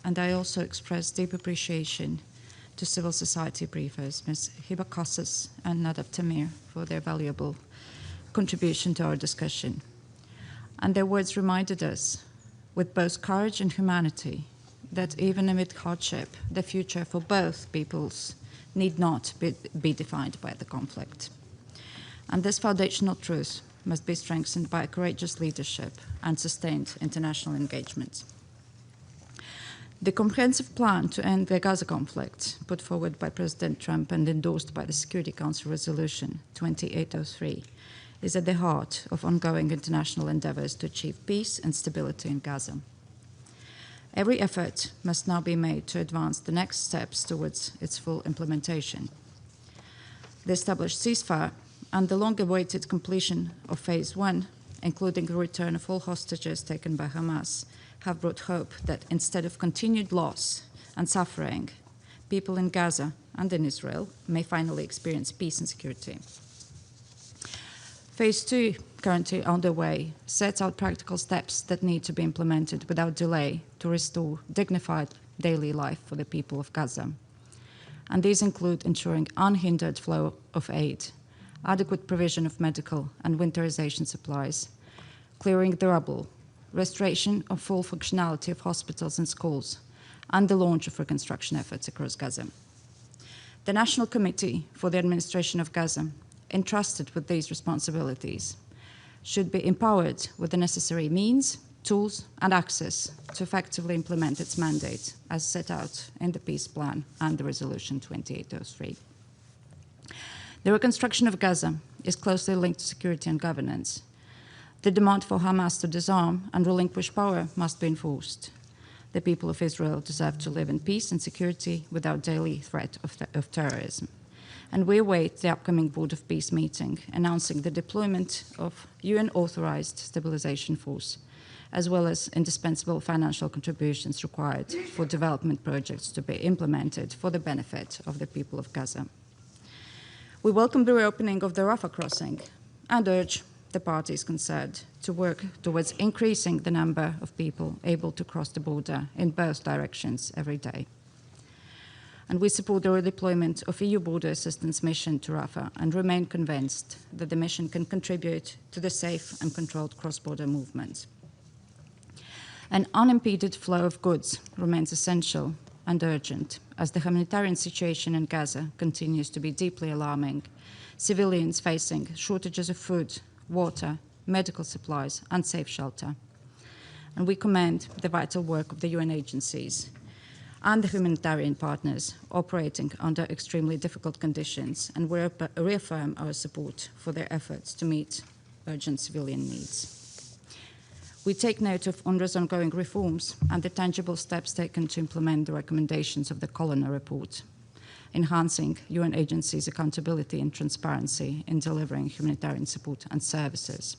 and I also express deep appreciation to civil society briefers, Ms. Hiba Kassas and Nadab Tamir, for their valuable contribution to our discussion. And their words reminded us, with both courage and humanity, that even amid hardship, the future for both peoples need not be defined by the conflict. And this foundational truth must be strengthened by courageous leadership and sustained international engagement. The comprehensive plan to end the Gaza conflict, put forward by President Trump and endorsed by the Security Council Resolution 2803, is at the heart of ongoing international endeavors to achieve peace and stability in Gaza. Every effort must now be made to advance the next steps towards its full implementation. The established ceasefire and the long-awaited completion of Phase 1, including the return of all hostages taken by Hamas, have brought hope that instead of continued loss and suffering, people in Gaza and in Israel may finally experience peace and security. Phase 2, currently underway, sets out practical steps that need to be implemented without delay to restore dignified daily life for the people of Gaza. And these include ensuring unhindered flow of aid, adequate provision of medical and winterization supplies, clearing the rubble, restoration of full functionality of hospitals and schools, and the launch of reconstruction efforts across Gaza. The National Committee for the Administration of Gaza, entrusted with these responsibilities, should be empowered with the necessary means, tools, and access to effectively implement its mandate as set out in the peace plan and the Resolution 2803. The reconstruction of Gaza is closely linked to security and governance. The demand for Hamas to disarm and relinquish power must be enforced. The people of Israel deserve to live in peace and security without daily threat of terrorism. And we await the upcoming Board of Peace meeting announcing the deployment of UN-authorized stabilization force, as well as indispensable financial contributions required for development projects to be implemented for the benefit of the people of Gaza. We welcome the reopening of the Rafah crossing and urge the parties concerned to work towards increasing the number of people able to cross the border in both directions every day. And we support the redeployment of EU border assistance mission to Rafah and remain convinced that the mission can contribute to the safe and controlled cross-border movement. An unimpeded flow of goods remains essential and urgent as the humanitarian situation in Gaza continues to be deeply alarming, civilians facing shortages of food, water, medical supplies, and safe shelter. And we commend the vital work of the UN agencies and the humanitarian partners operating under extremely difficult conditions, and we reaffirm our support for their efforts to meet urgent civilian needs. We take note of UNRWA's ongoing reforms and the tangible steps taken to implement the recommendations of the Coloner report, enhancing UN agencies' accountability and transparency in delivering humanitarian support and services.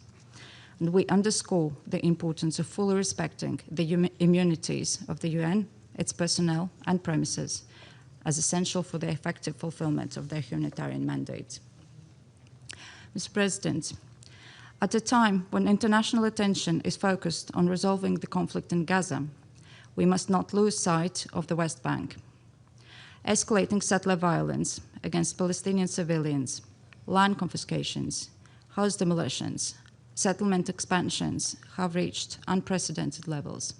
And we underscore the importance of fully respecting the immunities of the UN, its personnel and premises, as essential for the effective fulfillment of their humanitarian mandate. Mr. President, at a time when international attention is focused on resolving the conflict in Gaza, we must not lose sight of the West Bank. Escalating settler violence against Palestinian civilians, land confiscations, house demolitions, settlement expansions have reached unprecedented levels.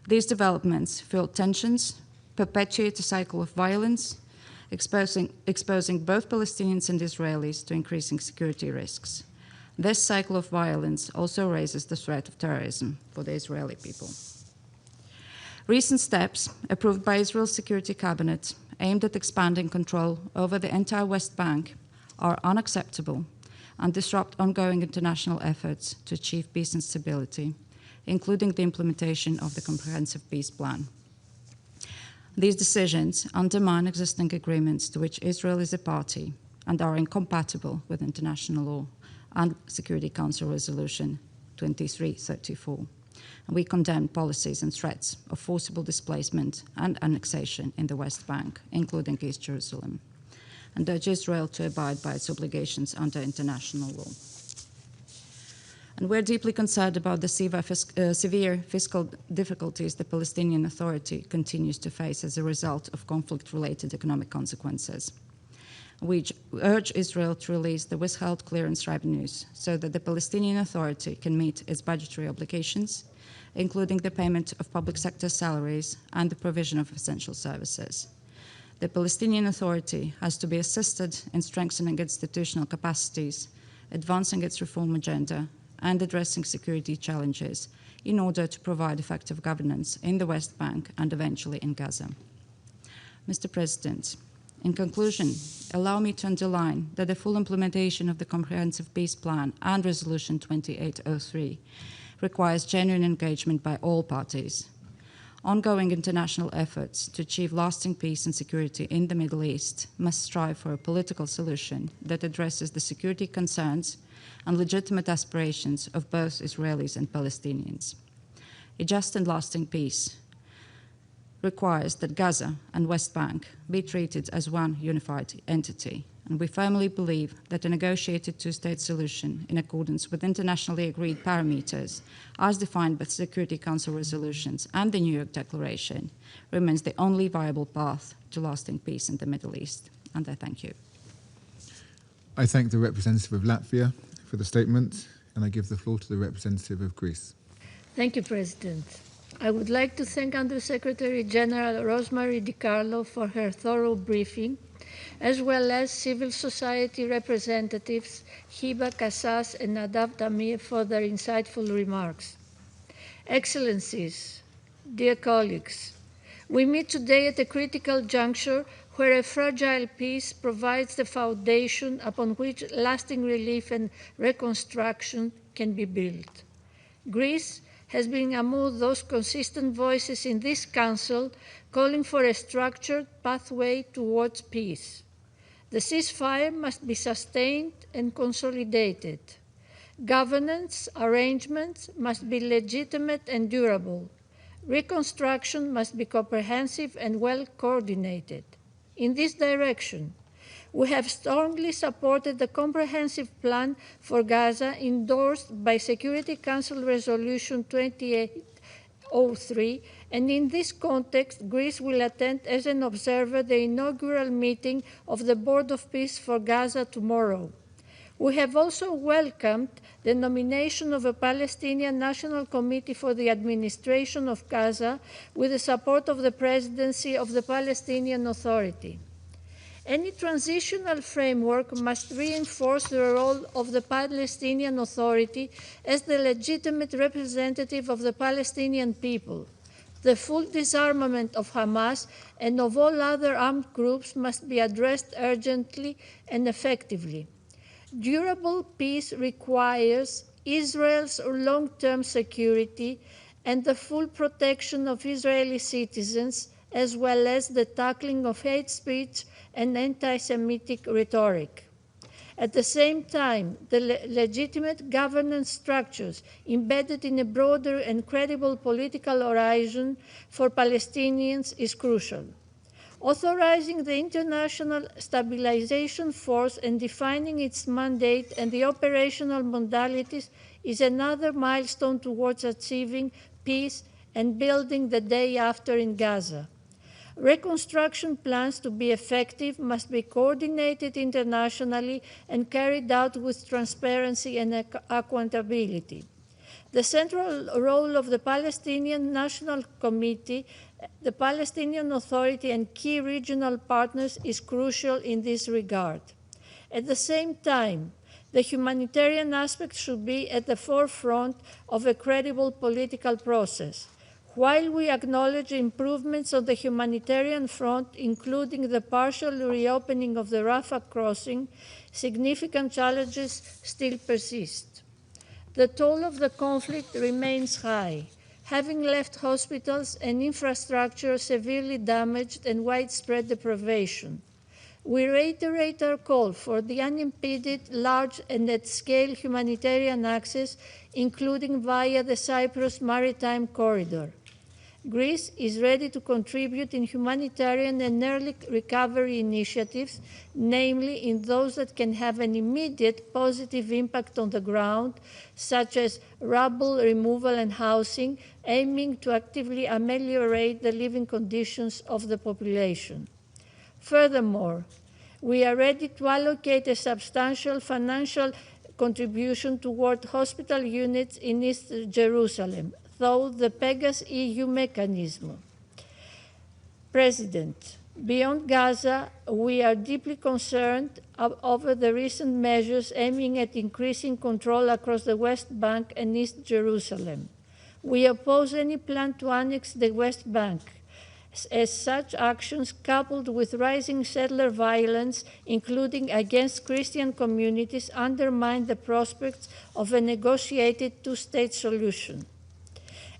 These developments fuel tensions, perpetuate a cycle of violence, exposing both Palestinians and Israelis to increasing security risks. This cycle of violence also raises the threat of terrorism for the Israeli people. Recent steps approved by Israel's Security Cabinet aimed at expanding control over the entire West Bank are unacceptable and disrupt ongoing international efforts to achieve peace and stability, including the implementation of the Comprehensive Peace Plan. These decisions undermine existing agreements to which Israel is a party and are incompatible with international law and Security Council Resolution 2334. And we condemn policies and threats of forcible displacement and annexation in the West Bank, including East Jerusalem, and urge Israel to abide by its obligations under international law. And we're deeply concerned about the severe fiscal difficulties the Palestinian Authority continues to face as a result of conflict-related economic consequences. We urge Israel to release the withheld clearance revenues so that the Palestinian Authority can meet its budgetary obligations, including the payment of public sector salaries and the provision of essential services. The Palestinian Authority has to be assisted in strengthening institutional capacities, advancing its reform agenda, and addressing security challenges in order to provide effective governance in the West Bank and eventually in Gaza. Mr. President, in conclusion, allow me to underline that the full implementation of the Comprehensive Peace Plan and Resolution 2803 requires genuine engagement by all parties. Ongoing international efforts to achieve lasting peace and security in the Middle East must strive for a political solution that addresses the security concerns and legitimate aspirations of both Israelis and Palestinians. A just and lasting peace requires that Gaza and West Bank be treated as one unified entity, and we firmly believe that a negotiated two-state solution in accordance with internationally agreed parameters as defined by Security Council resolutions and the New York Declaration remains the only viable path to lasting peace in the Middle East. And I thank you. I thank the representative of Latvia for the statement, and I give the floor to the representative of Greece. Thank you, President. I would like to thank Undersecretary General Rosemary DiCarlo for her thorough briefing, as well as civil society representatives Hiba Kassas and Nadav Tamir for their insightful remarks. Excellencies, dear colleagues, we meet today at a critical juncture where a fragile peace provides the foundation upon which lasting relief and reconstruction can be built. Greece has been among those consistent voices in this Council calling for a structured pathway towards peace. The ceasefire must be sustained and consolidated. Governance arrangements must be legitimate and durable. Reconstruction must be comprehensive and well coordinated. In this direction, we have strongly supported the comprehensive plan for Gaza endorsed by Security Council Resolution 2803, and in this context, Greece will attend as an observer the inaugural meeting of the Board of Peace for Gaza tomorrow. We have also welcomed the nomination of a Palestinian National Committee for the administration of Gaza with the support of the Presidency of the Palestinian Authority. Any transitional framework must reinforce the role of the Palestinian Authority as the legitimate representative of the Palestinian people. The full disarmament of Hamas and of all other armed groups must be addressed urgently and effectively. Durable peace requires Israel's long-term security and the full protection of Israeli citizens, as well as the tackling of hate speech and anti-Semitic rhetoric. At the same time, the legitimate governance structures embedded in a broader and credible political horizon for Palestinians is crucial. Authorizing the International Stabilization Force and defining its mandate and the operational modalities is another milestone towards achieving peace and building the day after in Gaza. Reconstruction plans to be effective must be coordinated internationally and carried out with transparency and accountability. The central role of the Palestinian National Committee, the Palestinian Authority, and key regional partners is crucial in this regard. At the same time, the humanitarian aspect should be at the forefront of a credible political process. While we acknowledge improvements on the humanitarian front, including the partial reopening of the Rafah crossing, significant challenges still persist. The toll of the conflict remains high, having left hospitals and infrastructure severely damaged and widespread deprivation. We reiterate our call for the unimpeded, large and at-scale humanitarian access, including via the Cyprus Maritime Corridor. Greece is ready to contribute in humanitarian and early recovery initiatives, namely in those that can have an immediate positive impact on the ground, such as rubble removal and housing, aiming to actively ameliorate the living conditions of the population. Furthermore, we are ready to allocate a substantial financial contribution toward hospital units in East Jerusalem, through the Pegas EU mechanism. President, beyond Gaza, we are deeply concerned over the recent measures aiming at increasing control across the West Bank and East Jerusalem. We oppose any plan to annex the West Bank, as such actions, coupled with rising settler violence, including against Christian communities, undermine the prospects of a negotiated two-state solution.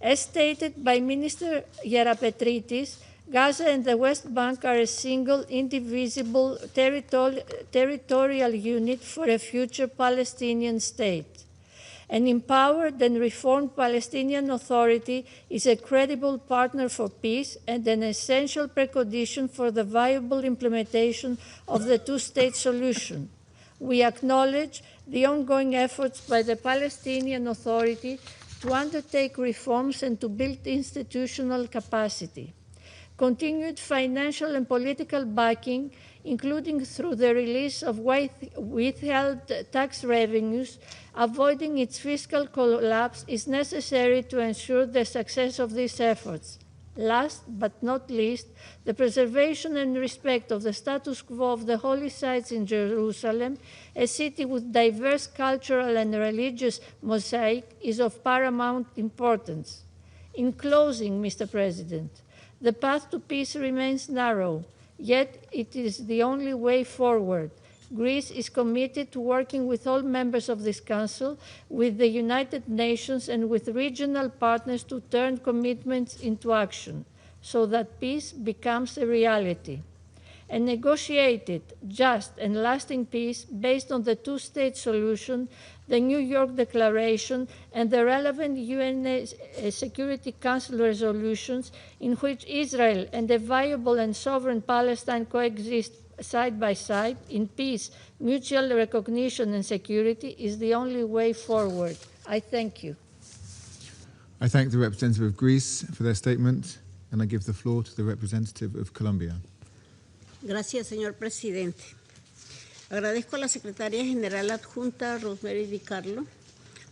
As stated by Minister Yerapetritis, Gaza and the West Bank are a single, indivisible territorial unit for a future Palestinian state. An empowered and reformed Palestinian Authority is a credible partner for peace and an essential precondition for the viable implementation of the two-state solution. We acknowledge the ongoing efforts by the Palestinian Authority to undertake reforms and to build institutional capacity. continued financial and political backing, including through the release of withheld tax revenues, avoiding its fiscal collapse, is necessary to ensure the success of these efforts. Last but not least, the preservation and respect of the status quo of the holy sites in Jerusalem, a city with diverse cultural and religious mosaic, is of paramount importance. In closing, Mr. President, the path to peace remains narrow, yet it is the only way forward. Greece is committed to working with all members of this Council, with the United Nations, and with regional partners to turn commitments into action, so that peace becomes a reality. A negotiated, just, and lasting peace based on the two-state solution, the New York Declaration, and the relevant UN Security Council resolutions in which Israel and a viable and sovereign Palestine coexist side by side in peace, mutual recognition, and security is the only way forward. I thank you. I thank the representative of Greece for their statement, and I give the floor to the representative of Colombia. Gracias, señor presidente. Agradezco a la secretaria general adjunta Rosemary DiCarlo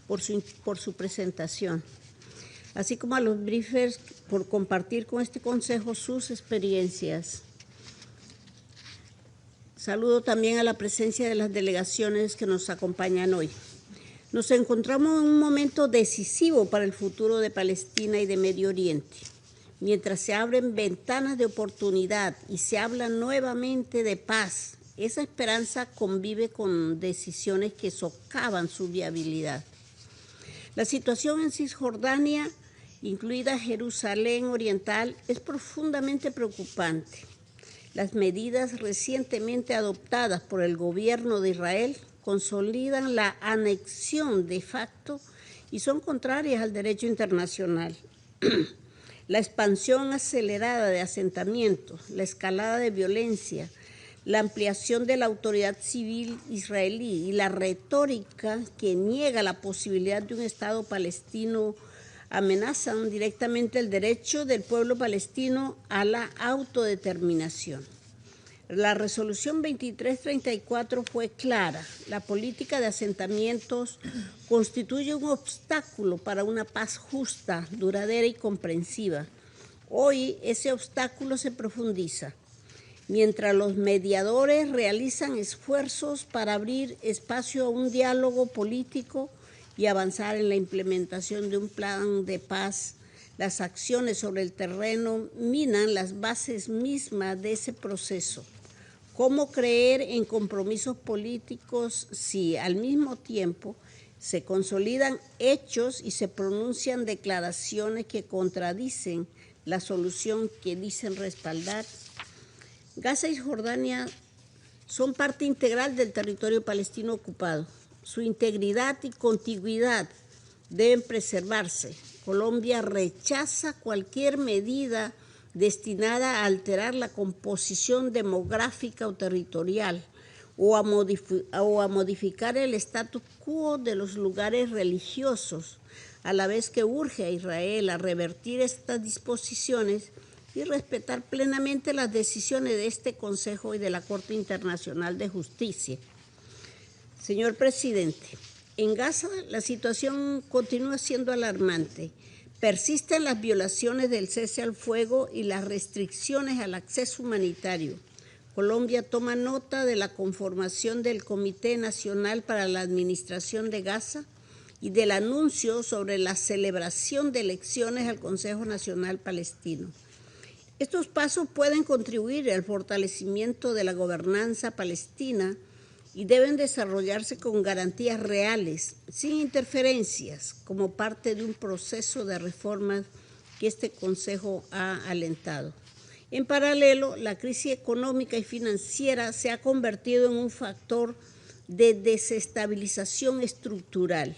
por su presentación, así como a los briefers por compartir con este consejo sus experiencias. Saludo también a la presencia de las delegaciones que nos acompañan hoy. Nos encontramos en un momento decisivo para el futuro de Palestina y de Medio Oriente. Mientras se abren ventanas de oportunidad y se habla nuevamente de paz, esa esperanza convive con decisiones que socavan su viabilidad. La situación en Cisjordania, incluida Jerusalén Oriental, es profundamente preocupante. Las medidas recientemente adoptadas por el gobierno de Israel consolidan la anexión de facto y son contrarias al derecho internacional. La expansión acelerada de asentamientos, la escalada de violencia, la ampliación de la autoridad civil israelí y la retórica que niega la posibilidad de un Estado palestino amenazan directamente el derecho del pueblo palestino a la autodeterminación. La resolución 2334 fue clara. La política de asentamientos constituye un obstáculo para una paz justa, duradera y comprensiva. Hoy ese obstáculo se profundiza. Mientras los mediadores realizan esfuerzos para abrir espacio a un diálogo político y avanzar en la implementación de un plan de paz, las acciones sobre el terreno minan las bases mismas de ese proceso. ¿Cómo creer en compromisos políticos si al mismo tiempo se consolidan hechos y se pronuncian declaraciones que contradicen la solución que dicen respaldar? Gaza y Jordania son parte integral del territorio palestino ocupado. Su integridad y contiguidad deben preservarse. Colombia rechaza cualquier medida destinada a alterar la composición demográfica o territorial o a modificar el status quo de los lugares religiosos, a la vez que urge a Israel a revertir estas disposiciones y respetar plenamente las decisiones de este Consejo y de la Corte Internacional de Justicia. Señor presidente, en Gaza la situación continúa siendo alarmante. Persisten las violaciones del cese al fuego y las restricciones al acceso humanitario. Colombia toma nota de la conformación del Comité Nacional para la Administración de Gaza y del anuncio sobre la celebración de elecciones al Consejo Nacional Palestino. Estos pasos pueden contribuir al fortalecimiento de la gobernanza palestina y deben desarrollarse con garantías reales, sin interferencias, como parte de un proceso de reformas que este Consejo ha alentado. En paralelo, la crisis económica y financiera se ha convertido en un factor de desestabilización estructural.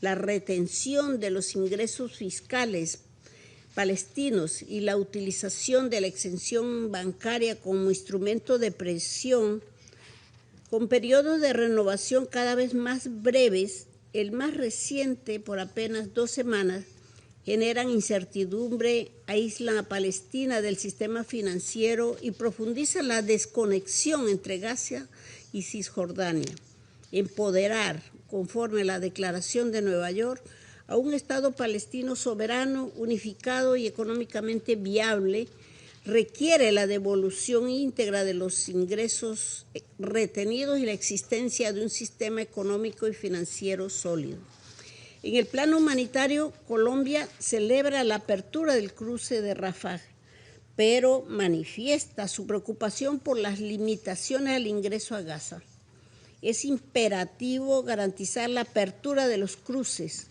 La retención de los ingresos fiscales palestinos y la utilización de la exención bancaria como instrumento de presión, con periodos de renovación cada vez más breves, el más reciente por apenas 2 semanas, generan incertidumbre, aíslan a Palestina del sistema financiero y profundizan la desconexión entre Gaza y Cisjordania. Empoderar, conforme a la Declaración de Nueva York, a un Estado palestino soberano, unificado y económicamente viable requiere la devolución íntegra de los ingresos retenidos y la existencia de un sistema económico y financiero sólido. En el plano humanitario, Colombia celebra la apertura del cruce de Rafah, pero manifiesta su preocupación por las limitaciones al ingreso a Gaza. Es imperativo garantizar la apertura de los cruces,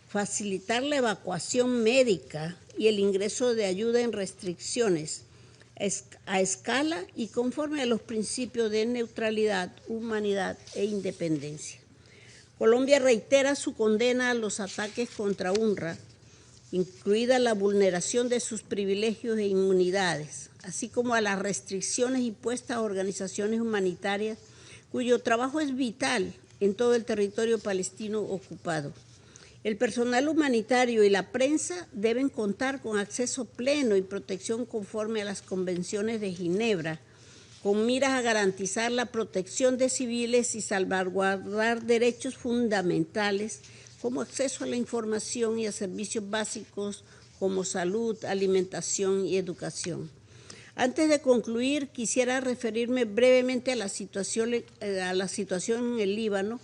facilitar la evacuación médica y el ingreso de ayuda en restricciones a escala y conforme a los principios de neutralidad, humanidad e independencia. Colombia reitera su condena a los ataques contra UNRWA, incluida la vulneración de sus privilegios e inmunidades, así como a las restricciones impuestas a organizaciones humanitarias cuyo trabajo es vital en todo el territorio palestino ocupado. El personal humanitario y la prensa deben contar con acceso pleno y protección conforme a las convenciones de Ginebra, con miras a garantizar la protección de civiles y salvaguardar derechos fundamentales como acceso a la información y a servicios básicos como salud, alimentación y educación. Antes de concluir, quisiera referirme brevemente a la situación en el Líbano,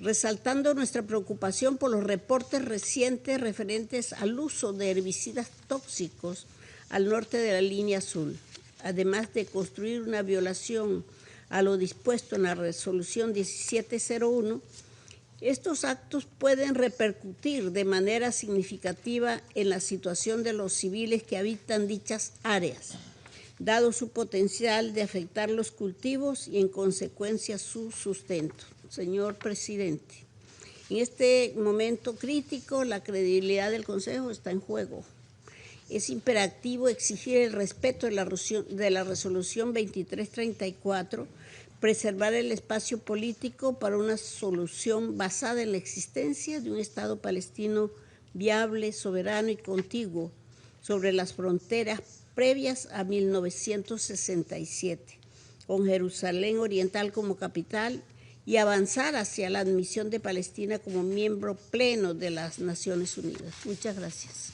resaltando nuestra preocupación por los reportes recientes referentes al uso de herbicidas tóxicos al norte de la línea azul, además de construir una violación a lo dispuesto en la resolución 1701. Estos actos pueden repercutir de manera significativa en la situación de los civiles que habitan dichas áreas, dado su potencial de afectar los cultivos y en consecuencia su sustento. Señor presidente, en este momento crítico la credibilidad del Consejo está en juego. Es imperativo exigir el respeto de la resolución 2334, preservar el espacio político para una solución basada en la existencia de un Estado palestino viable, soberano y contiguo sobre las fronteras previas a 1967, con Jerusalén Oriental como capital y avanzar hacia la admisión de Palestina como miembro pleno de las Naciones Unidas. Muchas gracias.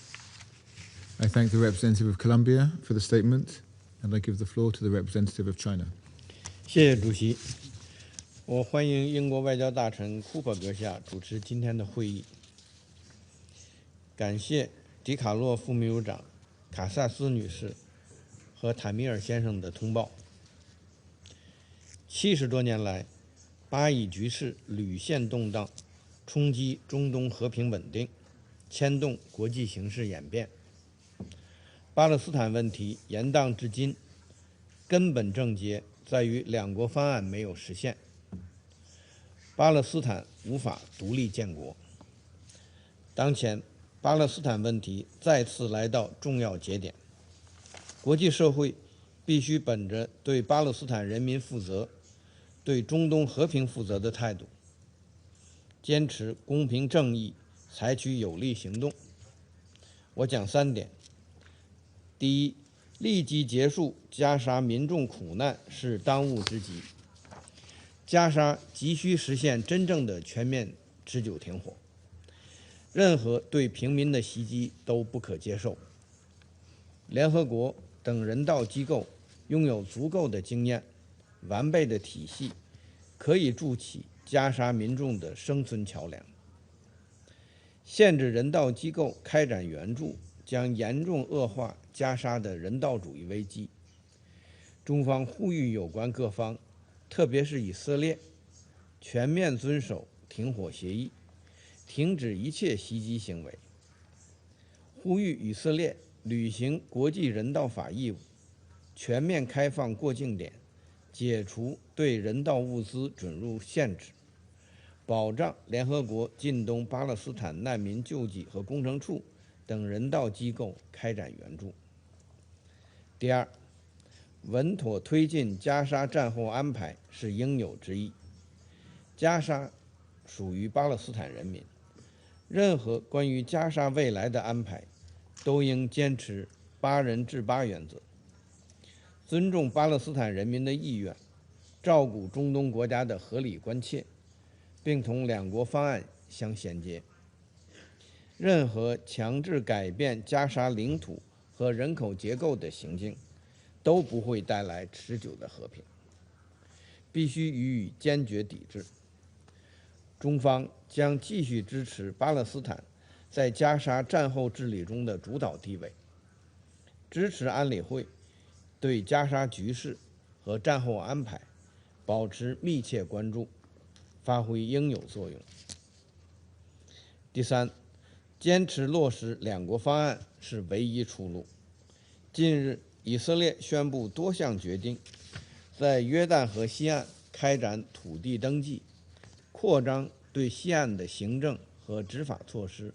I thank the representative of Colombia for the statement, and I give the floor to the representative of China. 谢谢主席，我欢迎英国外交大臣库珀阁下主持今天的会议。感谢迪卡洛副秘书长、卡萨斯女士和坦米尔先生的通报。70多年来，巴以局势屡现动荡，冲击中东和平稳定，牵动国际形势演变。巴勒斯坦问题延宕至今，根本症结在于两国方案没有实现，巴勒斯坦无法独立建国。当前，巴勒斯坦问题再次来到重要节点，国际社会必须本着对巴勒斯坦人民负责、对中东和平负责的态度，坚持公平正义，采取有力行动。我讲3点。第一，立即结束加沙民众苦难是当务之急。加沙急需实现真正的全面持久停火，任何对平民的袭击都不可接受。联合国等人道机构拥有足够的经验、完备的体系，可以筑起加沙民众的生存桥梁。限制人道机构开展援助，将严重恶化加沙的人道主义危机。中方呼吁有关各方，特别是以色列，全面遵守停火协议，停止一切袭击行为。呼吁以色列履行国际人道法义务，全面开放过境点，解除对人道物资准入限制，保障联合国近东巴勒斯坦难民救济和工程处等人道机构开展援助。第二，稳妥推进加沙战后安排是应有之义。加沙属于巴勒斯坦人民，任何关于加沙未来的安排，都应坚持8人制8原则，尊重巴勒斯坦人民的意愿，照顾中东国家的合理关切，并同两国方案相衔接。任何强制改变加沙领土和人口结构的行径，都不会带来持久的和平，必须予以坚决抵制。中方将继续支持巴勒斯坦在加沙战后治理中的主导地位，支持安理会对加沙局势和战后安排保持密切关注，发挥应有作用。第三，坚持落实两国方案是唯一出路。近日，以色列宣布多项决定，在约旦河西岸开展土地登记，扩张对西岸的行政和执法措施。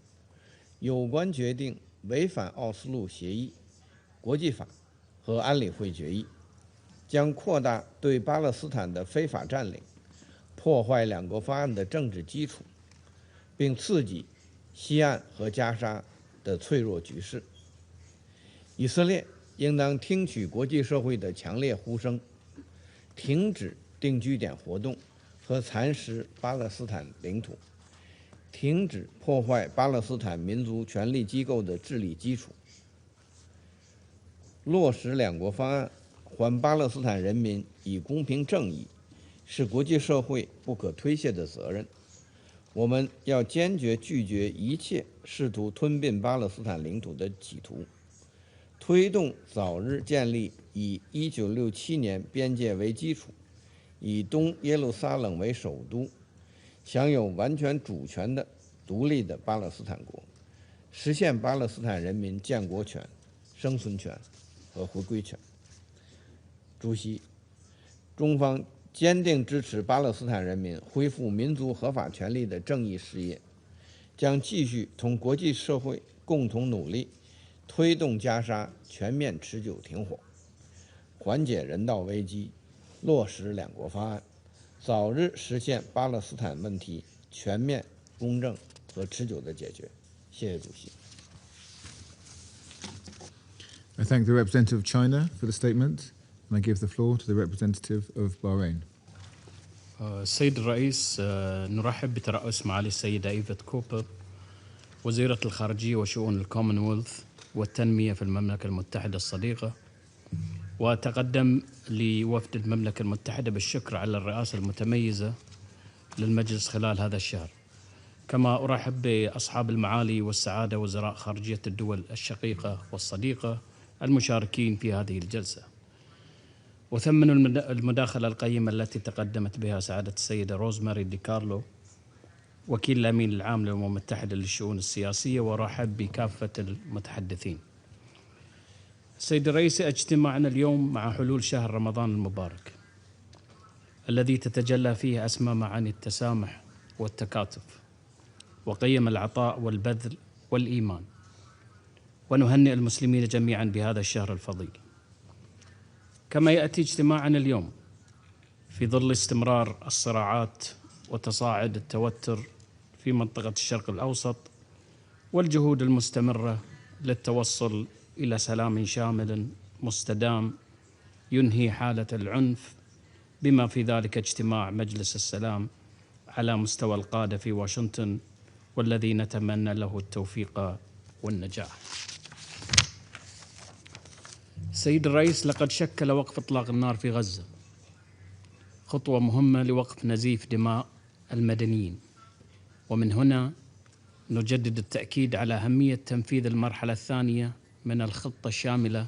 有关决定违反奥斯陆协议、国际法和安理会决议，将扩大对巴勒斯坦的非法占领，破坏两国方案的政治基础，并刺激西岸和加沙的脆弱局势。以色列应当听取国际社会的强烈呼声，停止定居点活动和蚕食巴勒斯坦领土，停止破坏巴勒斯坦民族权力机构的治理基础，落实两国方案，还巴勒斯坦人民以公平正义，是国际社会不可推卸的责任。我们要坚决拒绝一切试图吞并巴勒斯坦领土的企图，推动早日建立以1967年边界为基础，以东耶路撒冷为首都，享有完全主权的独立的巴勒斯坦国，实现巴勒斯坦人民建国权、生存权和回归权。主席，中方坚定支持巴勒斯坦人民恢复民族合法权利的正义事业，将继续同国际社会共同努力，推动加沙全面持久停火，缓解人道危机，落实两国方案，早日实现巴勒斯坦问题全面、公正和持久的解决。谢谢主席。I thank the representative of China for the statement, and I give the floor to the representative of Bahrain. السيد الرئيس، نرحب بترأس معالي السيدة إيفيت كوبر وزيرة الخارجية وشؤون الكومنولث والتنمية في المملكة المتحدة الصديقة، وأتقدم لوفد المملكة المتحدة بالشكر على الرئاسة المتميزة للمجلس خلال هذا الشهر. كما أرحب بأصحاب المعالي والسعادة وزراء خارجية الدول الشقيقة والصديقة المشاركين في هذه الجلسة. وثمن المداخلة القيمة التي تقدمت بها سعادة السيدة روزماري دي كارلو وكيل الأمين العام للأمم المتحدة للشؤون السياسية، ورحب بكافة المتحدثين. السيد الرئيس، اجتماعنا اليوم مع حلول شهر رمضان المبارك الذي تتجلى فيه أسمى معاني التسامح والتكاتف وقيم العطاء والبذل والإيمان، ونهنئ المسلمين جميعا بهذا الشهر الفضيل. كما يأتي اجتماعنا اليوم في ظل استمرار الصراعات وتصاعد التوتر في منطقة الشرق الأوسط والجهود المستمرة للتوصل إلى سلام شامل مستدام ينهي حالة العنف، بما في ذلك اجتماع مجلس السلام على مستوى القادة في واشنطن، والذي نتمنى له التوفيق والنجاح. السيد الرئيس، لقد شكل وقف إطلاق النار في غزة خطوة مهمة لوقف نزيف دماء المدنيين، ومن هنا نجدد التأكيد على أهمية تنفيذ المرحلة الثانية من الخطة الشاملة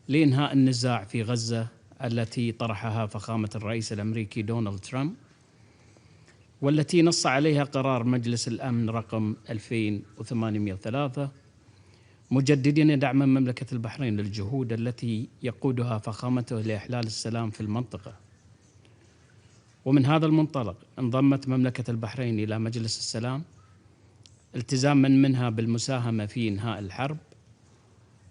لإنهاء النزاع في غزة التي طرحها فخامة الرئيس الأمريكي دونالد ترامب، والتي نص عليها قرار مجلس الأمن رقم 2803، مجددين دعم مملكة البحرين للجهود التي يقودها فخامته لإحلال السلام في المنطقة. ومن هذا المنطلق انضمت مملكة البحرين إلى مجلس السلام التزاما منها بالمساهمة في إنهاء الحرب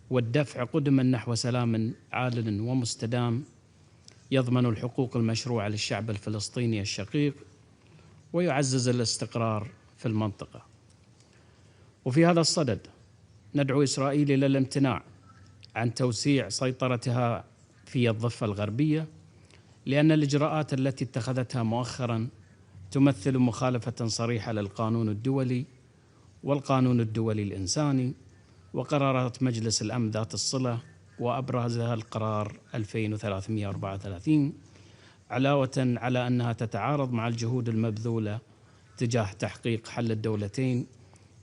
والدفع قدما نحو سلام عادل ومستدام يضمن الحقوق المشروعة للشعب الفلسطيني الشقيق ويعزز الاستقرار في المنطقة. وفي هذا الصدد ندعو إسرائيل إلى الامتناع عن توسيع سيطرتها في الضفة الغربية، لأن الإجراءات التي اتخذتها مؤخراً تمثل مخالفة صريحة للقانون الدولي والقانون الدولي الإنساني وقرارات مجلس الأمن ذات الصلة، وأبرزها القرار 2334، علاوة على أنها تتعارض مع الجهود المبذولة تجاه تحقيق حل الدولتين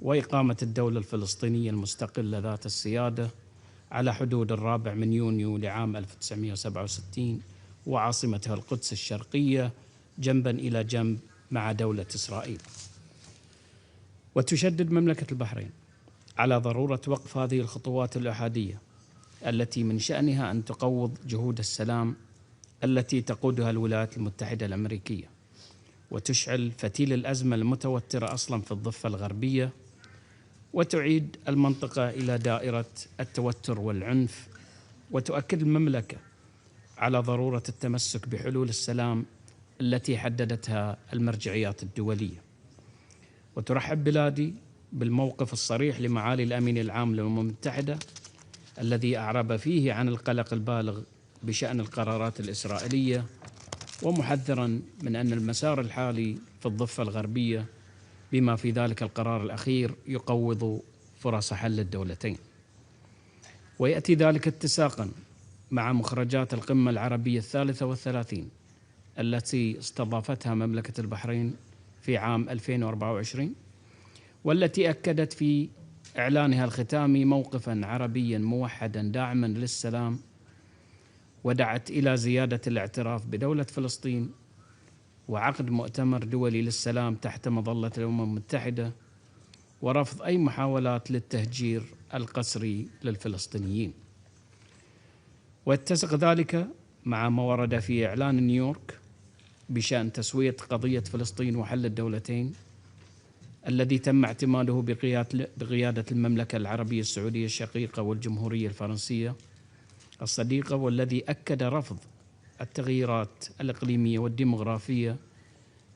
وإقامة الدولة الفلسطينية المستقلة ذات السيادة على حدود 4 يونيو لعام 1967 وعاصمتها القدس الشرقية جنبا إلى جنب مع دولة إسرائيل. وتشدد مملكة البحرين على ضرورة وقف هذه الخطوات الإحادية التي من شأنها أن تقوض جهود السلام التي تقودها الولايات المتحدة الأمريكية، وتشعل فتيل الأزمة المتوترة أصلا في الضفة الغربية، وتعيد المنطقة إلى دائرة التوتر والعنف، وتؤكد المملكة على ضرورة التمسك بحلول السلام التي حددتها المرجعيات الدولية. وترحب بلادي بالموقف الصريح لمعالي الأمين العام للأمم المتحدة الذي أعرب فيه عن القلق البالغ بشأن القرارات الإسرائيلية، ومحذرا من أن المسار الحالي في الضفة الغربية بما في ذلك القرار الأخير يقوض فرص حل الدولتين. ويأتي ذلك اتساقا مع مخرجات القمة العربية 33 التي استضافتها مملكة البحرين في عام 2024، والتي أكدت في إعلانها الختامي موقفا عربيا موحدا داعما للسلام، ودعت إلى زيادة الاعتراف بدولة فلسطين وعقد مؤتمر دولي للسلام تحت مظلة الأمم المتحدة، ورفض أي محاولات للتهجير القسري للفلسطينيين. ويتسق ذلك مع ما ورد في إعلان نيويورك بشأن تسوية قضية فلسطين وحل الدولتين الذي تم اعتماده بقيادة المملكة العربية السعودية الشقيقة والجمهورية الفرنسية الصديقة، والذي أكد رفض التغييرات الإقليمية والديمغرافية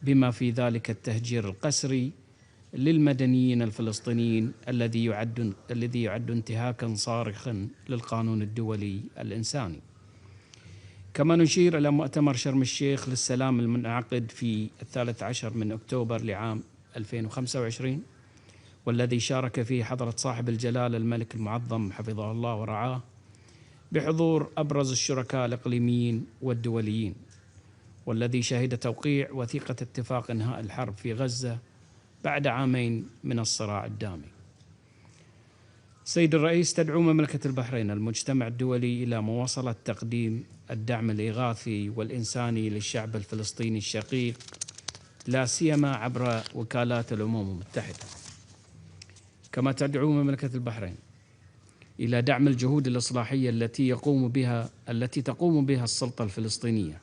بما في ذلك التهجير القسري للمدنيين الفلسطينيين الذي يعد انتهاكا صارخا للقانون الدولي الإنساني. كما نشير إلى مؤتمر شرم الشيخ للسلام المنعقد في 13 أكتوبر لعام 2025، والذي شارك فيه حضرة صاحب الجلالة الملك المعظم حفظه الله ورعاه بحضور أبرز الشركاء الإقليميين والدوليين، والذي شهد توقيع وثيقة اتفاق إنهاء الحرب في غزة بعد عامين من الصراع الدامي. سيد الرئيس، تدعو مملكة البحرين المجتمع الدولي إلى مواصلة تقديم الدعم الإغاثي والإنساني للشعب الفلسطيني الشقيق، لا سيما عبر وكالات الأمم المتحدة. كما تدعو مملكة البحرين إلى دعم الجهود الإصلاحية التي تقوم بها السلطة الفلسطينية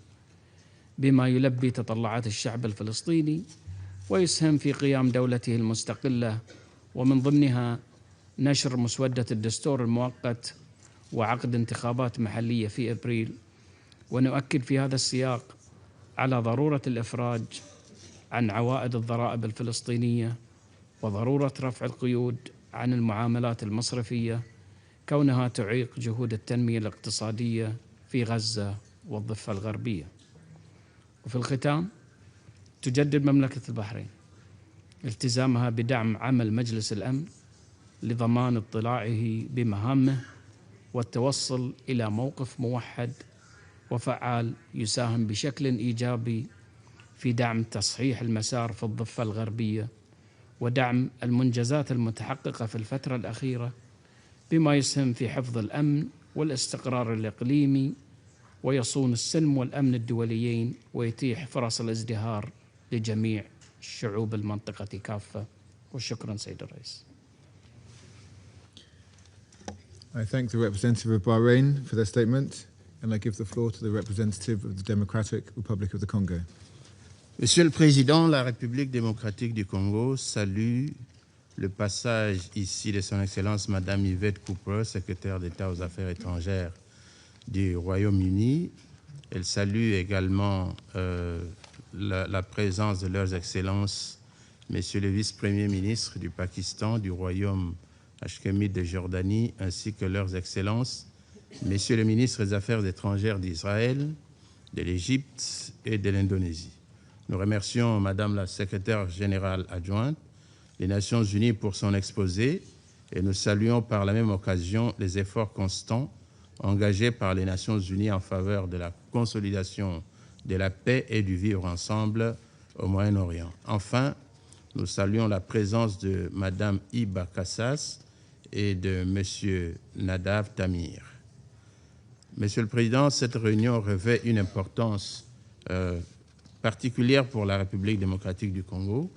بما يلبي تطلعات الشعب الفلسطيني ويسهم في قيام دولته المستقلة، ومن ضمنها نشر مسودة الدستور المؤقت وعقد انتخابات محلية في أبريل. ونؤكد في هذا السياق على ضرورة الإفراج عن عوائد الضرائب الفلسطينية وضرورة رفع القيود عن المعاملات المصرفية، كونها تعيق جهود التنمية الاقتصادية في غزة والضفة الغربية. وفي الختام، تجدد مملكة البحرين التزامها بدعم عمل مجلس الأمن لضمان اطلاعه بمهامه والتوصل إلى موقف موحد وفعال يساهم بشكل إيجابي في دعم تصحيح المسار في الضفة الغربية ودعم المنجزات المتحققة في الفترة الأخيرة، بما يسهم في حفظ الأمن والاستقرار الإقليمي ويصون السلم والأمن الدوليين ويتيح فرص الازدهار لجميع شعوب المنطقة كافة. وشكرا سيد الرئيس. I thank the representative of Bahrain for their statement, and I give the floor to the representative of the Democratic Republic of the Congo. Monsieur le Président, la République démocratique du Congo salue le passage ici de Son Excellence Madame Yvette Cooper, secrétaire d'État aux Affaires étrangères du Royaume-Uni. Elle salue également la présence de leurs Excellences Messieurs les vice-premiers ministres du Pakistan, du Royaume Hachemite de Jordanie, ainsi que leurs excellences, Messieurs les ministres des Affaires étrangères d'Israël, de l'Égypte et de l'Indonésie. Nous remercions Madame la secrétaire générale adjointe des Nations Unies pour son exposé et nous saluons par la même occasion les efforts constants engagés par les Nations Unies en faveur de la consolidation de la paix et du vivre ensemble au Moyen-Orient. Enfin, nous saluons la présence de Madame Iba Kassas et de Monsieur Nadav Tamir. Monsieur le Président, cette réunion revêt une importance particulière pour la République démocratique du Congo,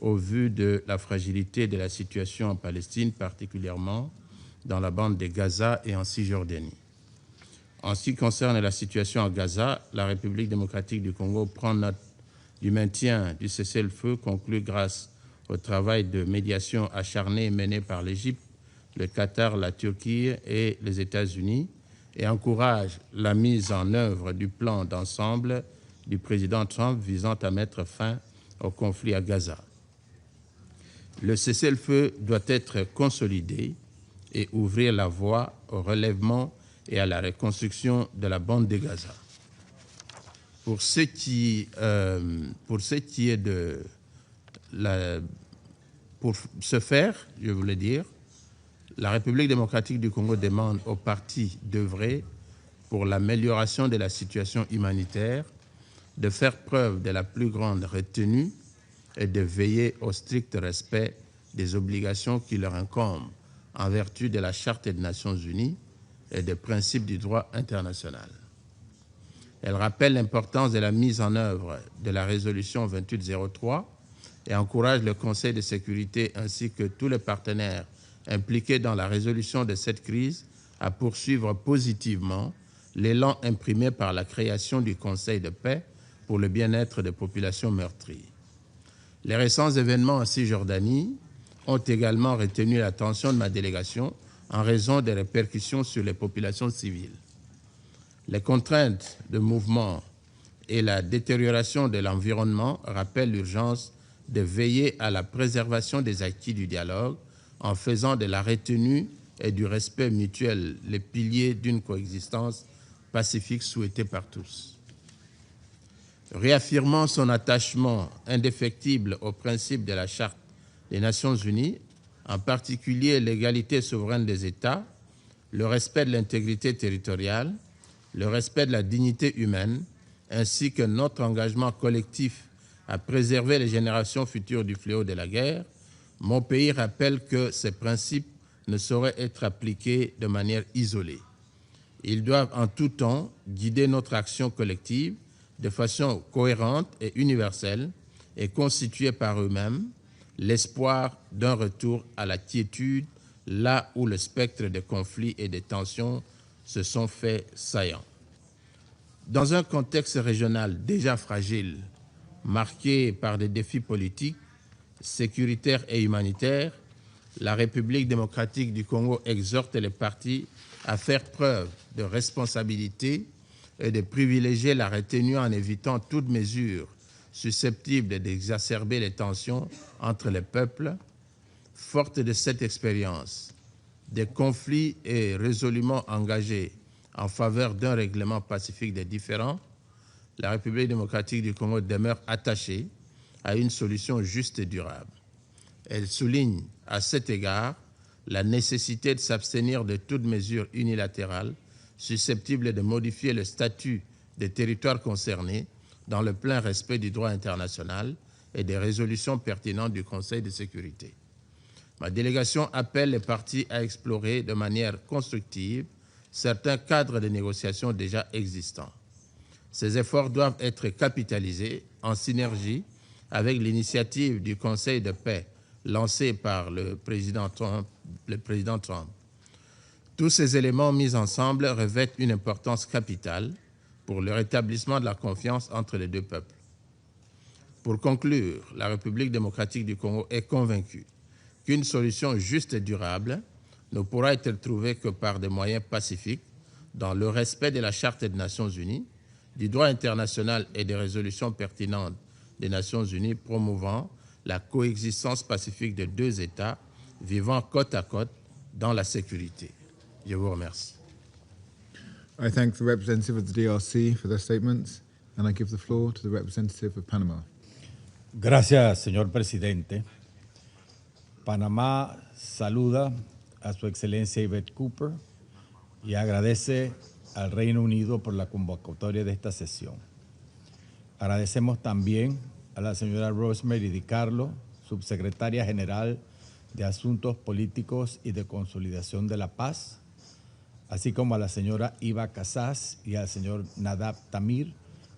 au vu de la fragilité de la situation en Palestine, particulièrement dans la bande de Gaza et en Cisjordanie. En ce qui concerne la situation à Gaza, la République démocratique du Congo prend note du maintien du cessez-le-feu conclu grâce au travail de médiation acharné mené par l'Égypte, le Qatar, la Turquie et les États-Unis, et encourage la mise en œuvre du plan d'ensemble du président Trump visant à mettre fin au conflit à Gaza. Le cessez-le-feu doit être consolidé et ouvrir la voie au relèvement et à la reconstruction de la bande de Gaza. Pour ce ce faire, je voulais dire, la République démocratique du Congo demande aux parties d'œuvrer pour l'amélioration de la situation humanitaire, de faire preuve de la plus grande retenue et de veiller au strict respect des obligations qui leur incombent en vertu de la Charte des Nations Unies et des principes du droit international. Elle rappelle l'importance de la mise en œuvre de la résolution 2803 et encourage le Conseil de sécurité ainsi que tous les partenaires impliqués dans la résolution de cette crise à poursuivre positivement l'élan imprimé par la création du Conseil de paix pour le bien-être des populations meurtries. Les récents événements en Cisjordanie ont également retenu l'attention de ma délégation en raison des répercussions sur les populations civiles. Les contraintes de mouvement et la détérioration de l'environnement rappellent l'urgence de veiller à la préservation des acquis du dialogue en faisant de la retenue et du respect mutuel les piliers d'une coexistence pacifique souhaitée par tous. Réaffirmant son attachement indéfectible aux principes de la Charte des Nations Unies, en particulier l'égalité souveraine des États, le respect de l'intégrité territoriale, le respect de la dignité humaine, ainsi que notre engagement collectif à préserver les générations futures du fléau de la guerre, mon pays rappelle que ces principes ne sauraient être appliqués de manière isolée. Ils doivent en tout temps guider notre action collective de façon cohérente et universelle et constituer par eux-mêmes l'espoir d'un retour à la quiétude là où le spectre des conflits et des tensions se sont fait saillants. Dans un contexte régional déjà fragile, marqué par des défis politiques, sécuritaires et humanitaires, la République démocratique du Congo exhorte les parties à faire preuve de responsabilité et de privilégier la retenue en évitant toute mesure susceptible d'exacerber les tensions entre les peuples. Forte de cette expérience, des conflits et résolument engagés en faveur d'un règlement pacifique des différends, la République démocratique du Congo demeure attachée à une solution juste et durable. Elle souligne à cet égard la nécessité de s'abstenir de toute mesure unilatérale susceptible de modifier le statut des territoires concernés dans le plein respect du droit international et des résolutions pertinentes du Conseil de sécurité. Ma délégation appelle les parties à explorer de manière constructive certains cadres de négociation déjà existants. Ces efforts doivent être capitalisés en synergie avec l'initiative du Conseil de paix lancée par le président Trump. Tous ces éléments mis ensemble revêtent une importance capitale pour le rétablissement de la confiance entre les deux peuples. Pour conclure, la République démocratique du Congo est convaincue qu'une solution juste et durable ne pourra être trouvée que par des moyens pacifiques, dans le respect de la Charte des Nations Unies, du droit international et des résolutions pertinentes des Nations Unies promouvant la coexistence pacifique de deux États vivant côte à côte dans la sécurité. Je vous remercie. I thank the representative of the DRC for their statements, and I give the floor to the representative of Panama. Gracias, señor presidente. Panamá saluda a su excelencia Yvette Cooper y agradece al Reino Unido por la convocatoria de esta sesión. Agradecemos también a la señora Rosemary DiCarlo, subsecretaria general de Asuntos Políticos y de Consolidación de la Paz, así como a la señora Iva Casas y al señor Nadab Tamir,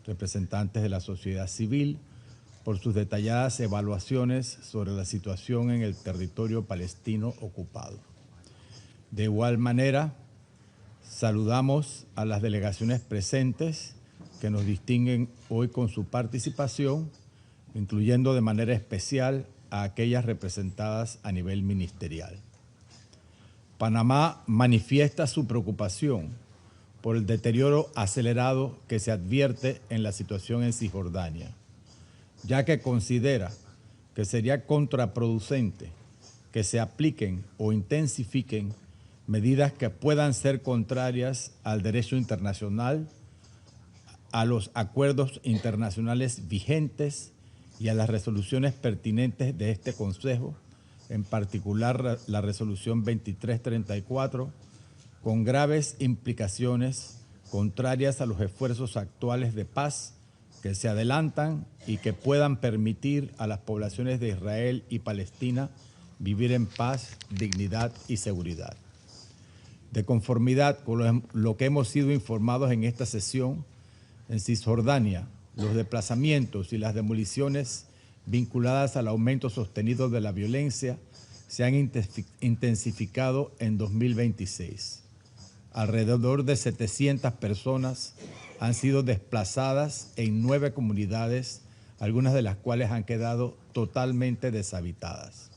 representantes de la sociedad civil, por sus detalladas evaluaciones sobre la situación en el territorio palestino ocupado. De igual manera, saludamos a las delegaciones presentes que nos distinguen hoy con su participación, incluyendo de manera especial a aquellas representadas a nivel ministerial. Panamá manifiesta su preocupación por el deterioro acelerado que se advierte en la situación en Cisjordania, ya que considera que sería contraproducente que se apliquen o intensifiquen medidas que puedan ser contrarias al derecho internacional, a los acuerdos internacionales vigentes y a las resoluciones pertinentes de este Consejo, en particular la resolución 2334, con graves implicaciones contrarias a los esfuerzos actuales de paz que se adelantan y que puedan permitir a las poblaciones de Israel y Palestina vivir en paz, dignidad y seguridad. De conformidad con lo que hemos sido informados en esta sesión, en Cisjordania, los desplazamientos y las demoliciones vinculadas al aumento sostenido de la violencia se han intensificado en 2026. Alrededor de 700 personas han sido desplazadas en 9 comunidades, algunas de las cuales han quedado totalmente deshabitadas.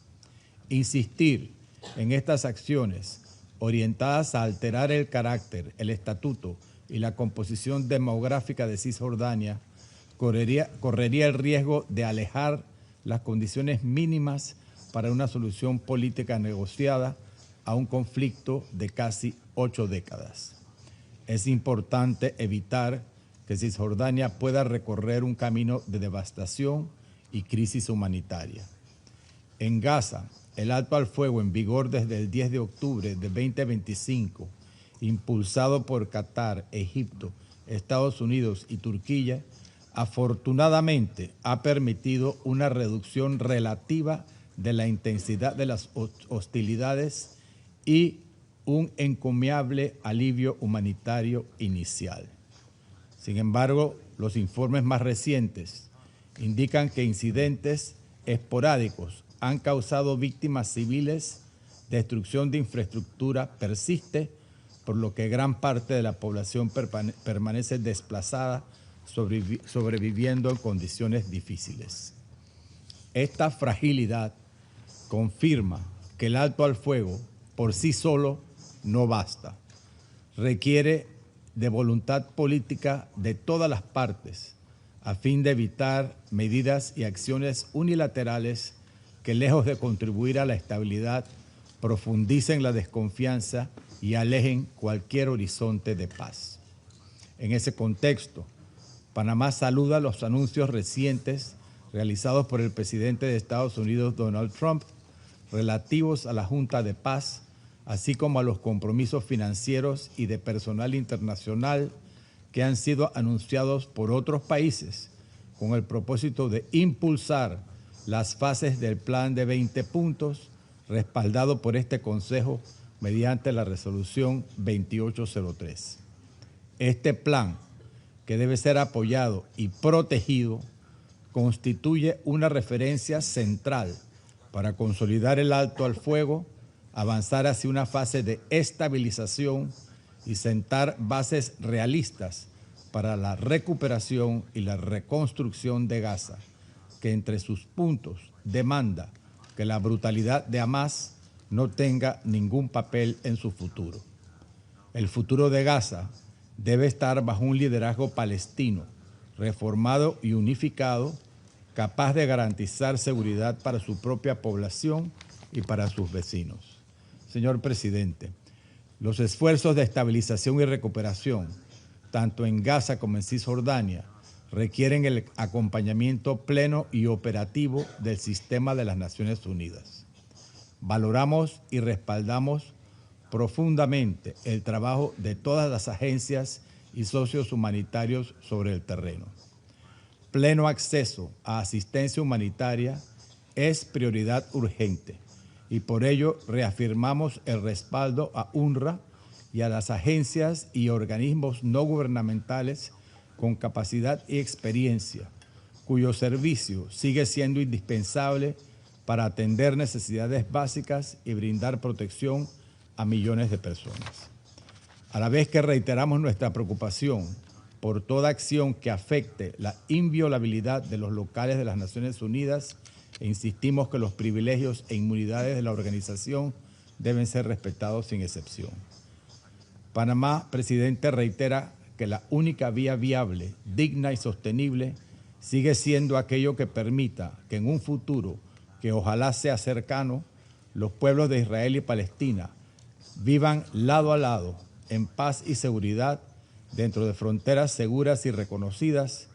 Insistir en estas acciones orientadas a alterar el carácter, el estatuto y la composición demográfica de Cisjordania correría el riesgo de alejar las condiciones mínimas para una solución política negociada a un conflicto de casi 8 décadas. Es importante evitar que Cisjordania pueda recorrer un camino de devastación y crisis humanitaria. En Gaza, el alto al fuego en vigor desde el 10 de octubre de 2025, impulsado por Qatar, Egipto, Estados Unidos y Turquía, afortunadamente ha permitido una reducción relativa de la intensidad de las hostilidades y un encomiable alivio humanitario inicial. Sin embargo, los informes más recientes indican que incidentes esporádicos han causado víctimas civiles, destrucción de infraestructura persiste, por lo que gran parte de la población permanece desplazada, sobreviviendo en condiciones difíciles. Esta fragilidad confirma que el alto al fuego por sí solo no basta. Requiere de voluntad política de todas las partes a fin de evitar medidas y acciones unilaterales que, lejos de contribuir a la estabilidad, profundicen la desconfianza y alejen cualquier horizonte de paz. En ese contexto, Panamá saluda los anuncios recientes realizados por el presidente de Estados Unidos, Donald Trump, relativos a la Junta de Paz, así como a los compromisos financieros y de personal internacional que han sido anunciados por otros países con el propósito de impulsar las fases del plan de 20 puntos respaldado por este Consejo mediante la resolución 2803. Este plan, que debe ser apoyado y protegido, constituye una referencia central para consolidar el alto al fuego, avanzar hacia una fase de estabilización y sentar bases realistas para la recuperación y la reconstrucción de Gaza, que entre sus puntos demanda que la brutalidad de Hamás no tenga ningún papel en su futuro. El futuro de Gaza debe estar bajo un liderazgo palestino, reformado y unificado, capaz de garantizar seguridad para su propia población y para sus vecinos. Señor presidente, los esfuerzos de estabilización y recuperación, tanto en Gaza como en Cisjordania, requieren el acompañamiento pleno y operativo del sistema de las Naciones Unidas. Valoramos y respaldamos profundamente el trabajo de todas las agencias y socios humanitarios sobre el terreno. Pleno acceso a asistencia humanitaria es prioridad urgente y por ello reafirmamos el respaldo a UNRWA y a las agencias y organismos no gubernamentales con capacidad y experiencia, cuyo servicio sigue siendo indispensable para atender necesidades básicas y brindar protección a millones de personas. A la vez que reiteramos nuestra preocupación por toda acción que afecte la inviolabilidad de los locales de las Naciones Unidas e insistimos que los privilegios e inmunidades de la organización deben ser respetados sin excepción. Panamá, presidente, reitera que la única vía viable, digna y sostenible sigue siendo aquello que permita que en un futuro que ojalá sea cercano, los pueblos de Israel y Palestina vivan lado a lado, en paz y seguridad, dentro de fronteras seguras y reconocidas,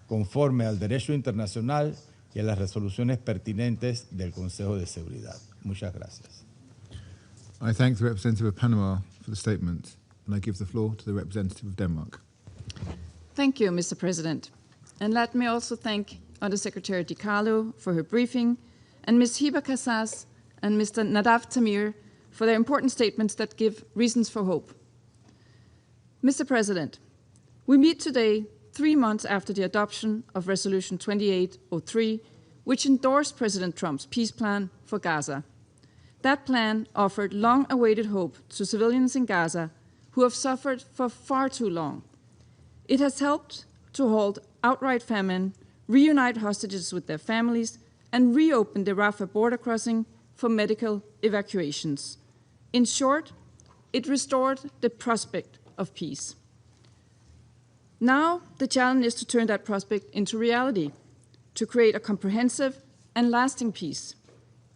conforme al derecho internacional y a las resoluciones pertinentes del Consejo de Seguridad. Muchas gracias. I thank the representative of Panama for the statement, and I give the floor to the representative of Denmark. Thank you, Mr. President. And let me also thank Undersecretary Di Carlo for her briefing, and Ms. Hiba Kassas and Mr. Nadav Tamir for their important statements that give reasons for hope. Mr. President, we meet today 3 months after the adoption of Resolution 2803, which endorsed President Trump's peace plan for Gaza. That plan offered long-awaited hope to civilians in Gaza who have suffered for far too long. It has helped to halt outright famine, reunite hostages with their families, and reopen the Rafah border crossing for medical evacuations. In short, it restored the prospect of peace. Now, the challenge is to turn that prospect into reality, to create a comprehensive and lasting peace,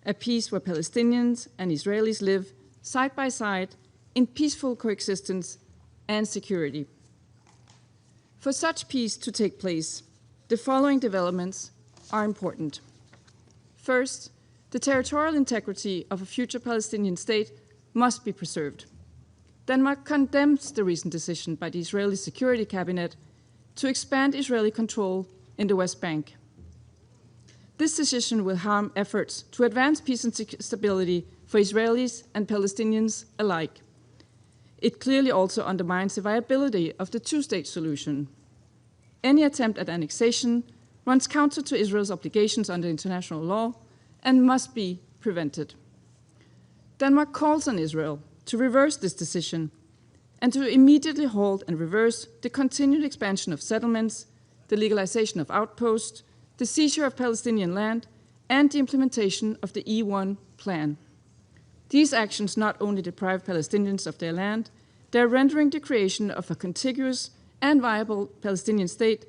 a peace where Palestinians and Israelis live side by side in peaceful coexistence and security. For such peace to take place, the following developments are important. First, the territorial integrity of a future Palestinian state must be preserved. Denmark condemns the recent decision by the Israeli Security Cabinet to expand Israeli control in the West Bank. This decision will harm efforts to advance peace and stability for Israelis and Palestinians alike. It clearly also undermines the viability of the two-state solution. Any attempt at annexation runs counter to Israel's obligations under international law and must be prevented. Denmark calls on Israel to reverse this decision and to immediately halt and reverse the continued expansion of settlements, the legalization of outposts, the seizure of Palestinian land, and the implementation of the E1 plan. These actions not only deprive Palestinians of their land, they are rendering the creation of a contiguous and viable Palestinian state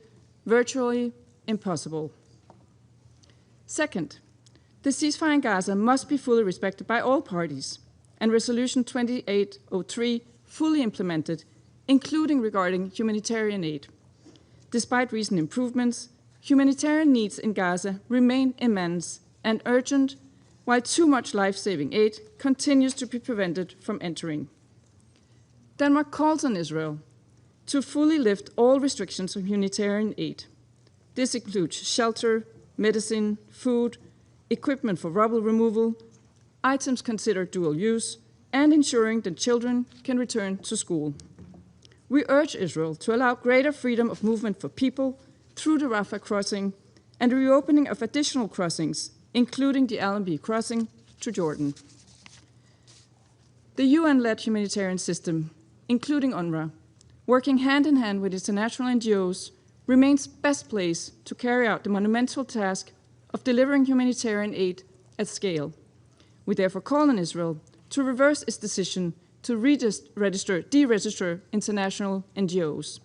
virtually impossible. Second, the ceasefire in Gaza must be fully respected by all parties, and Resolution 2803 fully implemented, including regarding humanitarian aid. Despite recent improvements, humanitarian needs in Gaza remain immense and urgent, while too much life-saving aid continues to be prevented from entering. Denmark calls on Israel to fully lift all restrictions on humanitarian aid. This includes shelter, medicine, food, equipment for rubble removal, items considered dual use, and ensuring that children can return to school. We urge Israel to allow greater freedom of movement for people through the Rafah crossing and the reopening of additional crossings, including the Allenby crossing to Jordan. The UN-led humanitarian system, including UNRWA, working hand in hand with international NGOs, remains best placed to carry out the monumental task of delivering humanitarian aid at scale. We therefore call on Israel to reverse its decision to deregister international NGOs.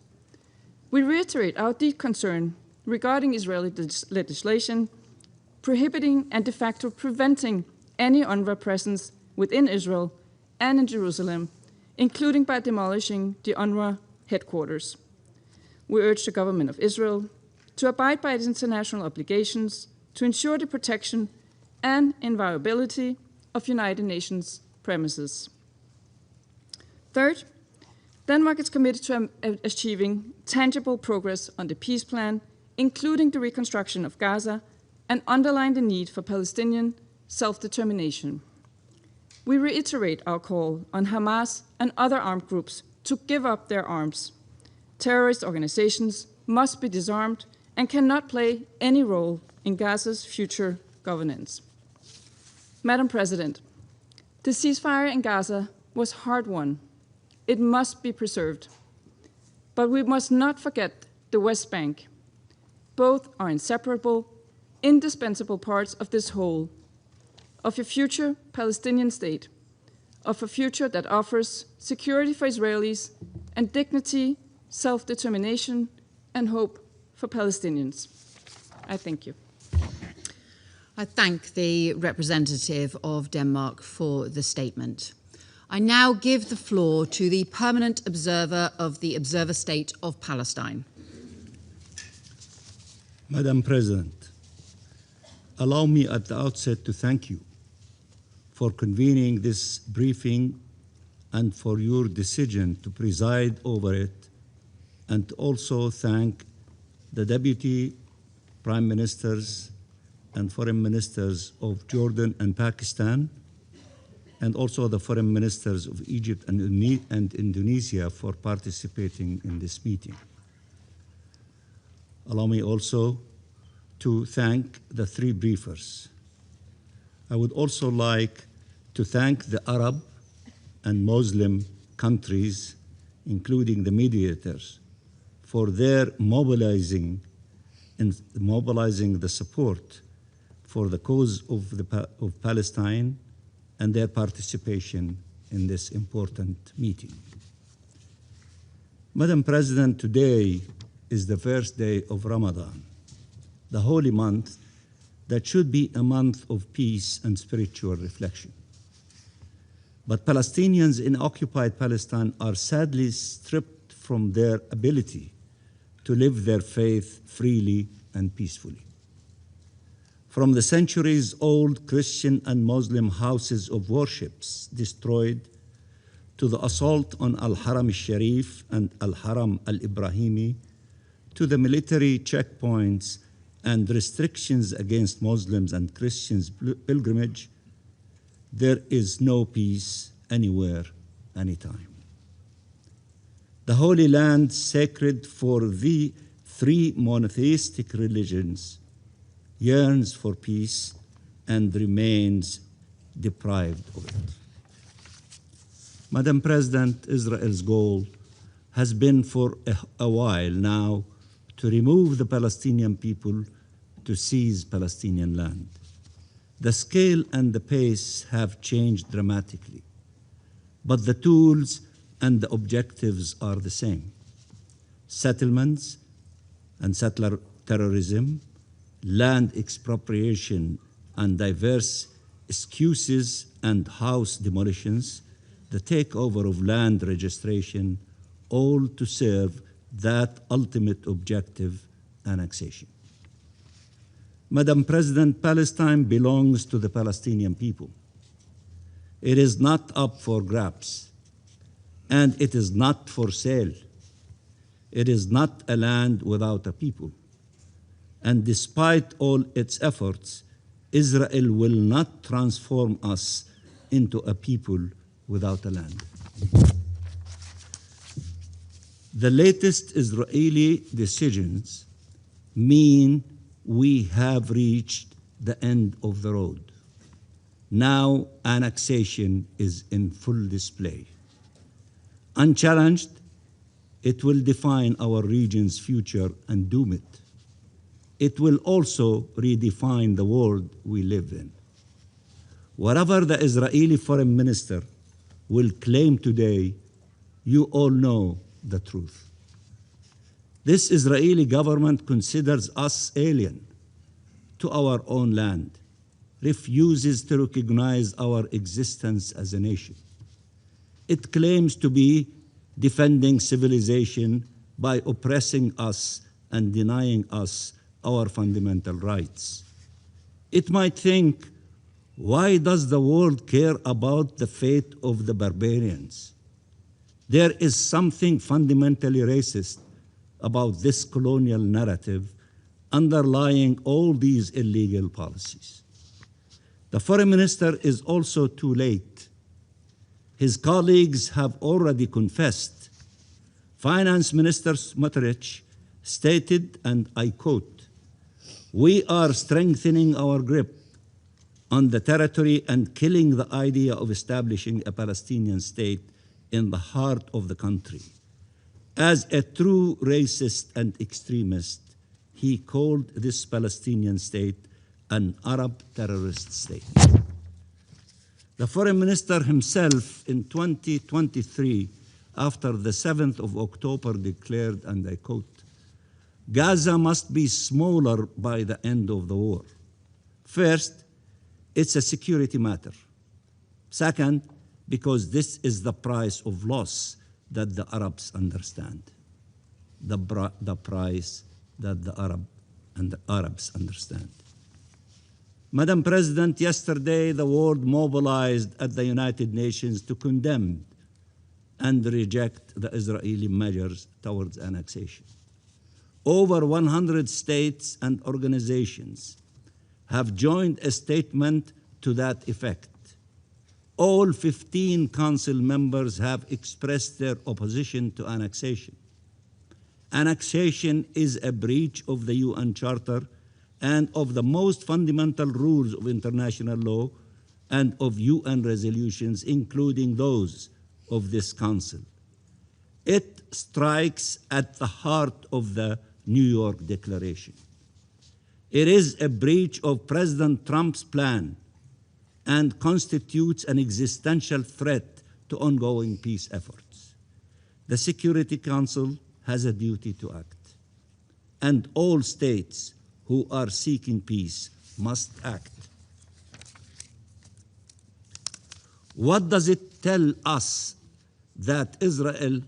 We reiterate our deep concern regarding Israeli legislation prohibiting and de facto preventing any UNRWA presence within Israel and in Jerusalem, including by demolishing the UNRWA headquarters. We urge the government of Israel to abide by its international obligations to ensure the protection and inviolability of United Nations premises. Third, Denmark is committed to achieving tangible progress on the peace plan, including the reconstruction of Gaza, and underline the need for Palestinian self-determination. We reiterate our call on Hamas and other armed groups to give up their arms. Terrorist organizations must be disarmed and cannot play any role in Gaza's future governance. Madam President, the ceasefire in Gaza was hard-won. It must be preserved. But we must not forget the West Bank. Both are inseparable, indispensable parts of this whole, of a future Palestinian state, of a future that offers security for Israelis and dignity, self-determination, and hope for Palestinians. I thank you. I thank the representative of Denmark for the statement. I now give the floor to the permanent observer of the Observer State of Palestine. Madam President, allow me at the outset to thank you for convening this briefing and for your decision to preside over it, and also thank the Deputy Prime Ministers and Foreign Ministers of Jordan and Pakistan, and also the Foreign Ministers of Egypt and Indonesia for participating in this meeting. Allow me also to thank the three briefers. I would also like to thank the Arab and Muslim countries, including the mediators, for their mobilizing the support for the cause of Palestine and their participation in this important meeting. Madam President, today is the first day of Ramadan, the holy month that should be a month of peace and spiritual reflection. But Palestinians in occupied Palestine are sadly stripped from their ability to live their faith freely and peacefully. From the centuries-old Christian and Muslim houses of worships destroyed, to the assault on Al-Haram al-Sharif and Al-Haram al-Ibrahimi, to the military checkpoints and restrictions against Muslims and Christians' pilgrimage, there is no peace anywhere, anytime. The Holy Land, sacred for the three monotheistic religions, yearns for peace and remains deprived of it. Madam President, Israel's goal has been for a while now to remove the Palestinian people, to seize Palestinian land. The scale and the pace have changed dramatically, but the tools and the objectives are the same. Settlements and settler terrorism, land expropriation and diverse excuses and house demolitions, the takeover of land registration, all to serve that ultimate objective, annexation. Madam President, Palestine belongs to the Palestinian people. It is not up for grabs, and it is not for sale. It is not a land without a people. And despite all its efforts, Israel will not transform us into a people without a land. The latest Israeli decisions mean we have reached the end of the road. Now annexation is in full display. Unchallenged, it will define our region's future and doom it. It will also redefine the world we live in. Whatever the Israeli foreign minister will claim today, you all know the truth. This Israeli government considers us alien to our own land, refuses to recognize our existence as a nation. It claims to be defending civilization by oppressing us and denying us our fundamental rights. It might think, why does the world care about the fate of the barbarians? There is something fundamentally racist about this colonial narrative underlying all these illegal policies. The foreign minister is also too late. His colleagues have already confessed. Finance Minister Smotrich stated, and I quote, "We are strengthening our grip on the territory and killing the idea of establishing a Palestinian state in the heart of the country." As a true racist and extremist, he called this Palestinian state an Arab terrorist state. The foreign minister himself in 2023, after the 7th of October, declared, and I quote, "Gaza must be smaller by the end of the war. First, it's a security matter. Second, because this is the price of loss that the Arabs understand. The price that the Arabs understand." Madam President, yesterday the world mobilized at the United Nations to condemn and reject the Israeli measures towards annexation. Over 100 states and organizations have joined a statement to that effect. All 15 council members have expressed their opposition to annexation. Annexation is a breach of the UN Charter and of the most fundamental rules of international law and of UN resolutions, including those of this Council. It strikes at the heart of the New York Declaration. It is a breach of President Trump's plan and constitutes an existential threat to ongoing peace efforts. The Security Council has a duty to act, and all states who are seeking peace must act. What does it tell us that Israel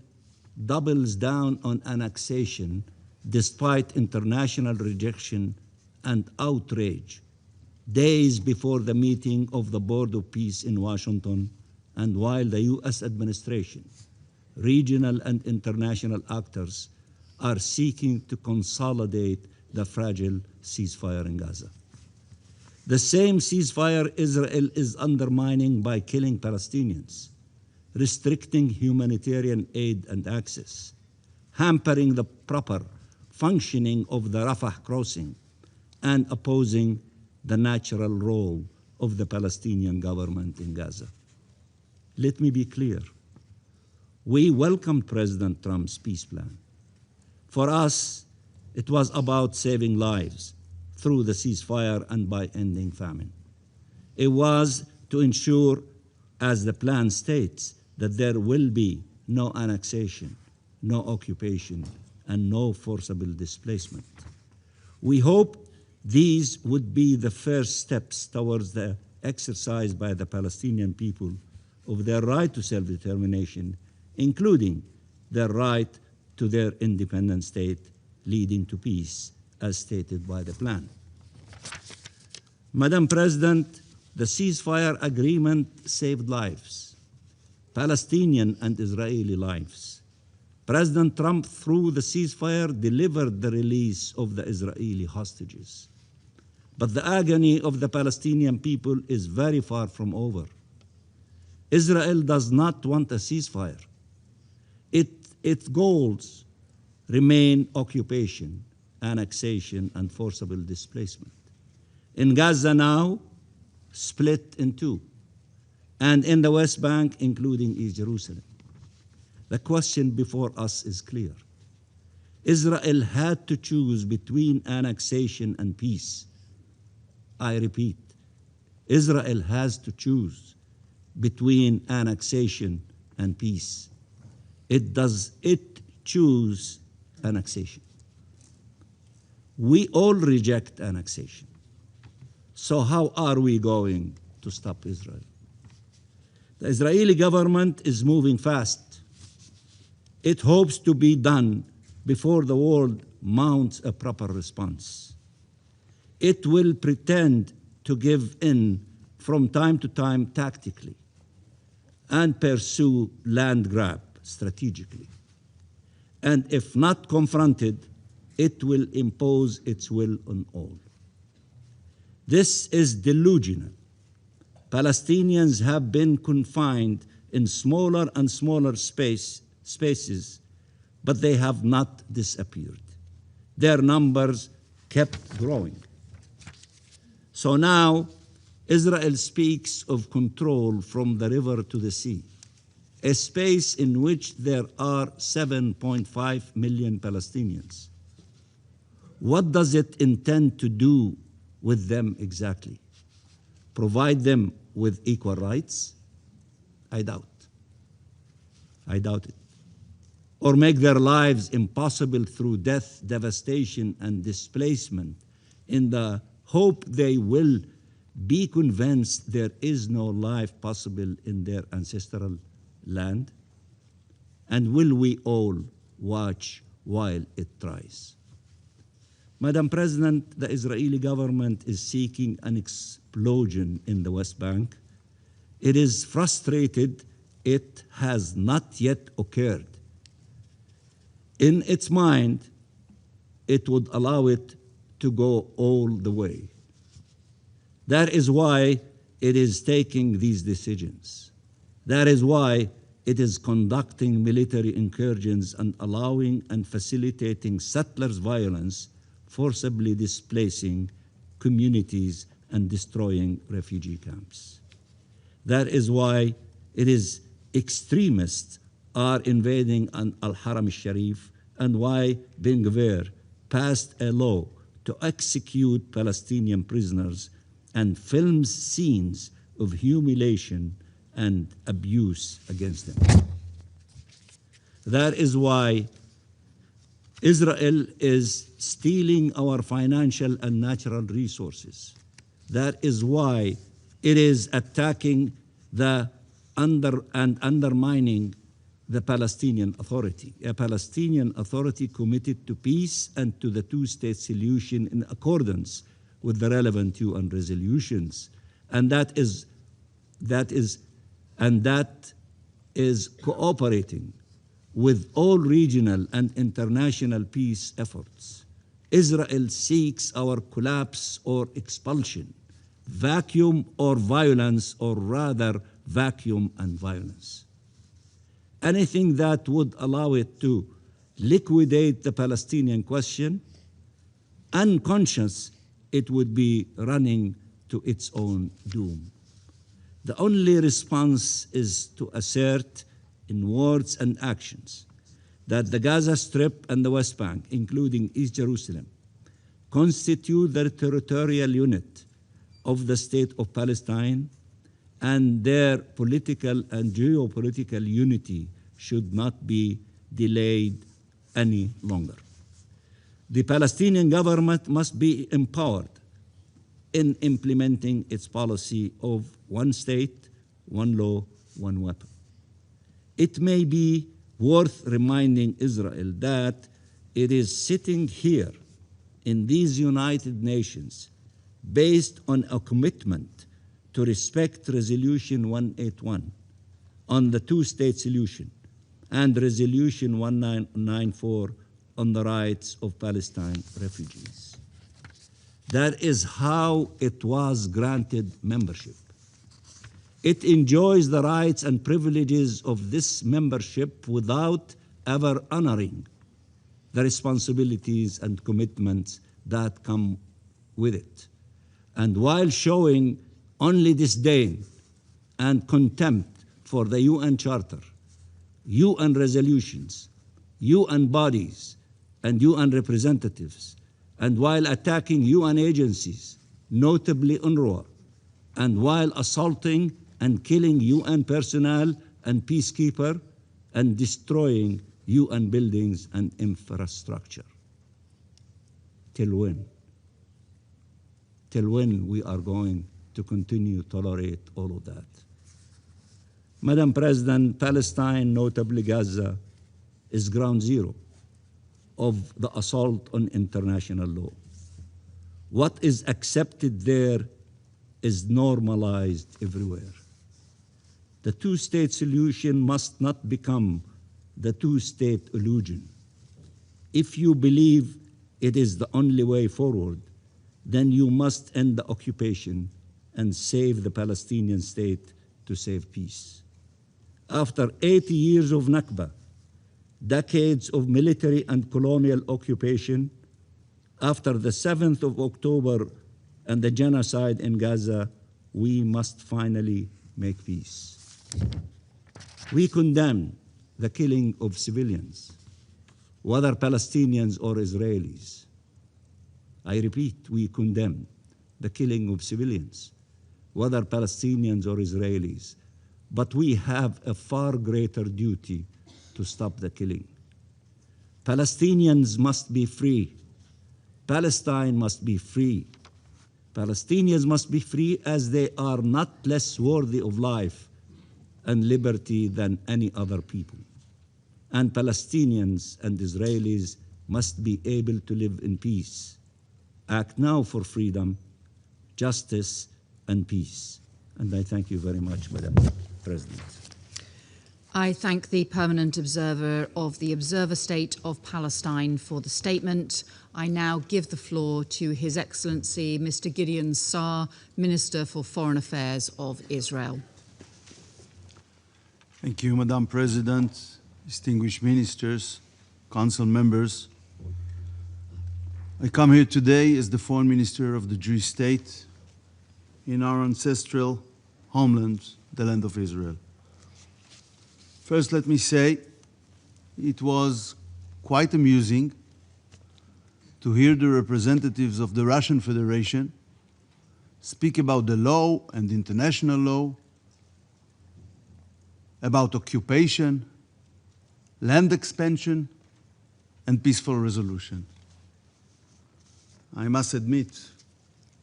doubles down on annexation despite international rejection and outrage days before the meeting of the Board of Peace in Washington, and while the US administration, regional and international actors are seeking to consolidate the fragile ceasefire in Gaza? The same ceasefire Israel is undermining by killing Palestinians, restricting humanitarian aid and access, hampering the proper functioning of the Rafah crossing, and opposing the natural role of the Palestinian government in Gaza. Let me be clear. We welcomed President Trump's peace plan. For us, it was about saving lives through the ceasefire and by ending famine. It was to ensure, as the plan states, that there will be no annexation, no occupation, and no forcible displacement. We hope these would be the first steps towards the exercise by the Palestinian people of their right to self-determination, including their right to their independent state leading to peace, as stated by the plan. Madam President, the ceasefire agreement saved lives, Palestinian and Israeli lives. President Trump, through the ceasefire, delivered the release of the Israeli hostages. But the agony of the Palestinian people is very far from over. Israel does not want a ceasefire. Its goals remain occupation, annexation, and forcible displacement. In Gaza now, split in two, and in the West Bank, including East Jerusalem. The question before us is clear. Israel had to choose between annexation and peace. I repeat, Israel has to choose between annexation and peace. It choose annexation. We all reject annexation. So how are we going to stop Israel? The Israeli government is moving fast. It hopes to be done before the world mounts a proper response. It will pretend to give in from time to time tactically and pursue land grab strategically. And if not confronted, it will impose its will on all. This is delusional. Palestinians have been confined in smaller and smaller spaces, but they have not disappeared. Their numbers kept growing. So now, Israel speaks of control from the river to the sea, a space in which there are 7.5 million Palestinians. What does it intend to do with them exactly? Provide them with equal rights? I doubt. I doubt it. Or make their lives impossible through death, devastation, and displacement in the hope they will be convinced there is no life possible in their ancestral land? And will we all watch while it tries? Madam President, the Israeli government is seeking an explosion in the West Bank. It is frustrated it has not yet occurred. In its mind, it would allow it to go all the way. That is why it is taking these decisions. That is why it is conducting military incursions and allowing and facilitating settlers' violence, forcibly displacing communities and destroying refugee camps. That is why it is extremists are invading Al-Haram al-Sharif, and why Ben Gvir passed a law to execute Palestinian prisoners and films scenes of humiliation and abuse against them. That is why Israel is stealing our financial and natural resources. That is why it is attacking and undermining the Palestinian Authority, a Palestinian Authority committed to peace and to the two-state solution in accordance with the relevant UN resolutions, and that is cooperating with all regional and international peace efforts. Israel seeks our collapse or expulsion, vacuum or violence, or rather vacuum and violence. Anything that would allow it to liquidate the Palestinian question, unconscious, it would be running to its own doom. The only response is to assert in words and actions that the Gaza Strip and the West Bank, including East Jerusalem, constitute the territorial unit of the State of Palestine, and their political and geopolitical unity should not be delayed any longer. The Palestinian government must be empowered in implementing its policy of one state, one law, one weapon. It may be worth reminding Israel that it is sitting here in these United Nations based on a commitment to respect Resolution 181 on the two-state solution and Resolution 1994 on the rights of Palestine refugees. That is how it was granted membership. It enjoys the rights and privileges of this membership without ever honoring the responsibilities and commitments that come with it. And while showing only disdain and contempt for the UN Charter, UN resolutions, UN bodies, and UN representatives, and while attacking UN agencies, notably UNRWA, and while assaulting and killing UN personnel and peacekeepers, and destroying UN buildings and infrastructure. Till when? Till when we are going to continue to tolerate all of that? Madam President, Palestine, notably Gaza, is ground zero of the assault on international law. What is accepted there is normalized everywhere. The two-state solution must not become the two-state illusion. If you believe it is the only way forward, then you must end the occupation and save the Palestinian state to save peace. After 80 years of Nakba, decades of military and colonial occupation, after the 7th of October and the genocide in Gaza, we must finally make peace. We condemn the killing of civilians, whether Palestinians or Israelis. I repeat, we condemn the killing of civilians, whether Palestinians or Israelis. But we have a far greater duty to stop the killing. Palestinians must be free. Palestine must be free. Palestinians must be free as they are not less worthy of life and liberty than any other people. And Palestinians and Israelis must be able to live in peace. Act now for freedom, justice, and peace. And I thank you very much, Madam President. I thank the Permanent Observer of the Observer State of Palestine for the statement. I now give the floor to His Excellency Mr. Gideon Saar, Minister for Foreign Affairs of Israel. Thank you, Madam President, distinguished ministers, council members. I come here today as the Foreign Minister of the Jewish state in our ancestral homeland, the land of Israel. First, let me say it was quite amusing to hear the representatives of the Russian Federation speak about the law and international law, about occupation, land expansion, and peaceful resolution. I must admit,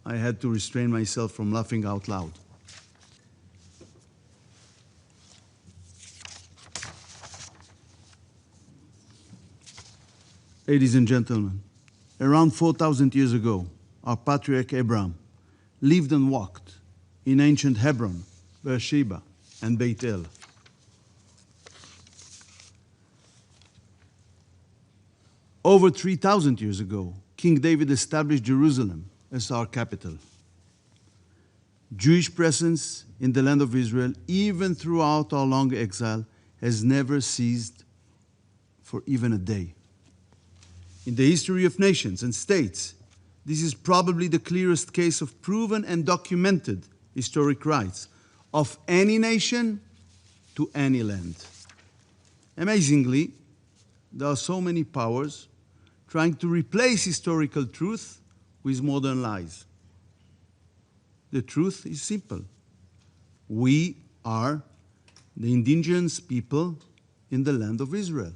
I had to restrain myself from laughing out loud. Ladies and gentlemen, around 4,000 years ago, our patriarch Abraham lived and walked in ancient Hebron, Beersheba, and Beit El. Over 3,000 years ago, King David established Jerusalem as our capital. Jewish presence in the land of Israel, even throughout our long exile, has never ceased for even a day. In the history of nations and states, this is probably the clearest case of proven and documented historic rights of any nation to any land. Amazingly, there are so many powers trying to replace historical truth with modern lies. The truth is simple. We are the indigenous people in the land of Israel.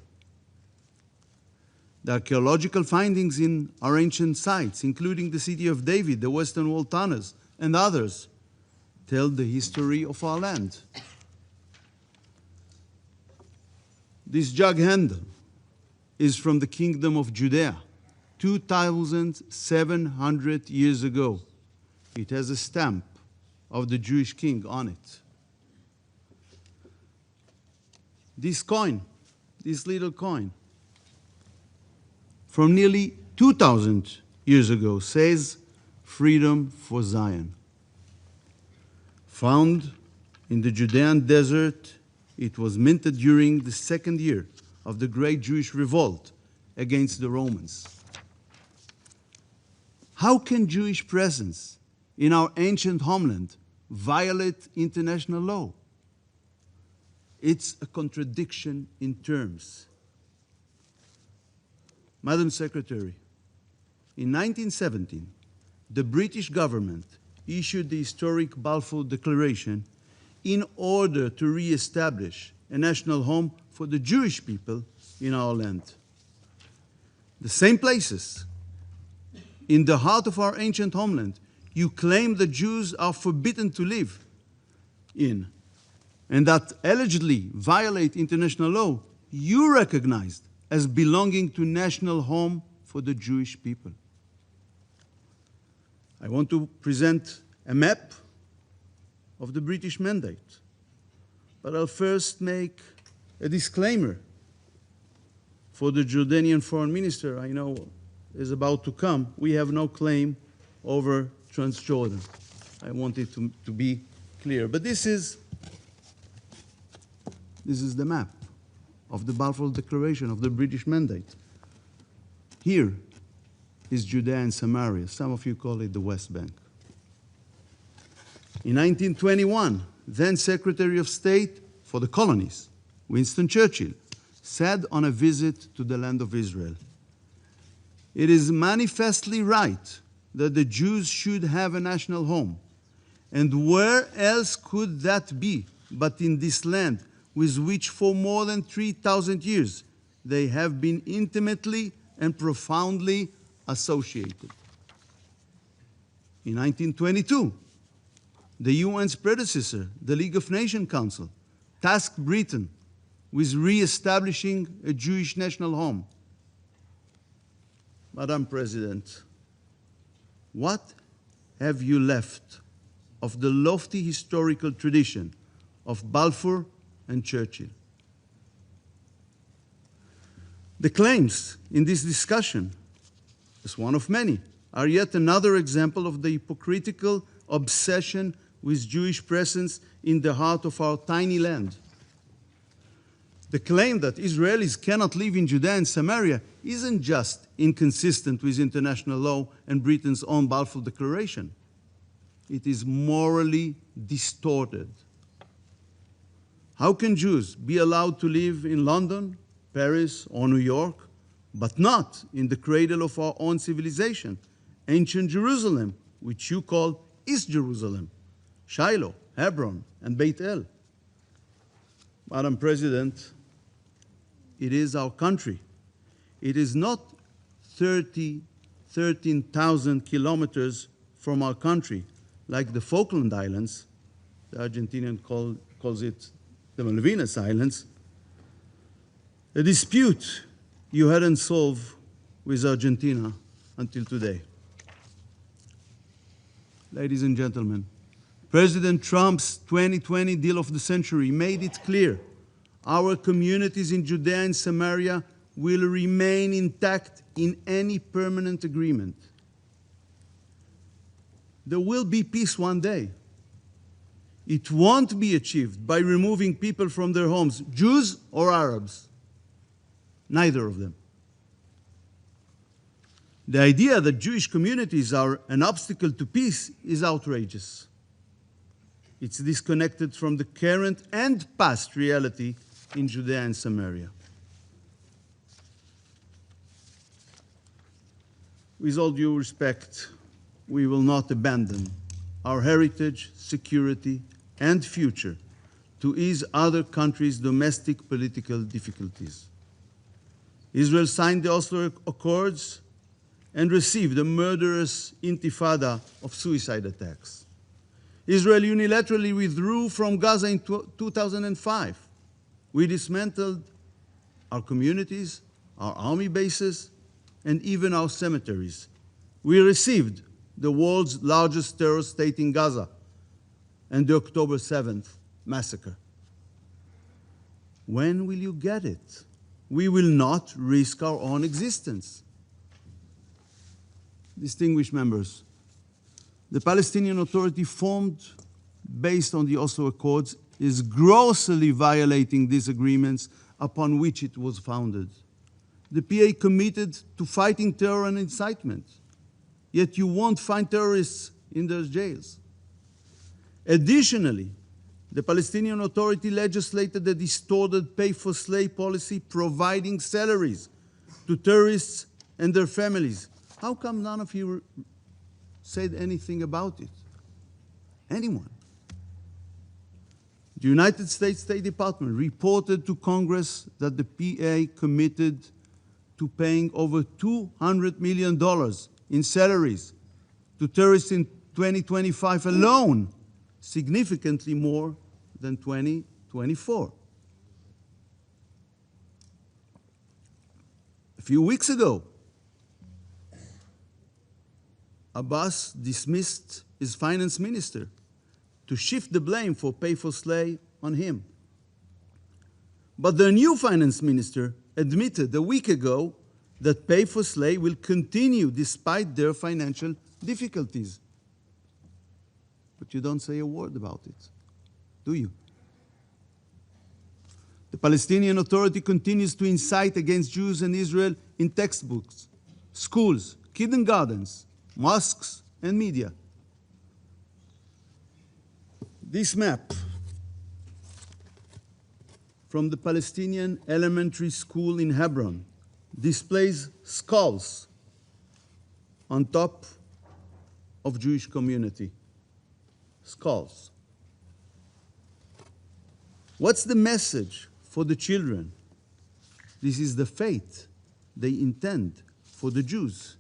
The archaeological findings in our ancient sites, including the city of David, the Western Wall tunnels, and others, tell the history of our land. This jug handle is from the Kingdom of Judea, 2,700 years ago. It has a stamp of the Jewish king on it. This coin, this little coin, from nearly 2,000 years ago, says freedom for Zion. Found in the Judean desert, it was minted during the second year of the great Jewish revolt against the Romans. How can Jewish presence in our ancient homeland violate international law? It's a contradiction in terms. Madam Secretary, in 1917, the British government issued the historic Balfour Declaration in order to re-establish a national home for the Jewish people in our land. The same places in the heart of our ancient homeland, you claim that Jews are forbidden to live in, and that allegedly violate international law, you recognized as belonging to national home for the Jewish people. I want to present a map of the British mandate, but I'll first make a disclaimer for the Jordanian foreign minister I know is about to come. We have no claim over Transjordan. I want it to be clear. But this is the map of the Balfour Declaration of the British Mandate. Here is Judea and Samaria. Some of you call it the West Bank. In 1921, then Secretary of State for the Colonies, Winston Churchill, said on a visit to the land of Israel, "It is manifestly right that the Jews should have a national home. And where else could that be but in this land with which for more than 3,000 years they have been intimately and profoundly associated?" In 1922, the UN's predecessor, the League of Nations Council, tasked Britain with re-establishing a Jewish national home. Madam President, what have you left of the lofty historical tradition of Balfour and Churchill? The claims in this discussion, as one of many, are yet another example of the hypocritical obsession with Jewish presence in the heart of our tiny land. The claim that Israelis cannot live in Judea and Samaria isn't just inconsistent with international law and Britain's own Balfour Declaration. It is morally distorted. How can Jews be allowed to live in London, Paris, or New York, but not in the cradle of our own civilization, ancient Jerusalem, which you call East Jerusalem, Shiloh, Hebron, and Beit El? Madam President, it is our country. It is not 13,000 kilometers from our country, like the Falkland Islands. The Argentinian calls it the Malvinas Islands. A dispute you hadn't solved with Argentina until today. Ladies and gentlemen, President Trump's 2020 deal of the century made it clear our communities in Judea and Samaria will remain intact in any permanent agreement. There will be peace one day. It won't be achieved by removing people from their homes, Jews or Arabs, neither of them. The idea that Jewish communities are an obstacle to peace is outrageous. It's disconnected from the current and past reality in Judea and Samaria. With all due respect, we will not abandon our heritage, security, and future to ease other countries' domestic political difficulties. Israel signed the Oslo Accords and received a murderous intifada of suicide attacks. Israel unilaterally withdrew from Gaza in 2005. We dismantled our communities, our army bases, and even our cemeteries. We received the world's largest terrorist state in Gaza and the October 7th massacre. When will you get it? We will not risk our own existence. Distinguished members, the Palestinian Authority formed based on the Oslo Accords is grossly violating these agreements upon which it was founded. The PA committed to fighting terror and incitement, yet you won't find terrorists in their jails. Additionally, the Palestinian Authority legislated a distorted pay-for-slay policy providing salaries to terrorists and their families. How come none of you said anything about it? Anyone? The United States State Department reported to Congress that the PA committed to paying over $200 million in salaries to terrorists in 2025 alone, significantly more than 2024. A few weeks ago, Abbas dismissed his finance minister to shift the blame for pay-for-slay on him. But the new finance minister admitted a week ago that pay-for-slay will continue despite their financial difficulties. But you don't say a word about it, do you? The Palestinian Authority continues to incite against Jews and Israel in textbooks, schools, kindergartens, mosques, and media. This map from the Palestinian elementary school in Hebron displays skulls on top of Jewish community. Skulls. What's the message for the children? This is the fate they intend for the Jews.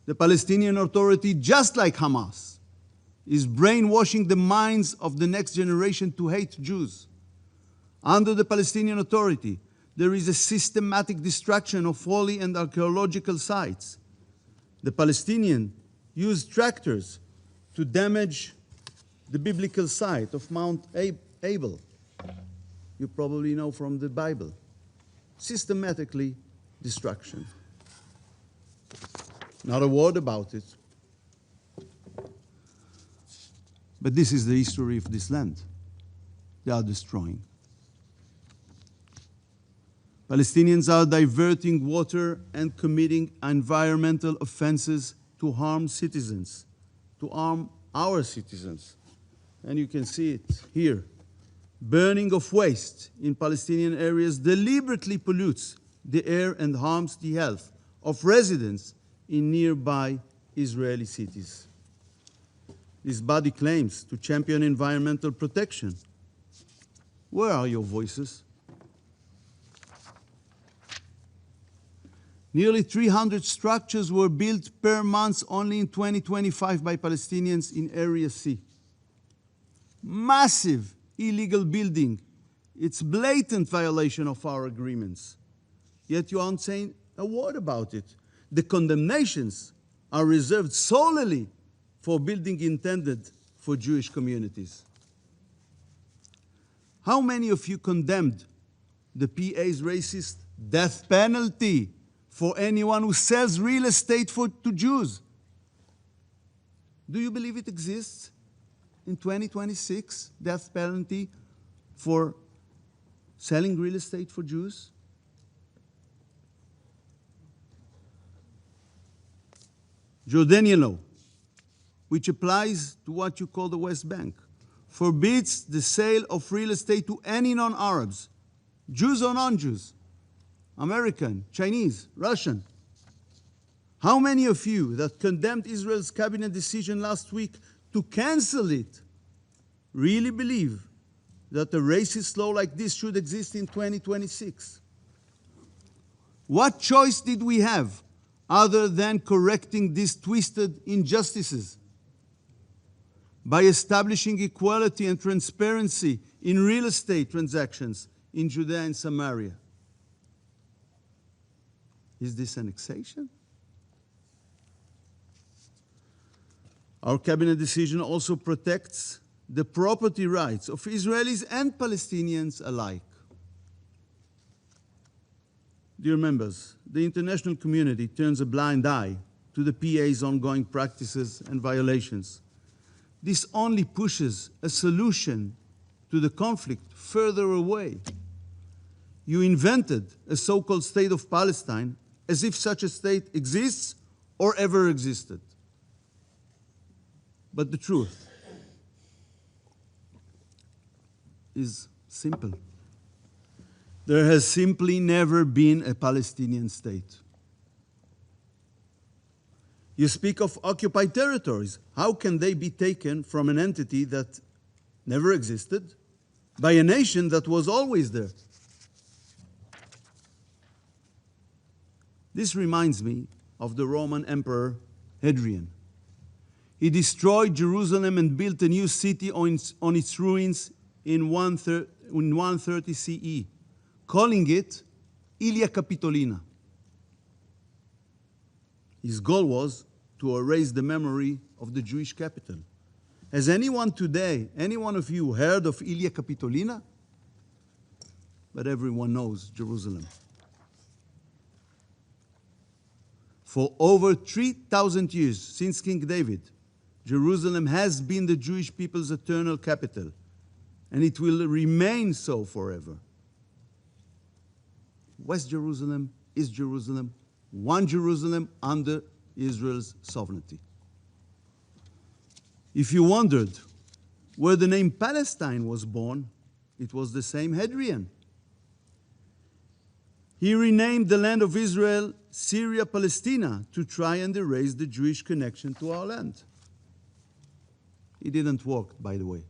The Palestinian Authority, just like Hamas, is brainwashing the minds of the next generation to hate Jews. Under the Palestinian Authority, there is a systematic destruction of holy and archaeological sites. The Palestinians use tractors to damage the biblical site of Mount Abel. You probably know from the Bible. Systematically destruction. Not a word about it. But this is the history of this land. They are destroying. Palestinians are diverting water and committing environmental offenses to harm citizens, to harm our citizens. And you can see it here. Burning of waste in Palestinian areas deliberately pollutes the air and harms the health of residents in nearby Israeli cities. This body claims to champion environmental protection. Where are your voices? Nearly 300 structures were built per month only in 2025 by Palestinians in Area C. Massive illegal building. It's blatant violation of our agreements. Yet you aren't saying a word about it. The condemnations are reserved solely for building intended for Jewish communities. How many of you condemned the PA's racist death penalty for anyone who sells real estate to Jews? Do you believe it exists in 2026, death penalty for selling real estate for Jews? Jordanian law, which applies to what you call the West Bank, forbids the sale of real estate to any non-Arabs, Jews or non-Jews, American, Chinese, Russian. How many of you that condemned Israel's cabinet decision last week to cancel it really believe that a racist law like this should exist in 2026? What choice did we have other than correcting these twisted injustices? By establishing equality and transparency in real estate transactions in Judea and Samaria. Is this annexation? Our cabinet decision also protects the property rights of Israelis and Palestinians alike. Dear members, the international community turns a blind eye to the PA's ongoing practices and violations. This only pushes a solution to the conflict further away. You invented a so-called state of Palestine as if such a state exists or ever existed. But the truth is simple. There has simply never been a Palestinian state. You speak of occupied territories. How can they be taken from an entity that never existed by a nation that was always there? This reminds me of the Roman Emperor Hadrian. He destroyed Jerusalem and built a new city on its ruins in 130 CE, calling it Ilia Capitolina. His goal was to erase the memory of the Jewish capital. Has anyone today, any one of you, heard of Ilia Capitolina? But everyone knows Jerusalem. For over 3,000 years, since King David, Jerusalem has been the Jewish people's eternal capital, and it will remain so forever. West Jerusalem, East Jerusalem, one Jerusalem under Israel's sovereignty. If you wondered where the name Palestine was born, it was the same Hadrian. He renamed the land of Israel Syria Palestina to try and erase the Jewish connection to our land. It didn't work, by the way.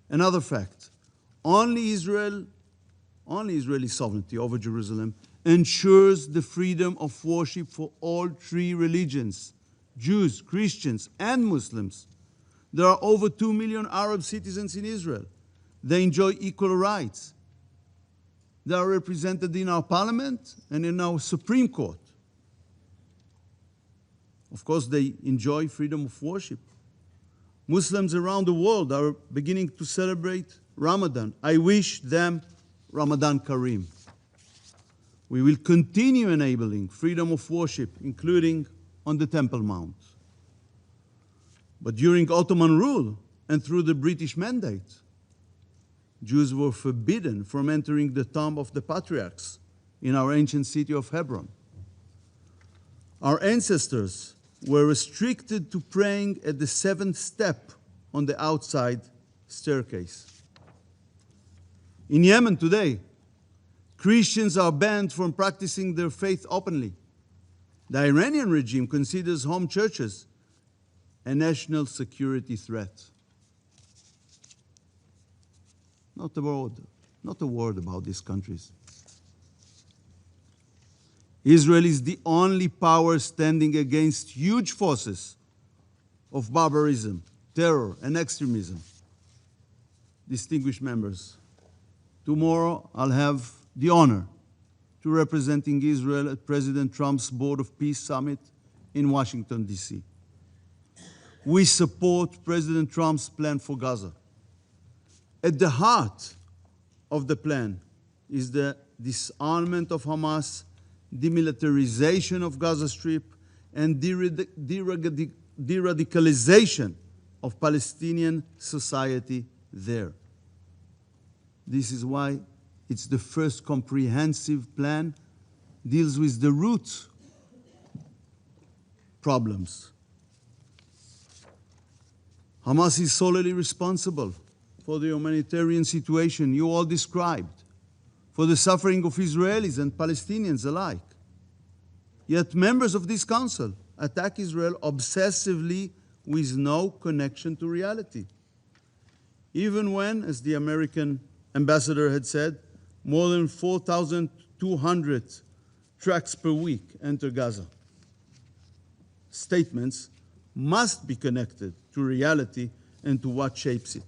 Another fact, only Israeli sovereignty over Jerusalem ensures the freedom of worship for all three religions, Jews, Christians, and Muslims. There are over 2 million Arab citizens in Israel. They enjoy equal rights. They are represented in our parliament and in our Supreme Court. Of course, they enjoy freedom of worship. Muslims around the world are beginning to celebrate Ramadan. I wish them Ramadan Kareem. We will continue enabling freedom of worship, including on the Temple Mount. But during Ottoman rule and through the British Mandate, Jews were forbidden from entering the tomb of the patriarchs in our ancient city of Hebron. Our ancestors were restricted to praying at the 7th step on the outside staircase. In Yemen today, Christians are banned from practicing their faith openly. The Iranian regime considers home churches a national security threat. Not a word about these countries. Israel is the only power standing against huge forces of barbarism, terror, and extremism. Distinguished members, tomorrow I'll have the honor to representing Israel at President Trump's Board of Peace Summit in Washington, D.C. We support President Trump's plan for Gaza. At the heart of the plan is the disarmament of Hamas, demilitarization of Gaza Strip, and de-radicalization of Palestinian society there. This is why it's the first comprehensive plan, deals with the root problems. Hamas is solely responsible for the humanitarian situation you all described, for the suffering of Israelis and Palestinians alike. Yet members of this council attack Israel obsessively with no connection to reality. Even when, as the American ambassador had said, more than 4,200 trucks per week enter Gaza. Statements must be connected to reality and to what shapes it.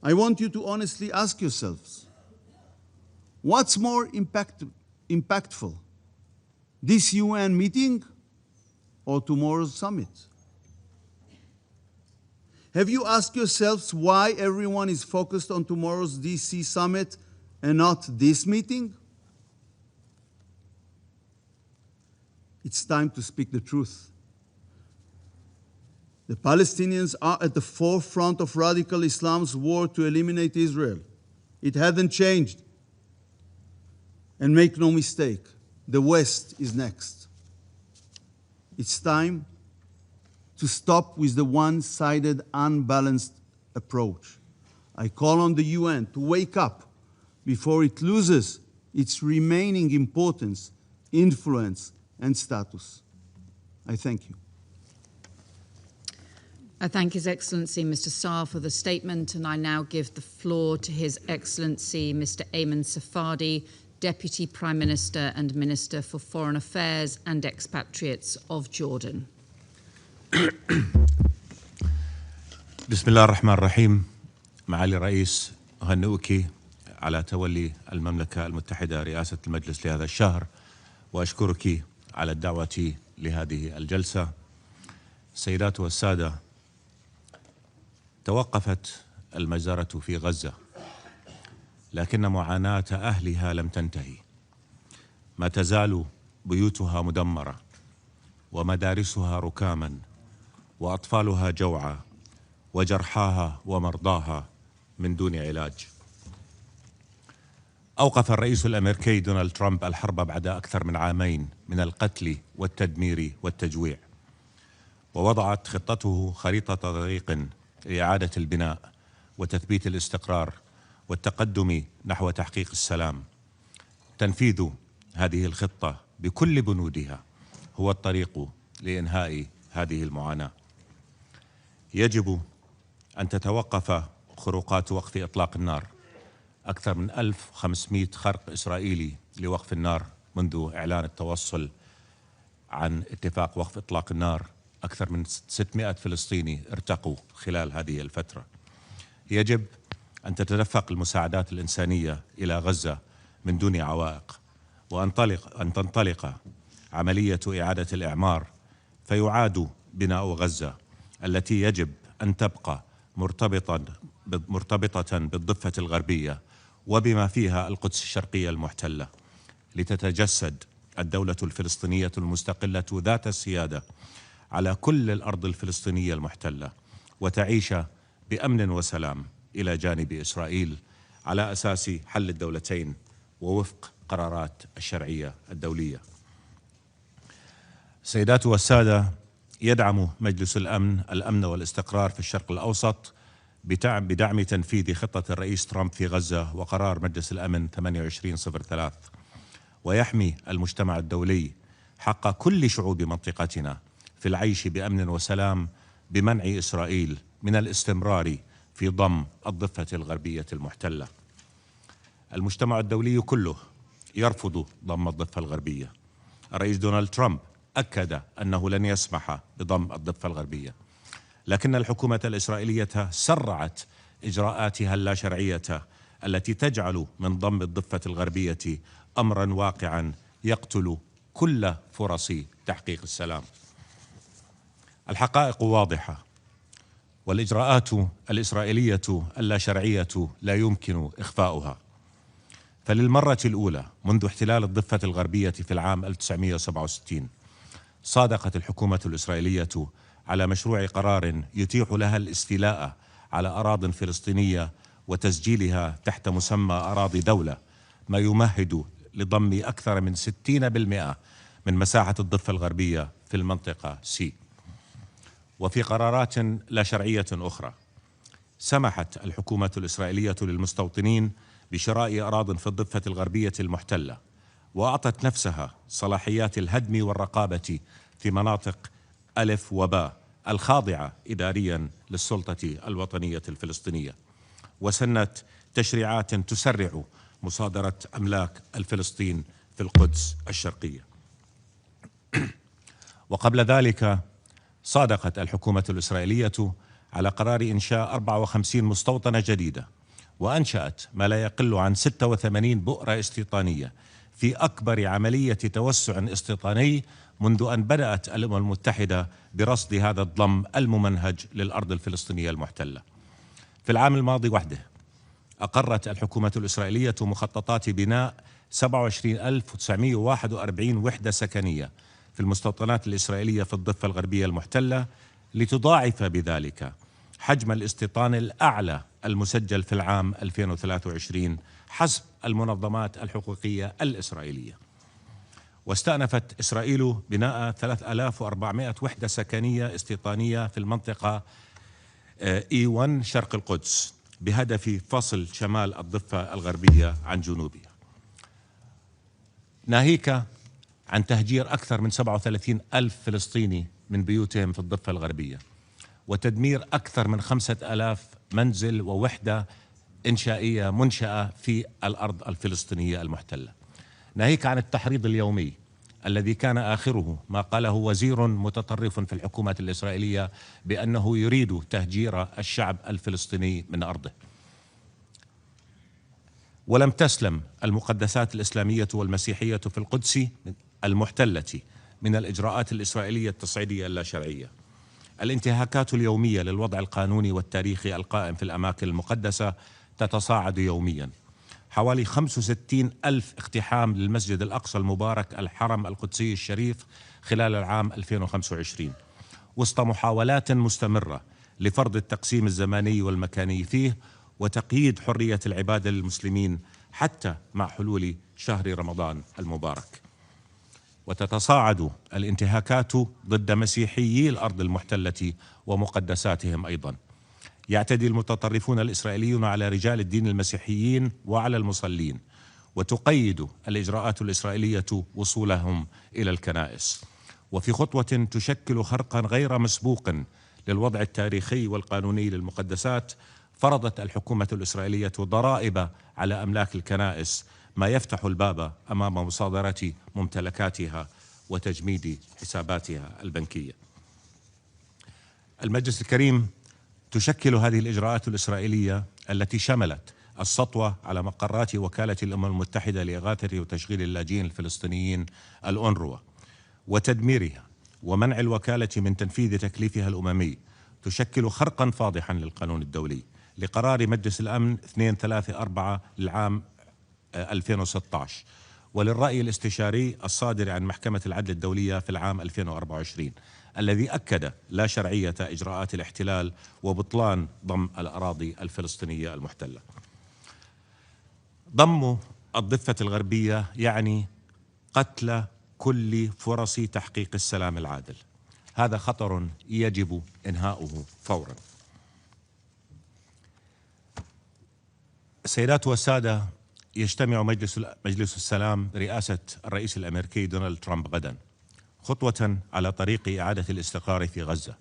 I want you to honestly ask yourselves, what's more impactful, this UN meeting or tomorrow's summit? Have you asked yourselves why everyone is focused on tomorrow's DC summit and not this meeting? It's time to speak the truth. The Palestinians are at the forefront of radical Islam's war to eliminate Israel. It hasn't changed. And make no mistake, the West is next. It's time to stop with the one-sided, unbalanced approach. I call on the UN to wake up before it loses its remaining importance, influence, and status. I thank you. I thank His Excellency Mr. Saar for the statement, and I now give the floor to His Excellency Mr. Ayman Safadi Deputy Prime Minister and Minister for Foreign Affairs and Expatriates of Jordan. بسم الله الرحمن الرحيم. معالي الرئيس، أهنئك على تولي المملكة المتحدة رئاسة المجلس لهذا الشهر، وأشكرك على الدعوة لهذه الجلسة. السيدات والسادة، توقفت المجزرة في غزة، لكن معاناة أهلها لم تنتهي. ما تزال بيوتها مدمرة، ومدارسها ركاما، وأطفالها جوعى، وجرحاها ومرضاها من دون علاج. أوقف الرئيس الأمريكي دونالد ترامب الحرب بعد أكثر من عامين من القتل والتدمير والتجويع، ووضعت خطته خريطة طريق لإعادة البناء وتثبيت الاستقرار والتقدم نحو تحقيق السلام. تنفيذ هذه الخطة بكل بنودها هو الطريق لإنهاء هذه المعاناة. يجب أن تتوقف خروقات وقف إطلاق النار. أكثر من 1500 خرق إسرائيلي لوقف النار منذ إعلان التوصل عن اتفاق وقف إطلاق النار. أكثر من 600 فلسطيني ارتقوا خلال هذه الفترة. يجب أن تتدفق المساعدات الإنسانية إلى غزة من دون عوائق، وأن تنطلق عملية إعادة الإعمار، فيعاد بناء غزة التي يجب أن تبقى مرتبطة بالضفة الغربية وبما فيها القدس الشرقية المحتلة، لتتجسد الدولة الفلسطينية المستقلة ذات السيادة على كل الأرض الفلسطينية المحتلة، وتعيش بأمن وسلام إلى جانب إسرائيل على أساس حل الدولتين ووفق قرارات الشرعية الدولية. سيدات والسادة، يدعم مجلس الأمن والاستقرار في الشرق الأوسط بدعم تنفيذ خطة الرئيس ترامب في غزة وقرار مجلس الأمن 2803، ويحمي المجتمع الدولي حق كل شعوب منطقتنا في العيش بأمن وسلام بمنع إسرائيل من الاستمرار في ضم الضفة الغربية المحتلة. المجتمع الدولي كله يرفض ضم الضفة الغربية. الرئيس دونالد ترامب أكد أنه لن يسمح بضم الضفة الغربية، لكن الحكومة الإسرائيلية سرعت إجراءاتها اللاشرعية التي تجعل من ضم الضفة الغربية أمرا واقعا يقتل كل فرص تحقيق السلام. الحقائق واضحة، والإجراءات الإسرائيلية اللاشرعية لا يمكن إخفاؤها. فللمرة الأولى منذ احتلال الضفة الغربية في العام 1967 صادقت الحكومة الإسرائيلية على مشروع قرار يتيح لها الاستيلاء على أراضٍ فلسطينية وتسجيلها تحت مسمى أراضي دولة، ما يمهد لضم أكثر من 60% من مساحة الضفة الغربية في المنطقة سي. وفي قرارات لا شرعية أخرى سمحت الحكومة الإسرائيلية للمستوطنين بشراء أراضٍ في الضفة الغربية المحتلة، وأعطت نفسها صلاحيات الهدم والرقابة في مناطق ألف وباء الخاضعة إداريا للسلطة الوطنية الفلسطينية، وسنت تشريعات تسرع مصادرة أملاك الفلسطين في القدس الشرقية. وقبل ذلك صادقت الحكومة الإسرائيلية على قرار إنشاء 54 مستوطنة جديدة، وأنشأت ما لا يقل عن 86 بؤرة استيطانية في أكبر عملية توسع استيطاني منذ أن بدأت الأمم المتحدة برصد هذا الضم الممنهج للأرض الفلسطينية المحتلة. في العام الماضي وحده أقرت الحكومة الإسرائيلية مخططات بناء 27941 وحدة سكنية في المستوطنات الإسرائيلية في الضفة الغربية المحتلة، لتضاعف بذلك حجم الاستيطان الأعلى المسجل في العام 2023 حسب المنظمات الحقوقية الإسرائيلية. واستأنفت إسرائيل بناء 3400 وحدة سكنية استيطانية في المنطقة E1 شرق القدس بهدف فصل شمال الضفة الغربية عن جنوبها، ناهيك عن تهجير أكثر من 37 ألف فلسطيني من بيوتهم في الضفة الغربية، وتدمير أكثر من 5000 منزل ووحدة إنشائية منشأة في الأرض الفلسطينية المحتلة. ناهيك عن التحريض اليومي الذي كان آخره ما قاله وزير متطرف في الحكومة الإسرائيلية بأنه يريد تهجير الشعب الفلسطيني من أرضه. ولم تسلم المقدسات الإسلامية والمسيحية في القدس المحتلة من الإجراءات الإسرائيلية التصعيدية اللاشرعية. الانتهاكات اليومية للوضع القانوني والتاريخي القائم في الأماكن المقدسة تتصاعد يوميا. حوالي 65 ألف اقتحام للمسجد الأقصى المبارك الحرم القدسي الشريف خلال العام 2025 وسط محاولات مستمرة لفرض التقسيم الزماني والمكاني فيه وتقييد حرية العبادة للمسلمين حتى مع حلول شهر رمضان المبارك. وتتصاعد الانتهاكات ضد مسيحيي الأرض المحتلة ومقدساتهم أيضا. يعتدي المتطرفون الإسرائيليون على رجال الدين المسيحيين وعلى المصلين، وتقيد الإجراءات الإسرائيلية وصولهم إلى الكنائس. وفي خطوة تشكل خرقا غير مسبوق للوضع التاريخي والقانوني للمقدسات، فرضت الحكومة الإسرائيلية ضرائب على أملاك الكنائس، ما يفتح الباب أمام مصادرة ممتلكاتها وتجميد حساباتها البنكية. المجلس الكريم، تشكل هذه الإجراءات الإسرائيلية التي شملت السطوة على مقرات وكالة الأمم المتحدة لإغاثة وتشغيل اللاجئين الفلسطينيين الأونروا وتدميرها ومنع الوكالة من تنفيذ تكليفها الأممي، تشكل خرقا فاضحا للقانون الدولي لقرار مجلس الأمن 234 للعام 2016 وللرأي الاستشاري الصادر عن محكمة العدل الدولية في العام 2024 الذي أكد لا شرعية إجراءات الاحتلال وبطلان ضم الأراضي الفلسطينية المحتلة. ضم الضفة الغربية يعني قتل كل فرص تحقيق السلام العادل. هذا خطر يجب إنهاؤه فورا. السيدات والسادة، يجتمع مجلس السلام برئاسة الرئيس الأمريكي دونالد ترامب غدا، خطوة على طريق إعادة الاستقرار في غزة.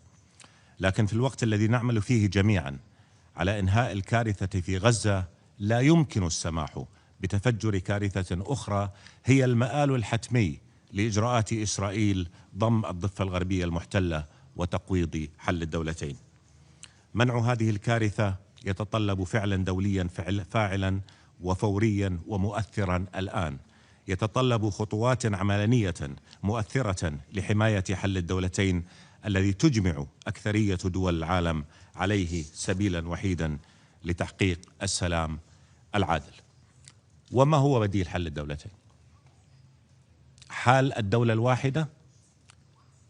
لكن في الوقت الذي نعمل فيه جميعا على إنهاء الكارثة في غزة، لا يمكن السماح بتفجر كارثة أخرى هي المآل الحتمي لإجراءات إسرائيل ضم الضفة الغربية المحتلة وتقويض حل الدولتين. منع هذه الكارثة يتطلب فعلا دوليا فاعلا وفوريا ومؤثرا الآن، يتطلب خطوات عملية مؤثرة لحماية حل الدولتين الذي تجمع أكثرية دول العالم عليه سبيلا وحيدا لتحقيق السلام العادل. وما هو بديل حل الدولتين؟ حال الدولة الواحدة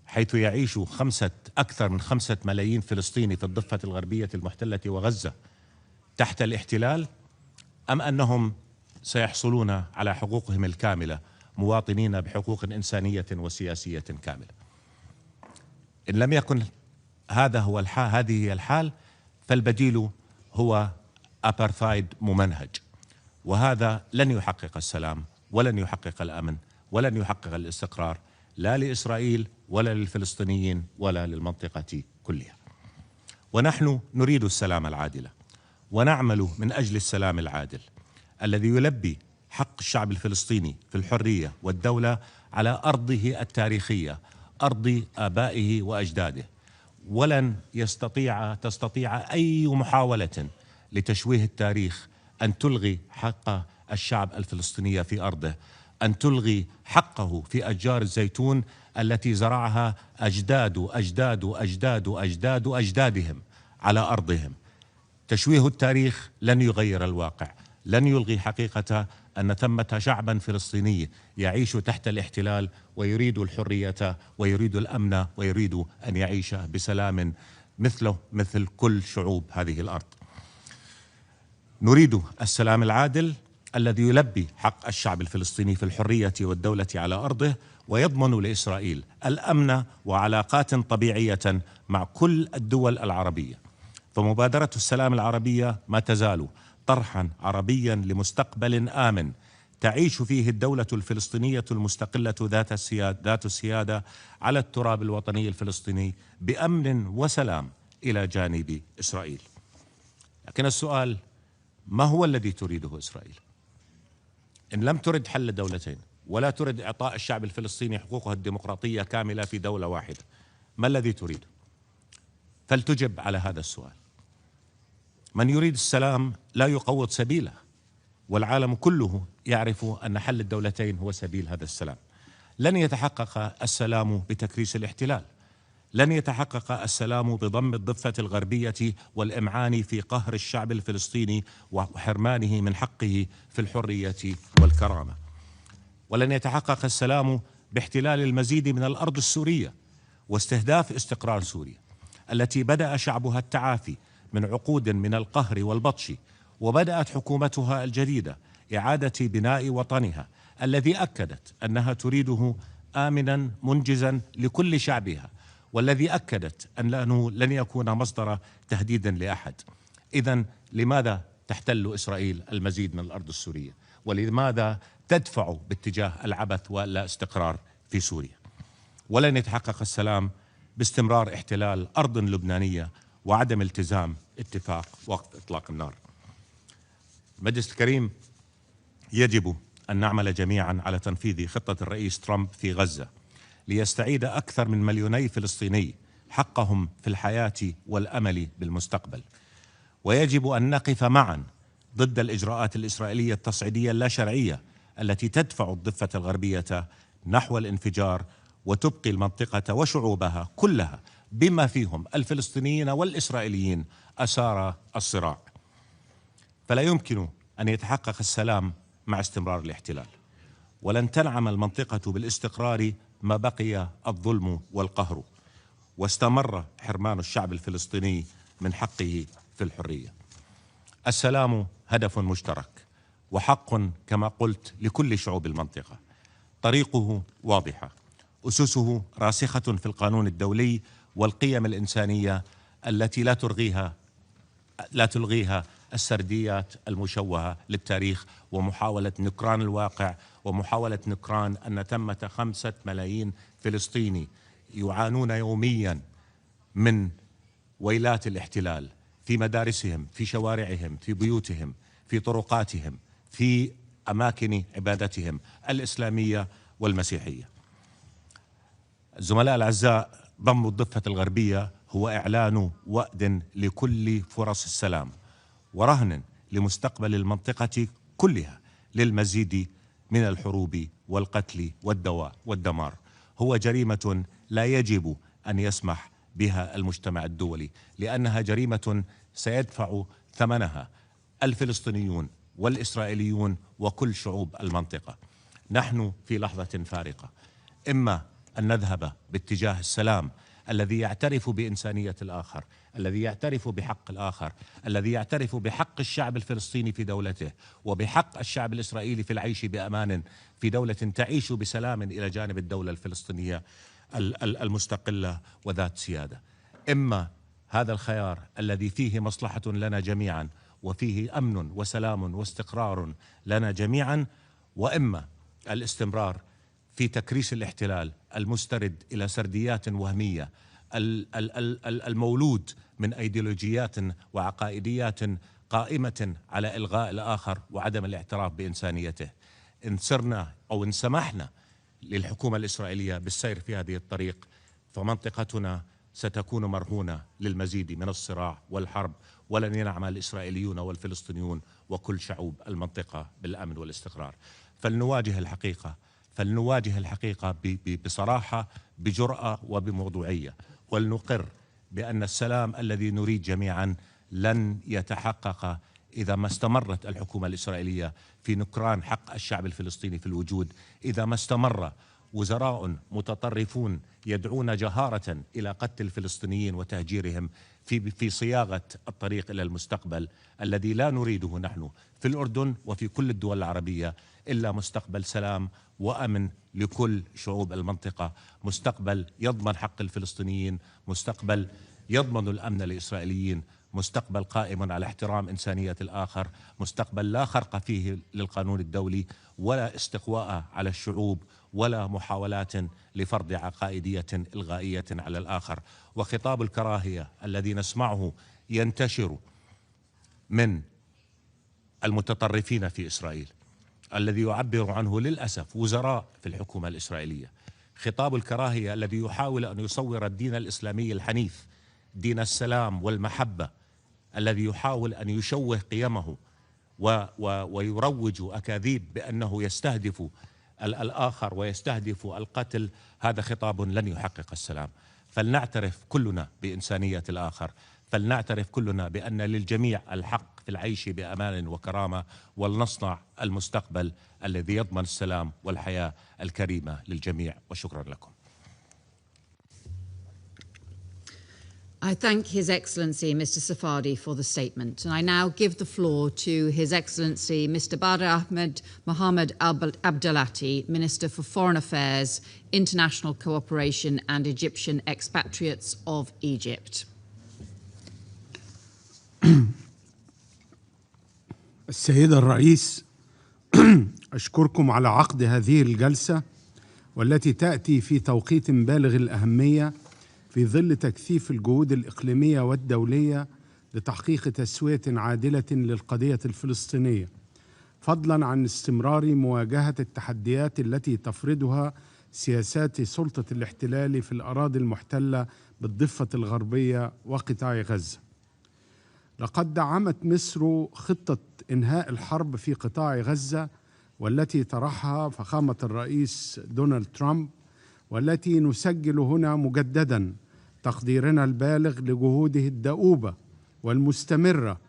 حيث يعيش أكثر من 5 ملايين فلسطيني في الضفة الغربية المحتلة وغزة تحت الاحتلال، أم أنهم سيحصلون على حقوقهم الكاملة مواطنين بحقوق إنسانية وسياسية كاملة؟ إن لم يكن هذا هو هذه هي الحال، فالبديل هو أبارثايد ممنهج، وهذا لن يحقق السلام ولن يحقق الأمن ولن يحقق الاستقرار لا لإسرائيل ولا للفلسطينيين ولا للمنطقة كلها. ونحن نريد السلام العادل ونعمل من أجل السلام العادل الذي يلبي حق الشعب الفلسطيني في الحرية والدولة على أرضه التاريخية، أرض آبائه وأجداده. ولن تستطيع أي محاولة لتشويه التاريخ أن تلغي حق الشعب الفلسطيني في أرضه، أن تلغي حقه في أشجار الزيتون التي زرعها أجدادهم على أرضهم. تشويه التاريخ لن يغير الواقع، لن يلغي حقيقة أن ثمة شعبا فلسطيني يعيش تحت الاحتلال ويريد الحرية ويريد الأمن ويريد أن يعيش بسلام مثل كل شعوب هذه الأرض. نريد السلام العادل الذي يلبي حق الشعب الفلسطيني في الحرية والدولة على أرضه ويضمن لإسرائيل الأمن وعلاقات طبيعية مع كل الدول العربية. فمبادرة السلام العربية ما تزال طرحا عربيا لمستقبل آمن تعيش فيه الدولة الفلسطينية المستقلة ذات السيادة على التراب الوطني الفلسطيني بأمن وسلام إلى جانب إسرائيل. لكن السؤال: ما هو الذي تريده إسرائيل؟ إن لم ترد حل دولتين ولا ترد إعطاء الشعب الفلسطيني حقوقه الديمقراطية كاملة في دولة واحدة، ما الذي تريد؟ فلتجب على هذا السؤال. من يريد السلام لا يقوض سبيله، والعالم كله يعرف أن حل الدولتين هو سبيل هذا السلام. لن يتحقق السلام بتكريس الاحتلال، لن يتحقق السلام بضم الضفة الغربية والإمعان في قهر الشعب الفلسطيني وحرمانه من حقه في الحرية والكرامة، ولن يتحقق السلام باحتلال المزيد من الأرض السورية واستهداف استقرار سوريا التي بدأ شعبها التعافي من عقود من القهر والبطش، وبدأت حكومتها الجديدة إعادة بناء وطنها الذي أكدت أنها تريده آمنا منجزا لكل شعبها، والذي أكدت أنه لن يكون مصدر تهديد لأحد. إذن لماذا تحتل إسرائيل المزيد من الأرض السورية؟ ولماذا تدفع باتجاه العبث واللا استقرار في سوريا؟ ولن يتحقق السلام باستمرار احتلال أرض لبنانية وعدم التزام اتفاق وقف إطلاق النار. المجلس الكريم، يجب أن نعمل جميعا على تنفيذ خطة الرئيس ترامب في غزة ليستعيد أكثر من 2 مليون فلسطيني حقهم في الحياة والأمل بالمستقبل، ويجب أن نقف معا ضد الإجراءات الإسرائيلية التصعيدية اللا شرعية التي تدفع الضفة الغربية نحو الانفجار وتبقي المنطقة وشعوبها كلها بما فيهم الفلسطينيين والإسرائيليين أسار الصراع. فلا يمكن أن يتحقق السلام مع استمرار الاحتلال، ولن تنعم المنطقة بالاستقرار ما بقي الظلم والقهر واستمر حرمان الشعب الفلسطيني من حقه في الحرية. السلام هدف مشترك وحق كما قلت لكل شعوب المنطقة، طريقه واضحة، أسسه راسخة في القانون الدولي والقيم الإنسانية التي لا تلغيها السرديات المشوهة للتاريخ ومحاولة نكران الواقع ومحاولة نكران أن ثمة 5 ملايين فلسطيني يعانون يوميا من ويلات الاحتلال في مدارسهم، في شوارعهم، في بيوتهم، في طرقاتهم، في أماكن عبادتهم الإسلامية والمسيحية. الزملاء الأعزاء، ضم الضفة الغربية هو إعلان وأد لكل فرص السلام ورهن لمستقبل المنطقة كلها للمزيد من الحروب والقتل والدمار. هو جريمة لا يجب أن يسمح بها المجتمع الدولي، لأنها جريمة سيدفع ثمنها الفلسطينيون والإسرائيليون وكل شعوب المنطقة. نحن في لحظة فارقة، إما أن نذهب باتجاه السلام الذي يعترف بإنسانية الآخر، الذي يعترف بحق الآخر، الذي يعترف بحق الشعب الفلسطيني في دولته وبحق الشعب الإسرائيلي في العيش بأمان في دولة تعيش بسلام إلى جانب الدولة الفلسطينية المستقلة وذات سيادة. إما هذا الخيار الذي فيه مصلحة لنا جميعا وفيه أمن وسلام واستقرار لنا جميعا، وإما الاستمرار في تكريس الاحتلال المسترد إلى سرديات وهمية المولود من أيديولوجيات وعقائديات قائمة على إلغاء الآخر وعدم الاعتراف بإنسانيته. إن سرنا أو إن سمحنا للحكومة الإسرائيلية بالسير في هذه الطريق، فمنطقتنا ستكون مرهونة للمزيد من الصراع والحرب، ولن ينعم الإسرائيليون والفلسطينيون وكل شعوب المنطقة بالأمن والاستقرار. فلنواجه الحقيقة بصراحة، بجرأة وبموضوعية، ولنقر بأن السلام الذي نريد جميعا لن يتحقق إذا ما استمرت الحكومة الإسرائيلية في نكران حق الشعب الفلسطيني في الوجود، إذا ما استمر وزراء متطرفون يدعون جهارة إلى قتل الفلسطينيين وتهجيرهم في صياغة الطريق إلى المستقبل الذي لا نريده نحن في الأردن وفي كل الدول العربية، إلا مستقبل سلام وأمن لكل شعوب المنطقة، مستقبل يضمن حق الفلسطينيين، مستقبل يضمن الأمن للإسرائيليين، مستقبل قائم على احترام إنسانية الآخر، مستقبل لا خرق فيه للقانون الدولي ولا استقواء على الشعوب ولا محاولات لفرض عقائدية إلغائية على الآخر. وخطاب الكراهية الذي نسمعه ينتشر من المتطرفين في إسرائيل الذي يعبر عنه للأسف وزراء في الحكومة الإسرائيلية، خطاب الكراهية الذي يحاول أن يصور الدين الإسلامي الحنيف دين السلام والمحبة، الذي يحاول أن يشوه قيمه ويروج أكاذيب بأنه يستهدف الآخر ويستهدف القتل. هذا خطاب لن يحقق السلام. فلنعترف كلنا بإنسانية الآخر، فلنعترف كلنا بأن للجميع الحق في العيش بأمان وكرامة، ولنصنع المستقبل الذي يضمن السلام والحياة الكريمة للجميع. وشكرا لكم. I thank His Excellency Mr. Safadi for the statement, and I now give the floor to His Excellency Mr. Badr Ahmed Mohammed Abdelati, Minister for Foreign Affairs, International Cooperation and Egyptian Expatriates of Egypt. السيد الرئيس، أشكركم على عقد هذه الجلسة والتي تأتي في توقيت بالغ الأهمية في ظل تكثيف الجهود الإقليمية والدولية لتحقيق تسوية عادلة للقضية الفلسطينية، فضلاً عن استمرار مواجهة التحديات التي تفرضها سياسات سلطة الاحتلال في الأراضي المحتلة بالضفة الغربية وقطاع غزة. لقد دعمت مصر خطة إنهاء الحرب في قطاع غزة والتي طرحها فخامة الرئيس دونالد ترامب، والتي نسجل هنا مجددا تقديرنا البالغ لجهوده الدؤوبة والمستمرة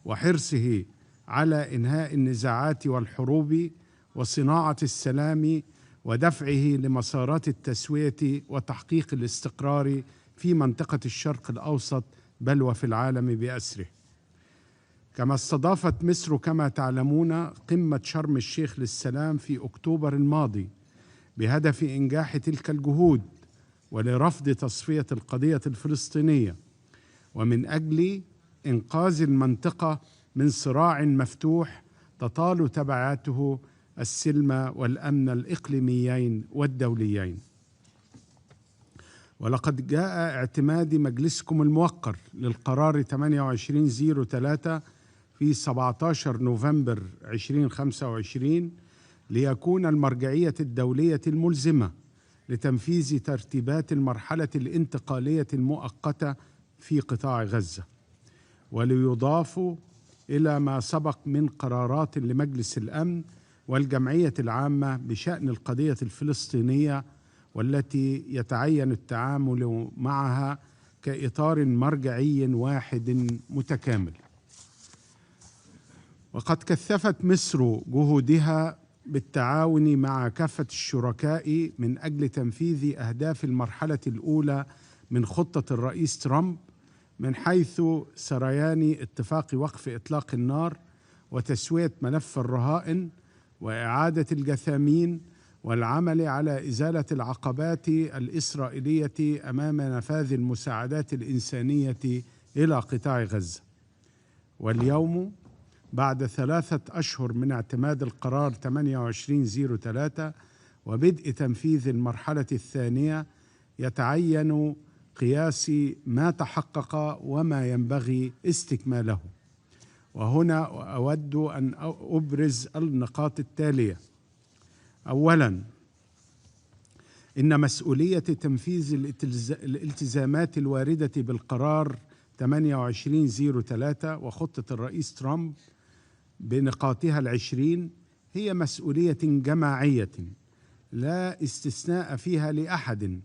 وحرصه على إنهاء النزاعات والحروب وصناعة السلام ودفعه لمسارات التسوية وتحقيق الاستقرار في منطقة الشرق الأوسط بل وفي العالم بأسره. كما استضافت مصر كما تعلمون قمة شرم الشيخ للسلام في أكتوبر الماضي بهدف إنجاح تلك الجهود ولرفض تصفية القضية الفلسطينية، ومن أجل إنقاذ المنطقة من صراع مفتوح تطال تبعاته السلم والأمن الإقليميين والدوليين. ولقد جاء اعتماد مجلسكم الموقر للقرار 2803 في 17 نوفمبر 2025 ليكون المرجعية الدولية الملزمة لتنفيذ ترتيبات المرحلة الانتقالية المؤقتة في قطاع غزة، وليضاف إلى ما سبق من قرارات لمجلس الأمن والجمعية العامة بشأن القضية الفلسطينية، والتي يتعين التعامل معها كإطار مرجعي واحد متكامل. وقد كثفت مصر جهودها بالتعاون مع كافة الشركاء من أجل تنفيذ أهداف المرحلة الأولى من خطة الرئيس ترامب، من حيث سريان اتفاق وقف إطلاق النار وتسوية ملف الرهائن وإعادة الجثامين والعمل على إزالة العقبات الإسرائيلية أمام نفاذ المساعدات الإنسانية إلى قطاع غزة. واليوم بعد 3 أشهر من اعتماد القرار 2803 وبدء تنفيذ المرحلة الثانية، يتعين قياس ما تحقق وما ينبغي استكماله. وهنا أود أن أبرز النقاط التالية. أولاً، إن مسؤولية تنفيذ الالتزامات الواردة بالقرار 2803 وخطة الرئيس ترامب بنقاطها 20 هي مسؤولية جماعية لا استثناء فيها لأحد،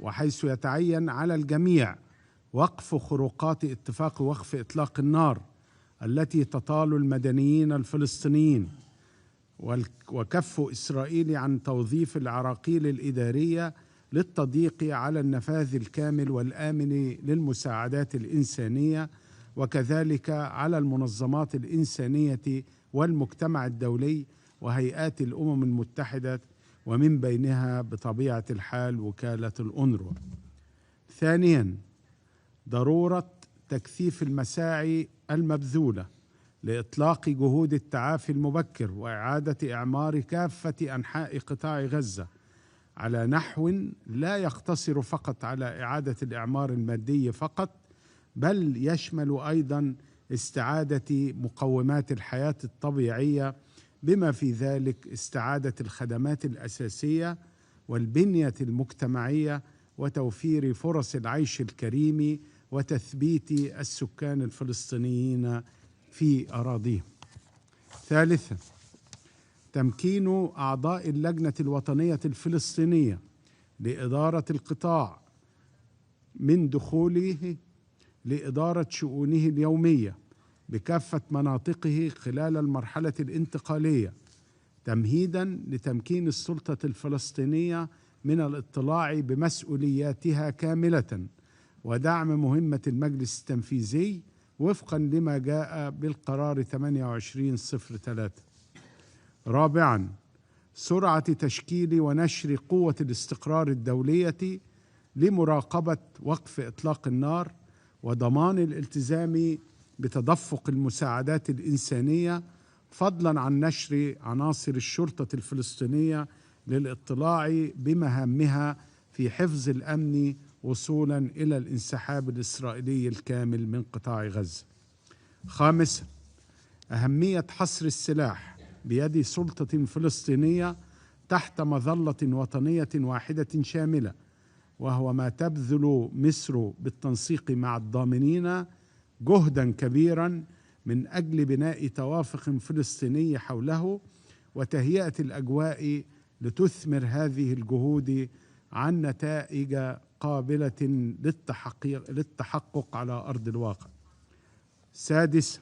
وحيث يتعين على الجميع وقف خروقات اتفاق وقف إطلاق النار التي تطال المدنيين الفلسطينيين، وكف إسرائيل عن توظيف العراقيل الإدارية للتضييق على النفاذ الكامل والآمن للمساعدات الإنسانية، وكذلك على المنظمات الإنسانية والمجتمع الدولي وهيئات الأمم المتحدة، ومن بينها بطبيعة الحال وكالة الأونروا. ثانياً، ضرورة تكثيف المساعي المبذولة لإطلاق جهود التعافي المبكر وإعادة إعمار كافة أنحاء قطاع غزة على نحو لا يقتصر فقط على إعادة الإعمار المادي فقط، بل يشمل أيضاً استعادة مقومات الحياة الطبيعية بما في ذلك استعادة الخدمات الأساسية والبنية المجتمعية وتوفير فرص العيش الكريم وتثبيت السكان الفلسطينيين في أراضيهم. ثالثا، تمكين أعضاء اللجنة الوطنية الفلسطينية لإدارة القطاع من دخوله لإدارة شؤونه اليومية بكافة مناطقه خلال المرحلة الانتقالية، تمهيداً لتمكين السلطة الفلسطينية من الاطلاع بمسؤولياتها كاملة ودعم مهمة المجلس التنفيذي وفقاً لما جاء بالقرار 2803. رابعاً، سرعة تشكيل ونشر قوة الاستقرار الدولية لمراقبة وقف إطلاق النار وضمان الالتزام بتدفق المساعدات الإنسانية، فضلاً عن نشر عناصر الشرطة الفلسطينية للاطلاع بمهامها في حفظ الأمن وصولاً إلى الانسحاب الإسرائيلي الكامل من قطاع غزة. خامساً، أهمية حصر السلاح بيد سلطة فلسطينية تحت مظلة وطنية واحدة شاملة، وهو ما تبذل مصر بالتنسيق مع الضامنين جهدا كبيرا من أجل بناء توافق فلسطيني حوله وتهيئة الأجواء لتثمر هذه الجهود عن نتائج قابلة للتحقق على أرض الواقع. سادسا،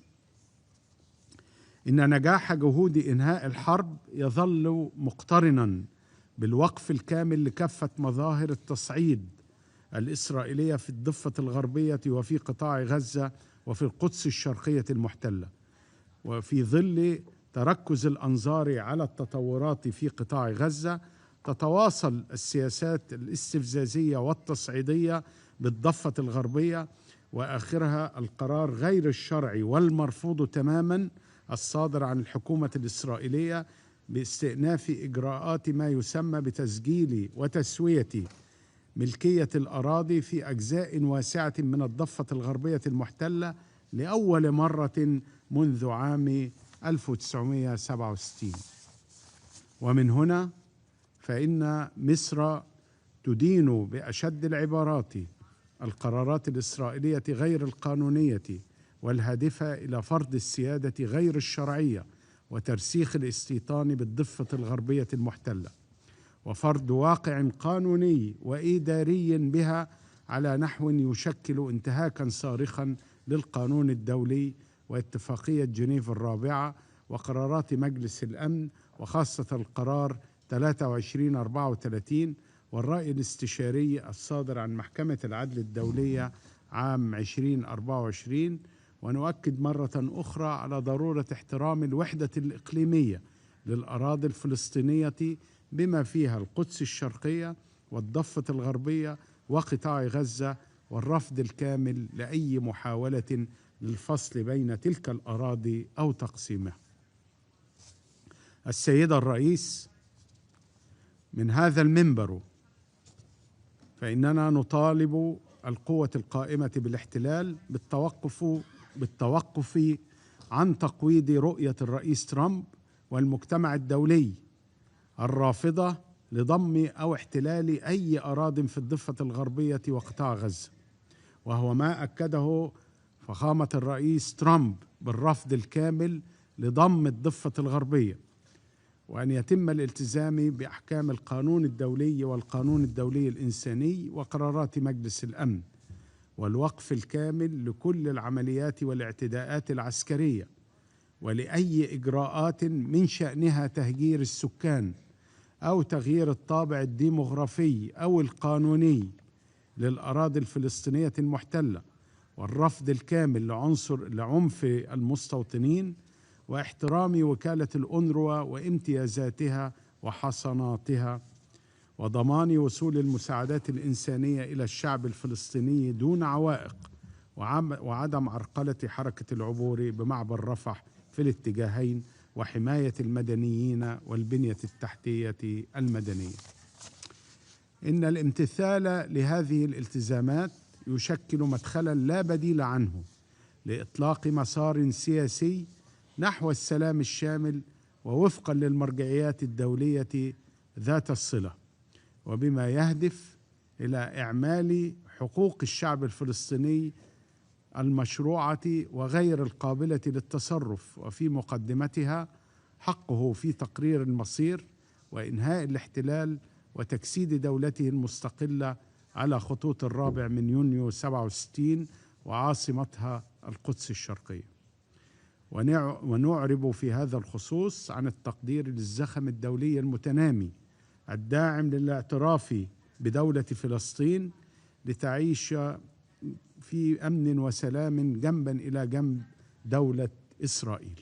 إن نجاح جهود إنهاء الحرب يظل مقترنا بالوقف الكامل لكافة مظاهر التصعيد الإسرائيلية في الضفة الغربية وفي قطاع غزة وفي القدس الشرقية المحتلة، وفي ظل تركز الأنظار على التطورات في قطاع غزة تتواصل السياسات الاستفزازية والتصعيدية بالضفة الغربية، وآخرها القرار غير الشرعي والمرفوض تماما الصادر عن الحكومة الإسرائيلية باستئناف إجراءات ما يسمى بتسجيل وتسوية ملكية الأراضي في أجزاء واسعة من الضفة الغربية المحتلة لأول مرة منذ عام 1967. ومن هنا فإن مصر تدين بأشد العبارات القرارات الإسرائيلية غير القانونية والهادفة إلى فرض السيادة غير الشرعية وترسيخ الاستيطان بالضفة الغربية المحتلة، وفرض واقع قانوني وإداري بها على نحو يشكل انتهاكا صارخا للقانون الدولي واتفاقية جنيف الرابعة وقرارات مجلس الأمن، وخاصة القرار 2334 والرأي الاستشاري الصادر عن محكمة العدل الدولية عام 2024. ونؤكد مرة أخرى على ضرورة احترام الوحدة الإقليمية للأراضي الفلسطينية بما فيها القدس الشرقية والضفة الغربية وقطاع غزة، والرفض الكامل لأي محاولة للفصل بين تلك الأراضي أو تقسيمها. السيدة الرئيس، من هذا المنبر فإننا نطالب القوة القائمة بالاحتلال بالتوقف عن تقويض رؤية الرئيس ترامب والمجتمع الدولي الرافضة لضم أو احتلال أي أراضٍ في الضفة الغربية وقطاع غزة، وهو ما أكده فخامة الرئيس ترامب بالرفض الكامل لضم الضفة الغربية، وأن يتم الالتزام بأحكام القانون الدولي والقانون الدولي الإنساني وقرارات مجلس الأمن، والوقف الكامل لكل العمليات والاعتداءات العسكرية ولأي إجراءات من شأنها تهجير السكان أو تغيير الطابع الديمغرافي أو القانوني للأراضي الفلسطينية المحتلة، والرفض الكامل لعنف المستوطنين، واحترام وكالة الأونروا وامتيازاتها وحصاناتها، وضمان وصول المساعدات الإنسانية إلى الشعب الفلسطيني دون عوائق، وعدم عرقلة حركة العبور بمعبر رفح في الاتجاهين، وحماية المدنيين والبنية التحتية المدنية. إن الامتثال لهذه الالتزامات يشكل مدخلا لا بديل عنه لإطلاق مسار سياسي نحو السلام الشامل ووفقا للمرجعيات الدولية ذات الصلة، وبما يهدف إلى إعمال حقوق الشعب الفلسطيني المشروعة وغير القابلة للتصرف، وفي مقدمتها حقه في تقرير المصير وإنهاء الاحتلال وتجسيد دولته المستقلة على خطوط 4 يونيو 67 وعاصمتها القدس الشرقية. ونعرب في هذا الخصوص عن التقدير للزخم الدولي المتنامي الداعم للاعتراف بدولة فلسطين لتعيش في أمن وسلام جنبا إلى جنب دولة إسرائيل،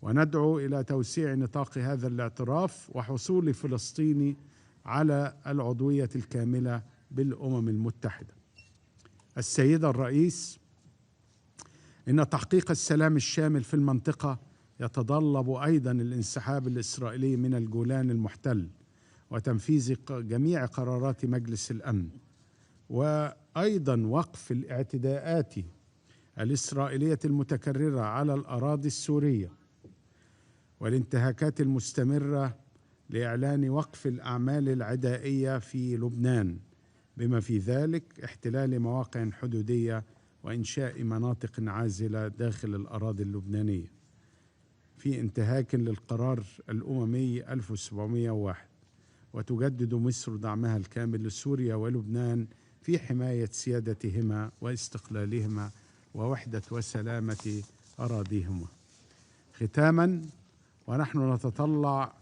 وندعو إلى توسيع نطاق هذا الاعتراف وحصول فلسطين على العضوية الكاملة بالأمم المتحدة. السيدة الرئيس، إن تحقيق السلام الشامل في المنطقة يتطلب أيضا الانسحاب الإسرائيلي من الجولان المحتل وتنفيذ جميع قرارات مجلس الأمن، وأيضا وقف الاعتداءات الإسرائيلية المتكررة على الأراضي السورية والانتهاكات المستمرة لإعلان وقف الأعمال العدائية في لبنان، بما في ذلك احتلال مواقع حدودية وإنشاء مناطق عازلة داخل الأراضي اللبنانية في انتهاك للقرار الأممي 1701. وتجدد مصر دعمها الكامل لسوريا ولبنان في حماية سيادتهما واستقلالهما ووحدة وسلامة أراضيهما. ختاما، ونحن نتطلع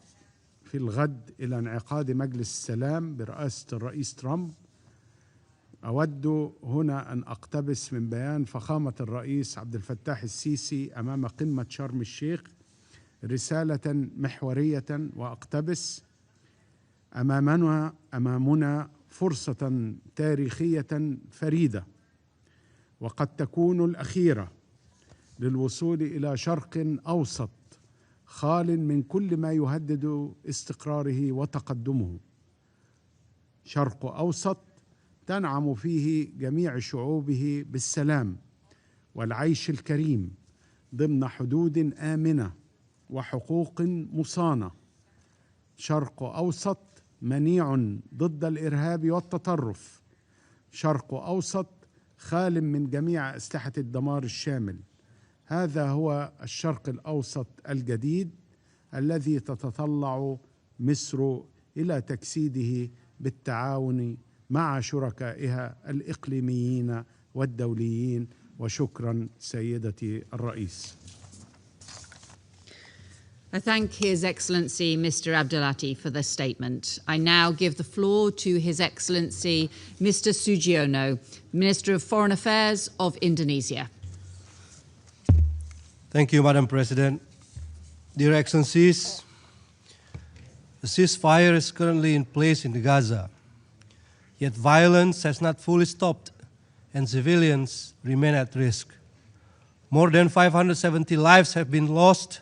في الغد إلى انعقاد مجلس السلام برئاسة الرئيس ترامب، أود هنا أن أقتبس من بيان فخامة الرئيس عبد الفتاح السيسي أمام قمة شرم الشيخ رسالة محورية، وأقتبس: أمامنا فرصة تاريخية فريدة وقد تكون الأخيرة للوصول إلى شرق أوسط خال من كل ما يهدد استقراره وتقدمه، شرق أوسط تنعم فيه جميع شعوبه بالسلام والعيش الكريم ضمن حدود آمنة وحقوق مصانة، شرق أوسط منيع ضد الإرهاب والتطرف، شرق أوسط خال من جميع أسلحة الدمار الشامل. هذا هو الشرق الأوسط الجديد الذي تتطلع مصر إلى تجسيده بالتعاون مع شركائها الإقليميين والدوليين. وشكرا سيدتي الرئيس. I thank His Excellency Mr. Abdelati for the statement. I now give the floor to His Excellency Mr. Sugiono, Minister of Foreign Affairs of Indonesia. Thank you, Madam President. Dear Excellencies, the ceasefire is currently in place in Gaza, yet violence has not fully stopped and civilians remain at risk. More than 570 lives have been lost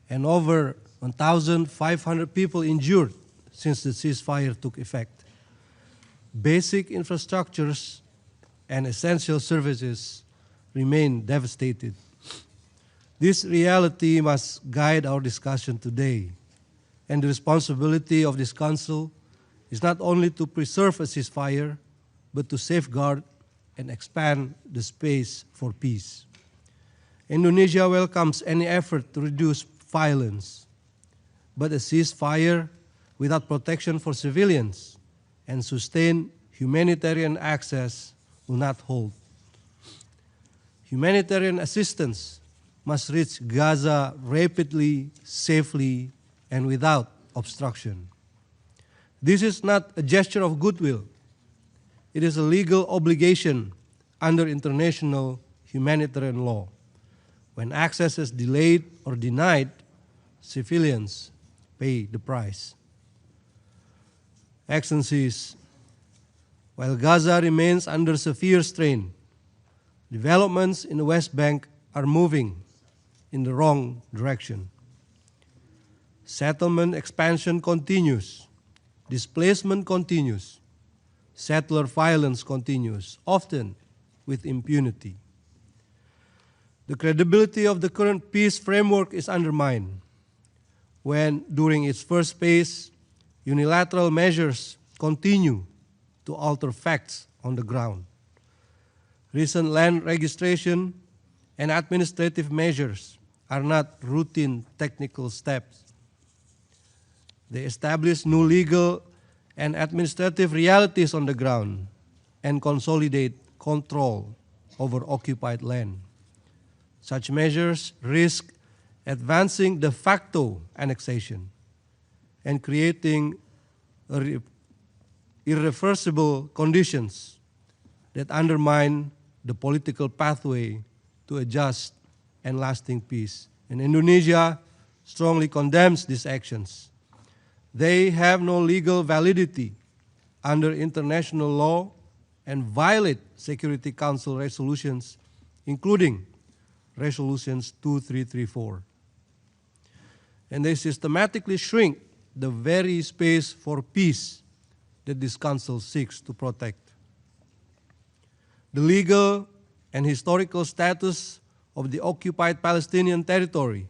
and over 1,500 people injured since the ceasefire took effect. Basic infrastructures and essential services remain devastated. This reality must guide our discussion today, and the responsibility of this Council is not only to preserve a ceasefire, but to safeguard and expand the space for peace. Indonesia welcomes any effort to reduce violence, but a ceasefire without protection for civilians and sustained humanitarian access will not hold. Humanitarian assistance must reach Gaza rapidly, safely, and without obstruction. This is not a gesture of goodwill. It is a legal obligation under international humanitarian law. When access is delayed or denied, civilians pay the price. Excellencies, while Gaza remains under severe strain, developments in the West Bank are moving in the wrong direction. Settlement expansion continues, displacement continues, settler violence continues, often with impunity. The credibility of the current peace framework is undermined. when, during its first phase, unilateral measures continue to alter facts on the ground. Recent land registration and administrative measures are not routine technical steps. They establish new legal and administrative realities on the ground and consolidate control over occupied land. Such measures risk advancing de facto annexation and creating irreversible conditions that undermine the political pathway to a just and lasting peace. And Indonesia strongly condemns these actions. They have no legal validity under international law and violate Security Council resolutions, including resolutions 2334. And they systematically shrink the very space for peace that this council seeks to protect. The legal and historical status of the occupied Palestinian territory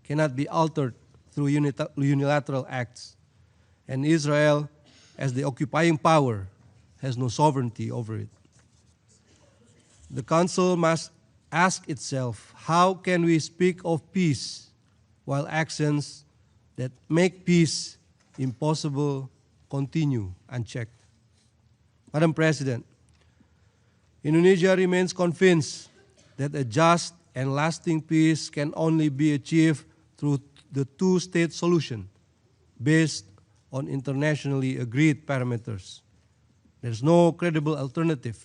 cannot be altered through unilateral acts, and Israel, as the occupying power, has no sovereignty over it. The Council must ask itself, how can we speak of peace while actions that make peace impossible continue unchecked? Madam President, Indonesia remains convinced that a just and lasting peace can only be achieved through the two-state solution based on internationally agreed parameters. There's no credible alternative,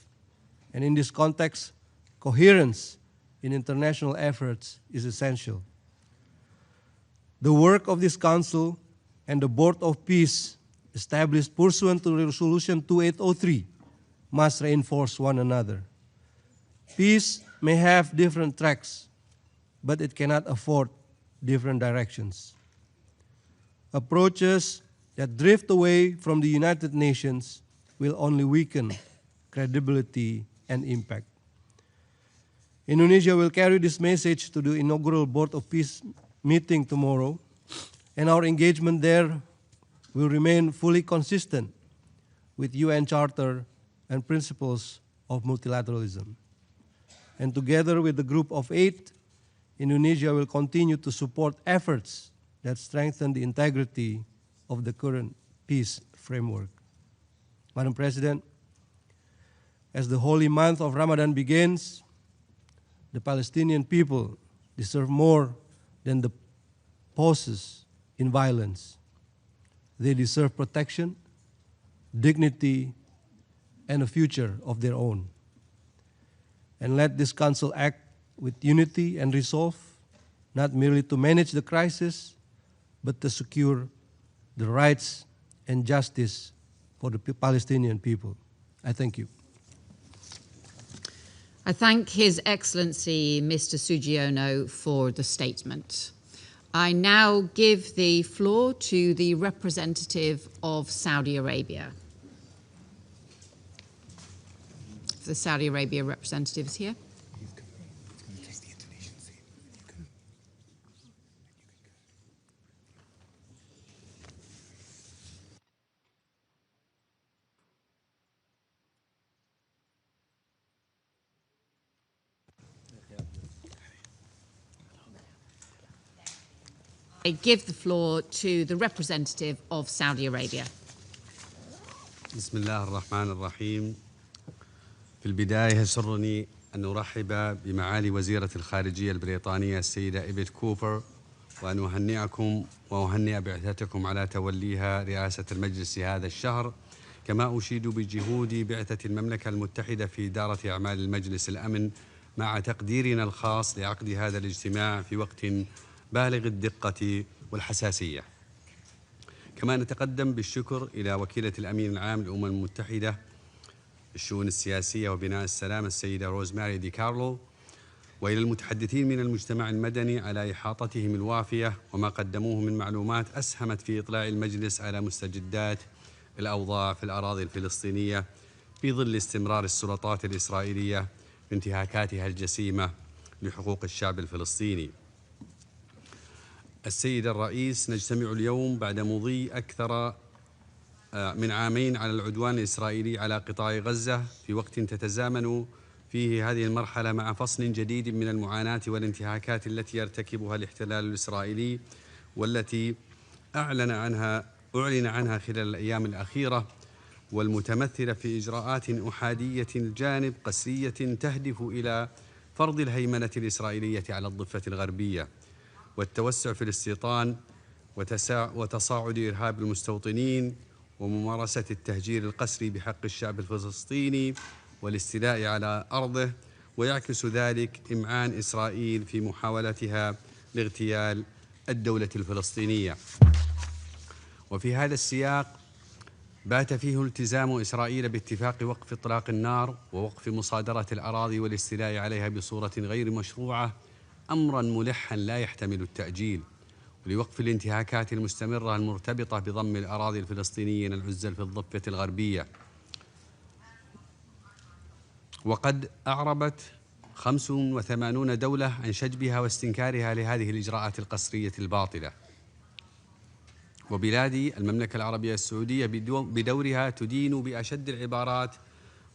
and in this context, coherence in international efforts is essential. The work of this Council and the Board of Peace established pursuant to Resolution 2803 must reinforce one another. Peace may have different tracks, but it cannot afford different directions. Approaches that drift away from the United Nations will only weaken credibility and impact. Indonesia will carry this message to the inaugural Board of Peace meeting tomorrow, and our engagement there will remain fully consistent with UN Charter and principles of multilateralism. And together with the Group of 8, Indonesia will continue to support efforts that strengthen the integrity of the current peace framework. Madam President, as the holy month of Ramadan begins, the Palestinian people deserve more than the pauses in violence. They deserve protection, dignity, and a future of their own. And let this Council act with unity and resolve, not merely to manage the crisis, but to secure the rights and justice for the Palestinian people. I thank you. I thank His Excellency Mr. Sugiono for the statement. I now give the floor to the representative of Saudi Arabia. If the Saudi Arabia representative is here. I give the floor to the representative of Saudi Arabia. بسم الله الرحمن الرحيم. في البداية يسرني أن أرحب بمعالي وزيرة الخارجية البريطانية السيدة إيفيت كوبر، وأن أهنئكم وأهنئ بعثتكم على توليها رئاسة المجلس هذا الشهر، كما أشيد بجهود بعثة المملكة المتحدة في إدارة أعمال المجلس الأمن مع تقديرنا الخاص لعقد هذا الاجتماع في وقت بالغ الدقة والحساسية. كما نتقدم بالشكر إلى وكيلة الأمين العام للأمم المتحدة للشؤون السياسية وبناء السلام السيدة روزماري دي كارلو، وإلى المتحدثين من المجتمع المدني على إحاطتهم الوافية وما قدموه من معلومات أسهمت في إطلاع المجلس على مستجدات الأوضاع في الأراضي الفلسطينية في ظل استمرار السلطات الإسرائيلية بانتهاكاتها الجسيمة لحقوق الشعب الفلسطيني. السيد الرئيس، نجتمع اليوم بعد مضي أكثر من عامين على العدوان الإسرائيلي على قطاع غزة، في وقت تتزامن فيه هذه المرحلة مع فصل جديد من المعاناة والانتهاكات التي يرتكبها الاحتلال الإسرائيلي، والتي أعلن عنها خلال الأيام الأخيرة، والمتمثلة في إجراءات أحادية الجانب قسرية تهدف إلى فرض الهيمنة الإسرائيلية على الضفة الغربية والتوسع في الاستيطان وتصاعد إرهاب المستوطنين وممارسة التهجير القسري بحق الشعب الفلسطيني والاستيلاء على أرضه، ويعكس ذلك إمعان إسرائيل في محاولتها لاغتيال الدولة الفلسطينية. وفي هذا السياق بات فيه التزام إسرائيل باتفاق وقف إطلاق النار ووقف مصادرة الأراضي والاستيلاء عليها بصورة غير مشروعة أمرا ملحا لا يحتمل التأجيل، ولوقف الانتهاكات المستمرة المرتبطة بضم الأراضي الفلسطينيين العزل في الضفة الغربية. وقد أعربت 85 دولة عن شجبها واستنكارها لهذه الإجراءات القسرية الباطلة. وبلادي المملكة العربية السعودية بدورها تدين بأشد العبارات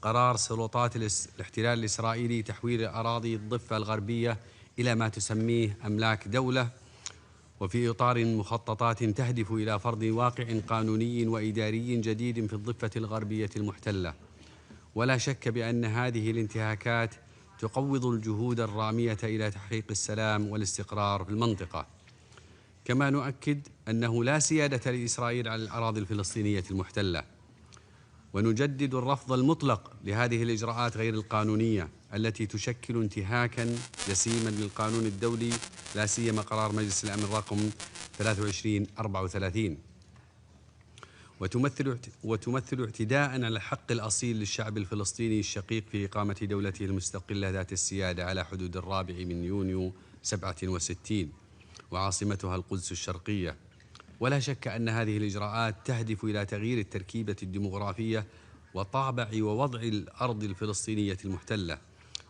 قرار سلطات الاحتلال الإسرائيلي تحويل أراضي الضفة الغربية إلى ما تسميه أملاك دولة، وفي إطار مخططات تهدف إلى فرض واقع قانوني وإداري جديد في الضفة الغربية المحتلة. ولا شك بأن هذه الانتهاكات تقوض الجهود الرامية إلى تحقيق السلام والاستقرار في المنطقة. كما نؤكد أنه لا سيادة لإسرائيل على الأراضي الفلسطينية المحتلة، ونجدد الرفض المطلق لهذه الإجراءات غير القانونية التي تشكل انتهاكا جسيما للقانون الدولي، لا سيما قرار مجلس الأمن رقم 2334، وتمثل اعتداء على الحق الأصيل للشعب الفلسطيني الشقيق في إقامة دولته المستقلة ذات السيادة على حدود 4 يونيو 67 وعاصمتها القدس الشرقية. ولا شك أن هذه الإجراءات تهدف إلى تغيير التركيبة الديمغرافية وطابع ووضع الأرض الفلسطينية المحتلة.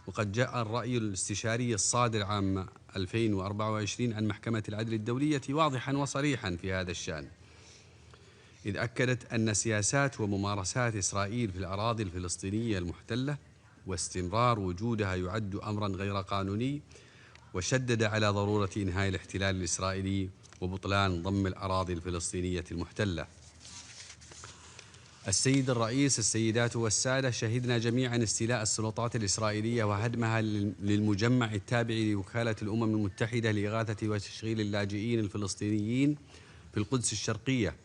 وقد جاء الرأي الاستشاري الصادر عام 2024 عن محكمة العدل الدولية واضحا وصريحا في هذا الشأن، إذ أكدت أن سياسات وممارسات إسرائيل في الأراضي الفلسطينية المحتلة واستمرار وجودها يعد أمرا غير قانوني، وشدد على ضرورة إنهاء الاحتلال الإسرائيلي وبطلان ضم الأراضي الفلسطينية المحتلة. السيد الرئيس، السيدات والسادة، شهدنا جميعا استيلاء السلطات الإسرائيلية وهدمها للمجمع التابع لوكالة الأمم المتحدة لإغاثة وتشغيل اللاجئين الفلسطينيين في القدس الشرقية،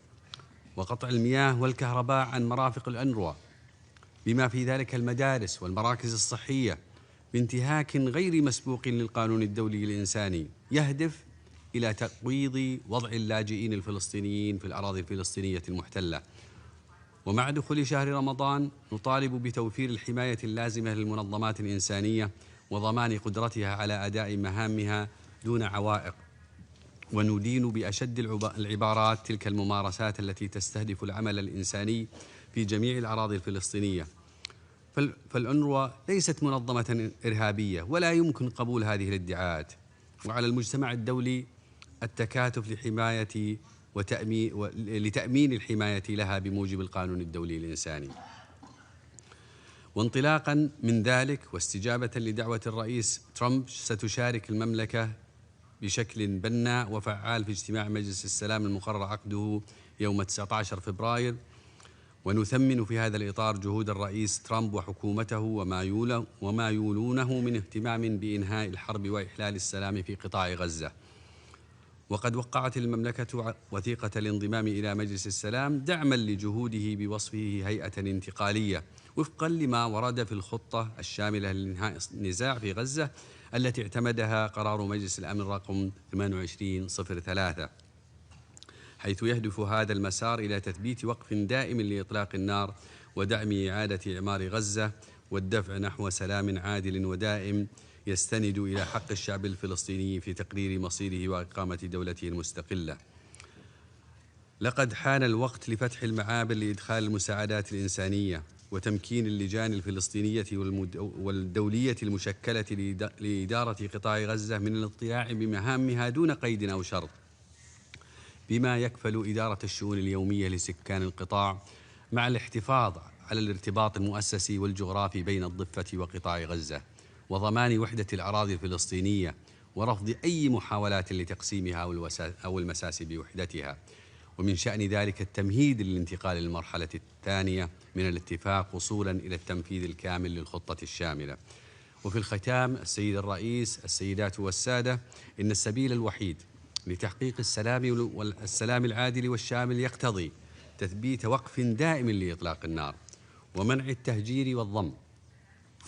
وقطع المياه والكهرباء عن مرافق الأنروا بما في ذلك المدارس والمراكز الصحية، بانتهاك غير مسبوق للقانون الدولي الإنساني يهدف إلى تقويض وضع اللاجئين الفلسطينيين في الأراضي الفلسطينية المحتلة. ومع دخول شهر رمضان نطالب بتوفير الحماية اللازمة للمنظمات الإنسانية وضمان قدرتها على أداء مهامها دون عوائق، وندين بأشد العبارات تلك الممارسات التي تستهدف العمل الإنساني في جميع الأراضي الفلسطينية. فالأنروا ليست منظمة إرهابية ولا يمكن قبول هذه الادعاءات، وعلى المجتمع الدولي التكاتف لحماية لتأمين الحماية لها بموجب القانون الدولي الإنساني. وانطلاقا من ذلك واستجابة لدعوة الرئيس ترامب، ستشارك المملكة بشكل بناء وفعال في اجتماع مجلس السلام المقرر عقده يوم 19 فبراير، ونثمن في هذا الإطار جهود الرئيس ترامب وحكومته وما يولونه من اهتمام بإنهاء الحرب وإحلال السلام في قطاع غزة. وقد وقعت المملكة وثيقة الانضمام إلى مجلس السلام دعما لجهوده بوصفه هيئة انتقالية وفقا لما ورد في الخطة الشاملة لإنهاء النزاع في غزة التي اعتمدها قرار مجلس الأمن رقم 2803، حيث يهدف هذا المسار إلى تثبيت وقف دائم لإطلاق النار ودعم إعادة إعمار غزة والدفع نحو سلام عادل ودائم يستند إلى حق الشعب الفلسطيني في تقرير مصيره وإقامة دولته المستقلة. لقد حان الوقت لفتح المعابر لإدخال المساعدات الإنسانية وتمكين اللجان الفلسطينية والدولية المشكلة لإدارة قطاع غزة من الاطلاع بمهامها دون قيد أو شرط. بما يكفل إدارة الشؤون اليومية لسكان القطاع مع الاحتفاظ على الارتباط المؤسسي والجغرافي بين الضفة وقطاع غزة، وضمان وحدة الأراضي الفلسطينية ورفض أي محاولات لتقسيمها أو المساس بوحدتها. ومن شأن ذلك التمهيد للانتقال للمرحلة الثانية من الاتفاق وصولا إلى التنفيذ الكامل للخطة الشاملة. وفي الختام، السيد الرئيس، السيدات والسادة، إن السبيل الوحيد لتحقيق السلام العادل والشامل يقتضي تثبيت وقف دائم لإطلاق النار، ومنع التهجير والضم،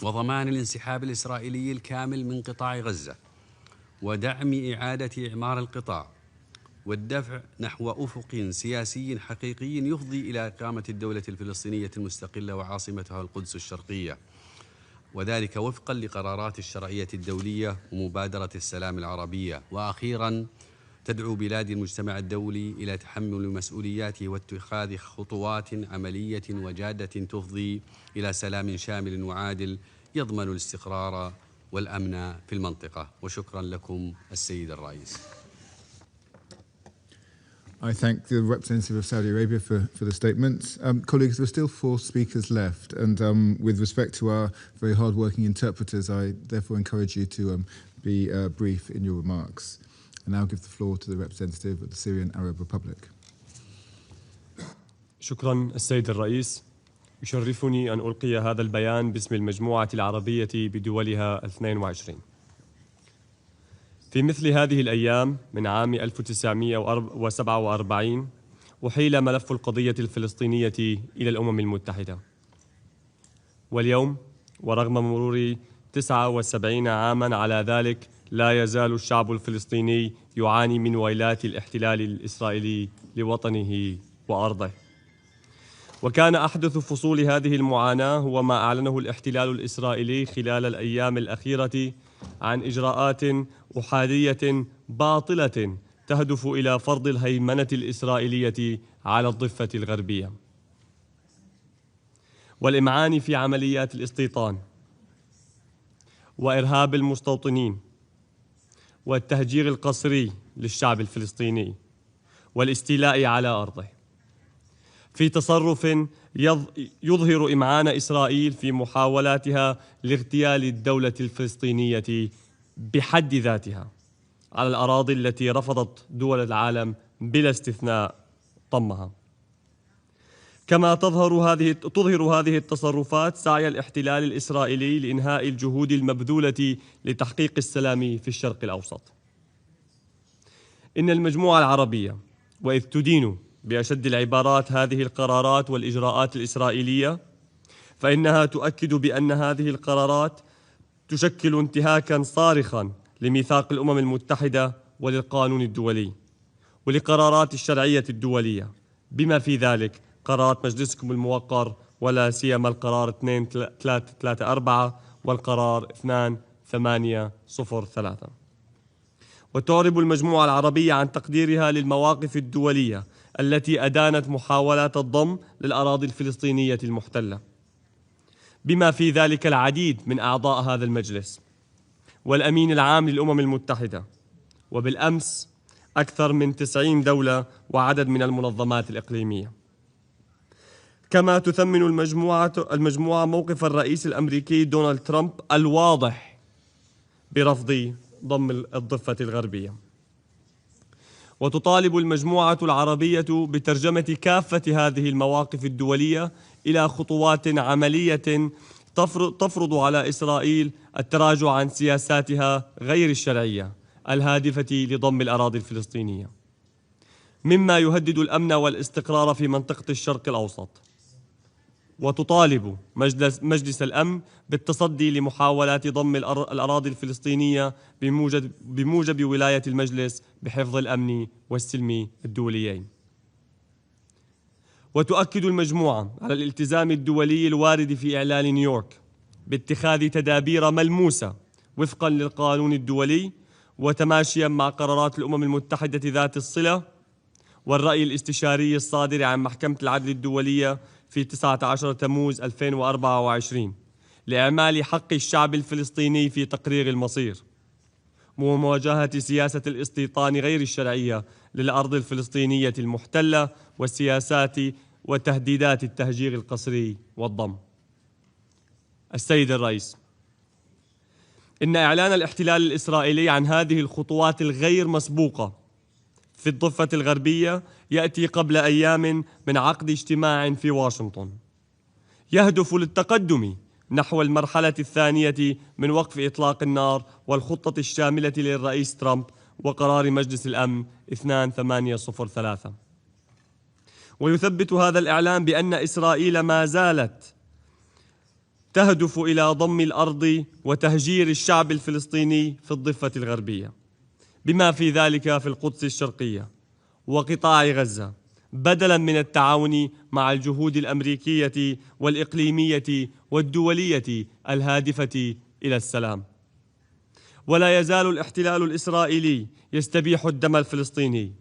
وضمان الانسحاب الإسرائيلي الكامل من قطاع غزة، ودعم إعادة إعمار القطاع، والدفع نحو أفق سياسي حقيقي يفضي إلى إقامة الدولة الفلسطينية المستقلة وعاصمتها القدس الشرقية، وذلك وفقا لقرارات الشرعية الدولية ومبادرة السلام العربية. وأخيرا، تدعو بلاد المجتمع الدولي إلى تحمل مسؤولياته واتخاذ خطوات عملية وجادة تفضي إلى سلام شامل وعادل يضمن الاستقرار والأمن في المنطقة. وشكرا لكم السيد الرئيس. I thank the representative of Saudi Arabia for the statement. Colleagues, there are still 4 speakers left, and with respect to our very hard-working interpreters, I therefore encourage you to be brief in your remarks. And now give the floor to the representative of the Syrian Arab Republic. شكرا السيد الرئيس. يشرفني أن ألقي هذا البيان باسم المجموعة العربية بدولها 22. في مثل هذه الأيام من عام 1947 أحيل ملف القضية الفلسطينية إلى الأمم المتحدة، واليوم ورغم مرور 79 عاما على ذلك لا يزال الشعب الفلسطيني يعاني من ويلات الاحتلال الإسرائيلي لوطنه وأرضه. وكان أحدث فصول هذه المعاناة هو ما أعلنه الاحتلال الإسرائيلي خلال الأيام الأخيرة عن إجراءات أحادية باطلة تهدف إلى فرض الهيمنة الإسرائيلية على الضفة الغربية، والإمعان في عمليات الاستيطان وإرهاب المستوطنين والتهجير القسري للشعب الفلسطيني والاستيلاء على أرضه، في تصرف يظهر إمعان إسرائيل في محاولاتها لاغتيال الدولة الفلسطينية بحد ذاتها على الأراضي التي رفضت دول العالم بلا استثناء ضمها. كما تظهر هذه التصرفات سعي الاحتلال الإسرائيلي لإنهاء الجهود المبذولة لتحقيق السلام في الشرق الأوسط. إن المجموعة العربية وإذ تدين بأشد العبارات هذه القرارات والإجراءات الإسرائيلية، فإنها تؤكد بأن هذه القرارات تشكل انتهاكا صارخا لميثاق الأمم المتحدة وللقانون الدولي ولقرارات الشرعية الدولية، بما في ذلك قرارات مجلسكم الموقر ولا سيما القرار 2334 والقرار 2803. وتعرب المجموعة العربية عن تقديرها للمواقف الدولية التي أدانت محاولات الضم للأراضي الفلسطينية المحتلة، بما في ذلك العديد من أعضاء هذا المجلس والأمين العام للأمم المتحدة، وبالأمس أكثر من 90 دولة وعدد من المنظمات الإقليمية. كما تثمن المجموعة موقف الرئيس الأمريكي دونالد ترامب الواضح برفض ضم الضفة الغربية. وتطالب المجموعة العربية بترجمة كافة هذه المواقف الدولية إلى خطوات عملية تفرض على إسرائيل التراجع عن سياساتها غير الشرعية الهادفة لضم الأراضي الفلسطينية، مما يهدد الأمن والاستقرار في منطقة الشرق الأوسط. وتطالب مجلس الأمن بالتصدي لمحاولات ضم الأراضي الفلسطينية بموجب ولاية المجلس بحفظ الأمن والسلم الدوليين. وتؤكد المجموعة على الالتزام الدولي الوارد في إعلان نيويورك باتخاذ تدابير ملموسة وفقا للقانون الدولي وتماشيا مع قرارات الأمم المتحدة ذات الصلة والرأي الاستشاري الصادر عن محكمة العدل الدولية في 19 تموز 2024 لإعمال حق الشعب الفلسطيني في تقرير المصير ومواجهة سياسة الاستيطان غير الشرعية للأرض الفلسطينية المحتلة والسياسات وتهديدات التهجير القسري والضم. السيد الرئيس، إن إعلان الاحتلال الإسرائيلي عن هذه الخطوات الغير مسبوقة في الضفة الغربية يأتي قبل أيام من عقد اجتماع في واشنطن يهدف للتقدم نحو المرحلة الثانية من وقف إطلاق النار والخطة الشاملة للرئيس ترامب وقرار مجلس الأمن 2803. ويثبت هذا الإعلان بأن إسرائيل ما زالت تهدف إلى ضم الأرض وتهجير الشعب الفلسطيني في الضفة الغربية، بما في ذلك في القدس الشرقية وقطاع غزة، بدلاً من التعاون مع الجهود الأمريكية والإقليمية والدولية الهادفة إلى السلام. ولا يزال الاحتلال الإسرائيلي يستبيح الدم الفلسطيني،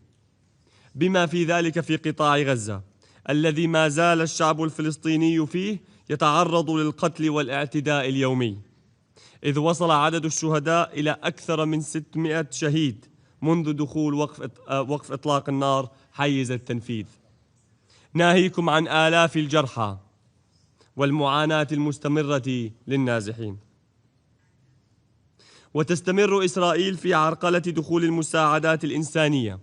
بما في ذلك في قطاع غزة الذي ما زال الشعب الفلسطيني فيه يتعرض للقتل والاعتداء اليومي، إذ وصل عدد الشهداء إلى أكثر من 600 شهيد منذ دخول وقف إطلاق النار حيز التنفيذ، ناهيكم عن آلاف الجرحى والمعاناة المستمرة للنازحين. وتستمر إسرائيل في عرقلة دخول المساعدات الإنسانية،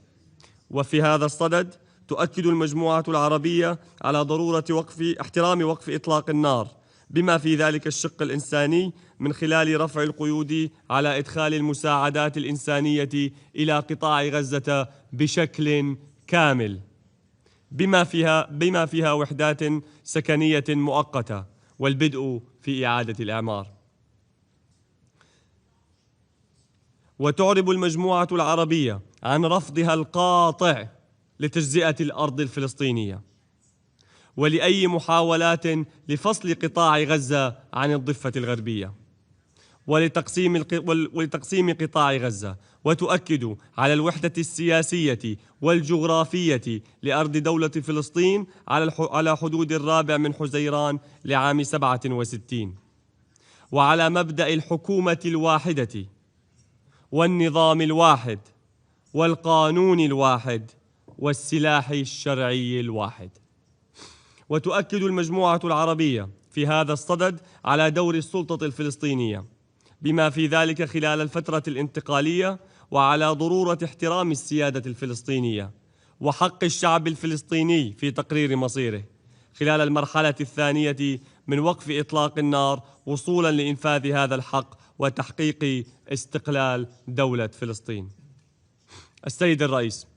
وفي هذا الصدد تؤكد المجموعة العربية على ضرورة احترام وقف إطلاق النار، بما في ذلك الشق الإنساني، من خلال رفع القيود على إدخال المساعدات الإنسانية إلى قطاع غزة بشكل كامل، بما فيها وحدات سكنية مؤقتة، والبدء في إعادة الإعمار. وتعرب المجموعة العربية عن رفضها القاطع لتجزئة الأرض الفلسطينية ولأي محاولات لفصل قطاع غزة عن الضفة الغربية ولتقسيم قطاع غزة، وتؤكد على الوحدة السياسية والجغرافية لأرض دولة فلسطين على حدود 4 حزيران لعام 67، وعلى مبدأ الحكومة الواحدة والنظام الواحد والقانون الواحد والسلاح الشرعي الواحد. وتؤكد المجموعة العربية في هذا الصدد على دور السلطة الفلسطينية، بما في ذلك خلال الفترة الانتقالية، وعلى ضرورة احترام السيادة الفلسطينية وحق الشعب الفلسطيني في تقرير مصيره خلال المرحلة الثانية من وقف إطلاق النار، وصولاً لإنفاذ هذا الحق وتحقيق استقلال دولة فلسطين. السيد الرئيس،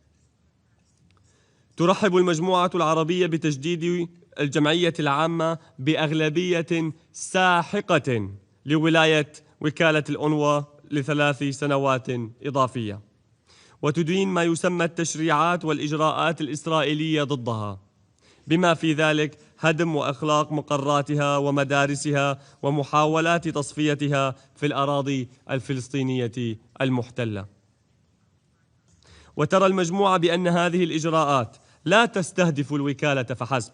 ترحب المجموعة العربية بتجديد الجمعية العامة بأغلبية ساحقة لولاية وكالة الأونروا ل3 سنوات إضافية، وتدين ما يسمى التشريعات والإجراءات الإسرائيلية ضدها، بما في ذلك هدم وإخلاق مقراتها ومدارسها ومحاولات تصفيتها في الأراضي الفلسطينية المحتلة. وترى المجموعة بأن هذه الإجراءات لا تستهدف الوكالة فحسب،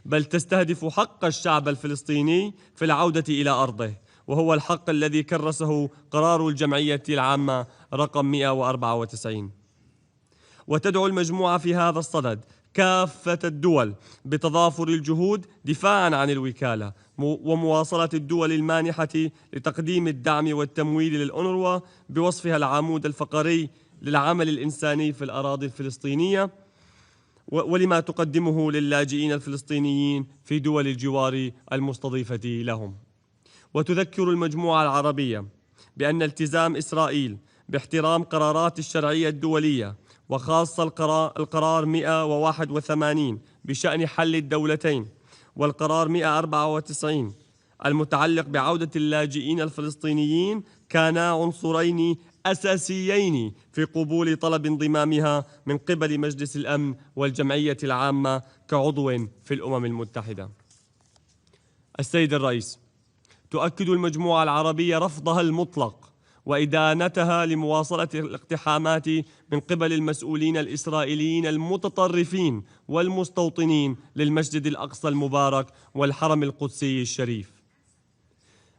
بل تستهدف حق الشعب الفلسطيني في العودة إلى أرضه، وهو الحق الذي كرسه قرار الجمعية العامة رقم 194. وتدعو المجموعة في هذا الصدد كافة الدول بتضافر الجهود دفاعاً عن الوكالة ومواصلة الدول المانحة لتقديم الدعم والتمويل للأونروا بوصفها العمود الفقري للعمل الإنساني في الأراضي الفلسطينية، ولما تقدمه للاجئين الفلسطينيين في دول الجوار المستضيفة لهم. وتذكر المجموعة العربية بأن التزام إسرائيل باحترام قرارات الشرعية الدولية، وخاصة القرار 181 بشأن حل الدولتين، والقرار 194 المتعلق بعودة اللاجئين الفلسطينيين، كانا عنصرين أساسيين في قبول طلب انضمامها من قبل مجلس الأمن والجمعية العامة كعضو في الأمم المتحدة. السيد الرئيس، تؤكد المجموعة العربية رفضها المطلق وإدانتها لمواصلة الاقتحامات من قبل المسؤولين الإسرائيليين المتطرفين والمستوطنين للمسجد الأقصى المبارك والحرم القدسي الشريف،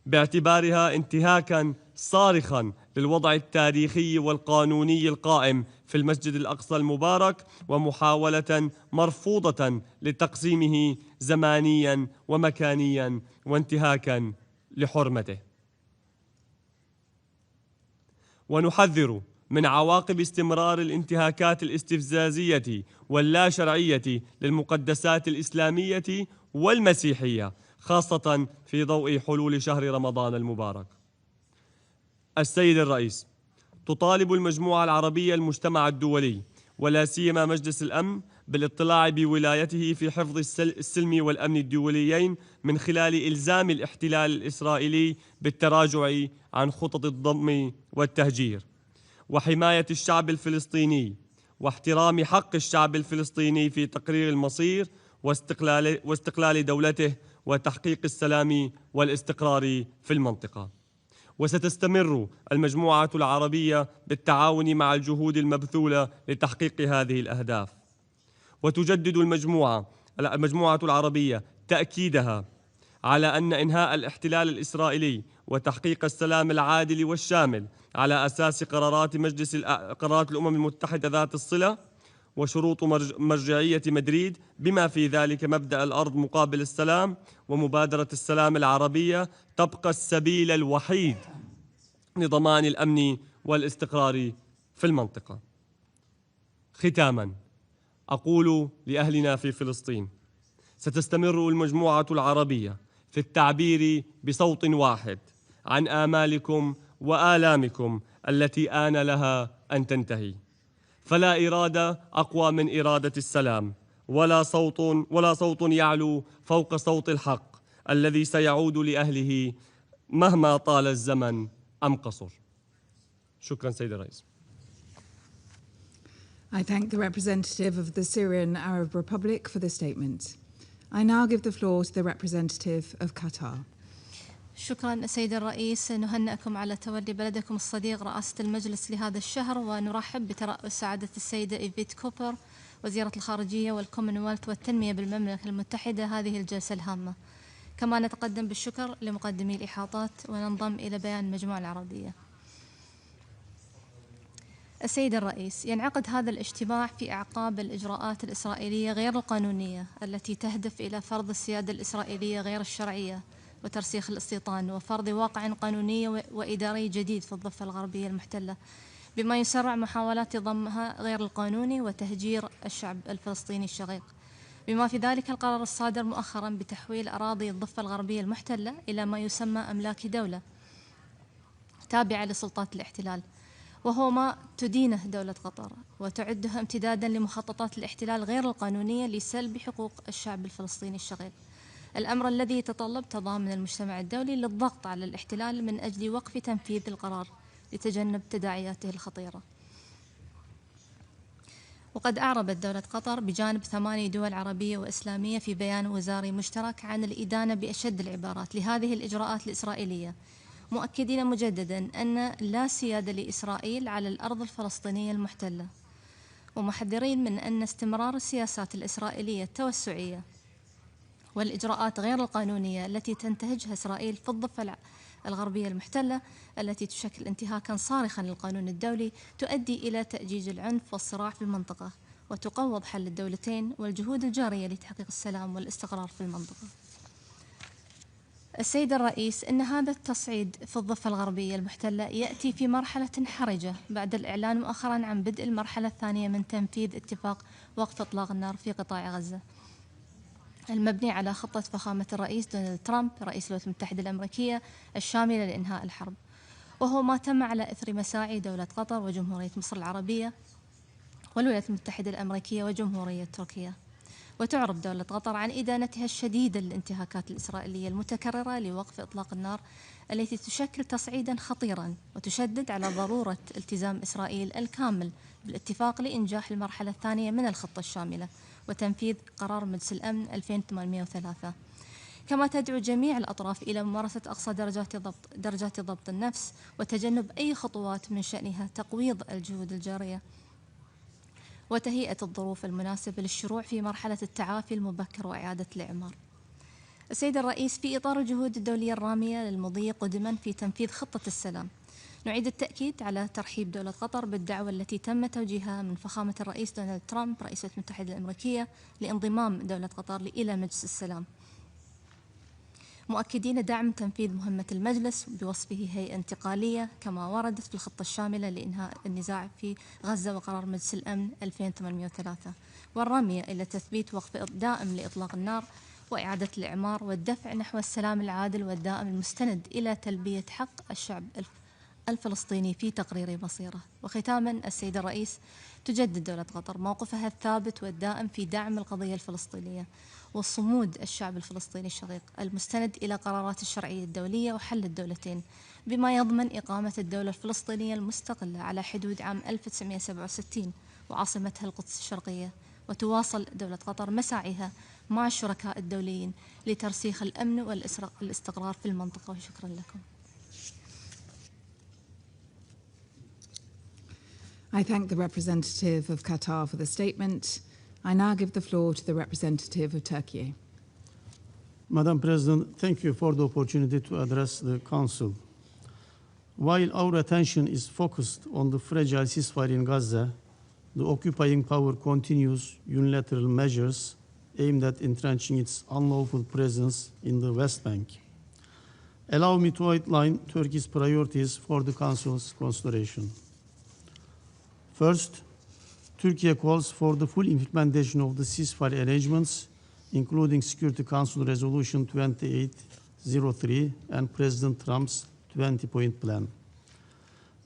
باعتبارها انتهاكاً صارخا للوضع التاريخي والقانوني القائم في المسجد الأقصى المبارك، ومحاولة مرفوضة لتقسيمه زمانيا ومكانيا وانتهاكا لحرمته. ونحذر من عواقب استمرار الانتهاكات الاستفزازية واللا شرعية للمقدسات الإسلامية والمسيحية، خاصة في ضوء حلول شهر رمضان المبارك. السيد الرئيس، تطالب المجموعة العربية المجتمع الدولي ولا سيما مجلس الأمن بالاطلاع بولايته في حفظ السلم والأمن الدوليين من خلال إلزام الاحتلال الإسرائيلي بالتراجع عن خطط الضم والتهجير، وحماية الشعب الفلسطيني، واحترام حق الشعب الفلسطيني في تقرير المصير واستقلال دولته وتحقيق السلام والاستقرار في المنطقة. وستستمر المجموعة العربية بالتعاون مع الجهود المبذولة لتحقيق هذه الأهداف. وتجدد المجموعة العربية تأكيدها على أن إنهاء الاحتلال الإسرائيلي وتحقيق السلام العادل والشامل على أساس قرارات الأمم المتحدة ذات الصلة وشروط مرجعية مدريد، بما في ذلك مبدأ الأرض مقابل السلام ومبادرة السلام العربية، تبقى السبيل الوحيد لضمان الأمن والاستقرار في المنطقة. ختاماً، أقول لأهلنا في فلسطين: ستستمر المجموعة العربية في التعبير بصوت واحد عن آمالكم وآلامكم التي آن لها أن تنتهي. فلا إرادة أقوى من إرادة السلام، ولا صوت يعلو فوق صوت الحق الذي سيعود لأهله مهما طال الزمن أم قصر. شكرا سيد الرئيس. I thank the representative of the Syrian Arab Republic for the statement. I now give the floor to the representative of Qatar. شكرا سيد الرئيس، نهنئكم على تولي بلدكم الصديق رئاسة المجلس لهذا الشهر، ونرحب بترأس سعادة السيدة إيفيت كوبر وزيرة الخارجية والكومنولث والتنمية بالمملكة المتحدة هذه الجلسة الهامة. كما نتقدم بالشكر لمقدمي الإحاطات وننضم إلى بيان المجموعة العربية. السيد الرئيس، ينعقد هذا الاجتماع في أعقاب الإجراءات الإسرائيلية غير القانونية التي تهدف إلى فرض السيادة الإسرائيلية غير الشرعية وترسيخ الاستيطان وفرض واقع قانوني وإداري جديد في الضفة الغربية المحتلة، بما يسرع محاولات ضمها غير القانوني وتهجير الشعب الفلسطيني الشقيق، بما في ذلك القرار الصادر مؤخرا بتحويل أراضي الضفة الغربية المحتلة إلى ما يسمى أملاك دولة تابعة لسلطات الاحتلال، وهو ما تدينه دولة قطر وتعده امتدادا لمخططات الاحتلال غير القانونية لسلب حقوق الشعب الفلسطيني الشقيق، الأمر الذي يتطلب تضامن المجتمع الدولي للضغط على الاحتلال من أجل وقف تنفيذ القرار لتجنب تداعياته الخطيرة. وقد أعربت دولة قطر بجانب 8 دول عربية وإسلامية في بيان وزاري مشترك عن الإدانة بأشد العبارات لهذه الإجراءات الإسرائيلية، مؤكدين مجددا أن لا سيادة لإسرائيل على الأرض الفلسطينية المحتلة، ومحذرين من أن استمرار السياسات الإسرائيلية التوسعية والإجراءات غير القانونية التي تنتهجها إسرائيل في الضفة الغربية المحتلة التي تشكل انتهاكا صارخا للقانون الدولي تؤدي إلى تأجيج العنف والصراع في المنطقة وتقوض حل الدولتين والجهود الجارية لتحقيق السلام والاستقرار في المنطقة. السيد الرئيس، إن هذا التصعيد في الضفة الغربية المحتلة يأتي في مرحلة حرجة بعد الإعلان مؤخرا عن بدء المرحلة الثانية من تنفيذ اتفاق وقف إطلاق النار في قطاع غزة المبني على خطة فخامة الرئيس دونالد ترامب رئيس الولايات المتحدة الأمريكية الشاملة لإنهاء الحرب، وهو ما تم على إثر مساعي دولة قطر وجمهورية مصر العربية والولايات المتحدة الأمريكية وجمهورية تركيا. وتعرب دولة قطر عن إدانتها الشديدة للانتهاكات الإسرائيلية المتكررة لوقف إطلاق النار التي تشكل تصعيدا خطيرا، وتشدد على ضرورة التزام إسرائيل الكامل بالاتفاق لإنجاح المرحلة الثانية من الخطة الشاملة وتنفيذ قرار مجلس الأمن 2803. كما تدعو جميع الأطراف إلى ممارسة أقصى درجات ضبط النفس وتجنب أي خطوات من شأنها تقويض الجهود الجارية وتهيئة الظروف المناسبة للشروع في مرحلة التعافي المبكر وإعادة الإعمار. السيد الرئيس، في إطار الجهود الدولية الرامية للمضي قدما في تنفيذ خطة السلام نعيد التأكيد على ترحيب دولة قطر بالدعوة التي تم توجيهها من فخامة الرئيس دونالد ترامب رئيس الولايات المتحدة الأمريكية لانضمام دولة قطر إلى مجلس السلام، مؤكدين دعم تنفيذ مهمة المجلس بوصفه هيئة انتقالية كما وردت في الخطة الشاملة لإنهاء النزاع في غزة وقرار مجلس الأمن 2803، والرامية إلى تثبيت وقف دائم لإطلاق النار وإعادة الإعمار والدفع نحو السلام العادل والدائم المستند إلى تلبية حق الشعب الفلسطيني في تقرير مصيره. وختاما، السيد الرئيس، تجدد دولة قطر موقفها الثابت والدائم في دعم القضية الفلسطينية والصمود الشعب الفلسطيني الشقيق المستند إلى قرارات الشرعية الدولية وحل الدولتين، بما يضمن إقامة الدولة الفلسطينية المستقلة على حدود عام 1967 وعاصمتها القدس الشرقية. وتواصل دولة قطر مساعيها مع الشركاء الدوليين لترسيخ الأمن والاستقرار في المنطقة. وشكرا لكم. I thank the representative of Qatar for the statement. I now give the floor to the representative of Turkey. Madam President, thank you for the opportunity to address the Council. While our attention is focused on the fragile ceasefire in Gaza, the occupying power continues unilateral measures aimed at entrenching its unlawful presence in the West Bank. Allow me to outline Turkey's priorities for the Council's consideration. First, Turkey calls for the full implementation of the ceasefire arrangements, including Security Council Resolution 2803 and President Trump's 20-point plan.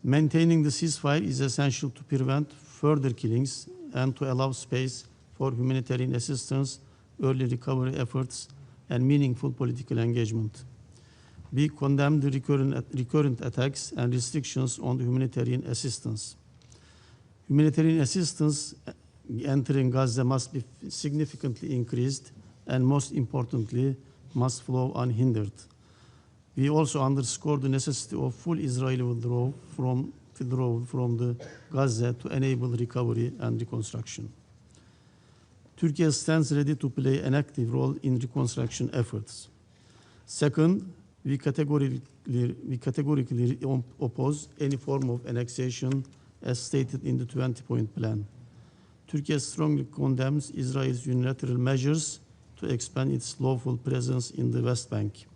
Maintaining the ceasefire is essential to prevent further killings and to allow space for humanitarian assistance, early recovery efforts, and meaningful political engagement. We condemn the recurrent attacks and restrictions on the humanitarian assistance. Humanitarian assistance entering Gaza must be significantly increased and, most importantly, must flow unhindered. We also underscore the necessity of full Israeli withdrawal from the Gaza to enable recovery and reconstruction. Turkey stands ready to play an active role in reconstruction efforts. Second, we categorically oppose any form of annexation as stated in the 20-point plan. Turkey strongly condemns Israel's unilateral measures to expand its lawful presence in the West Bank.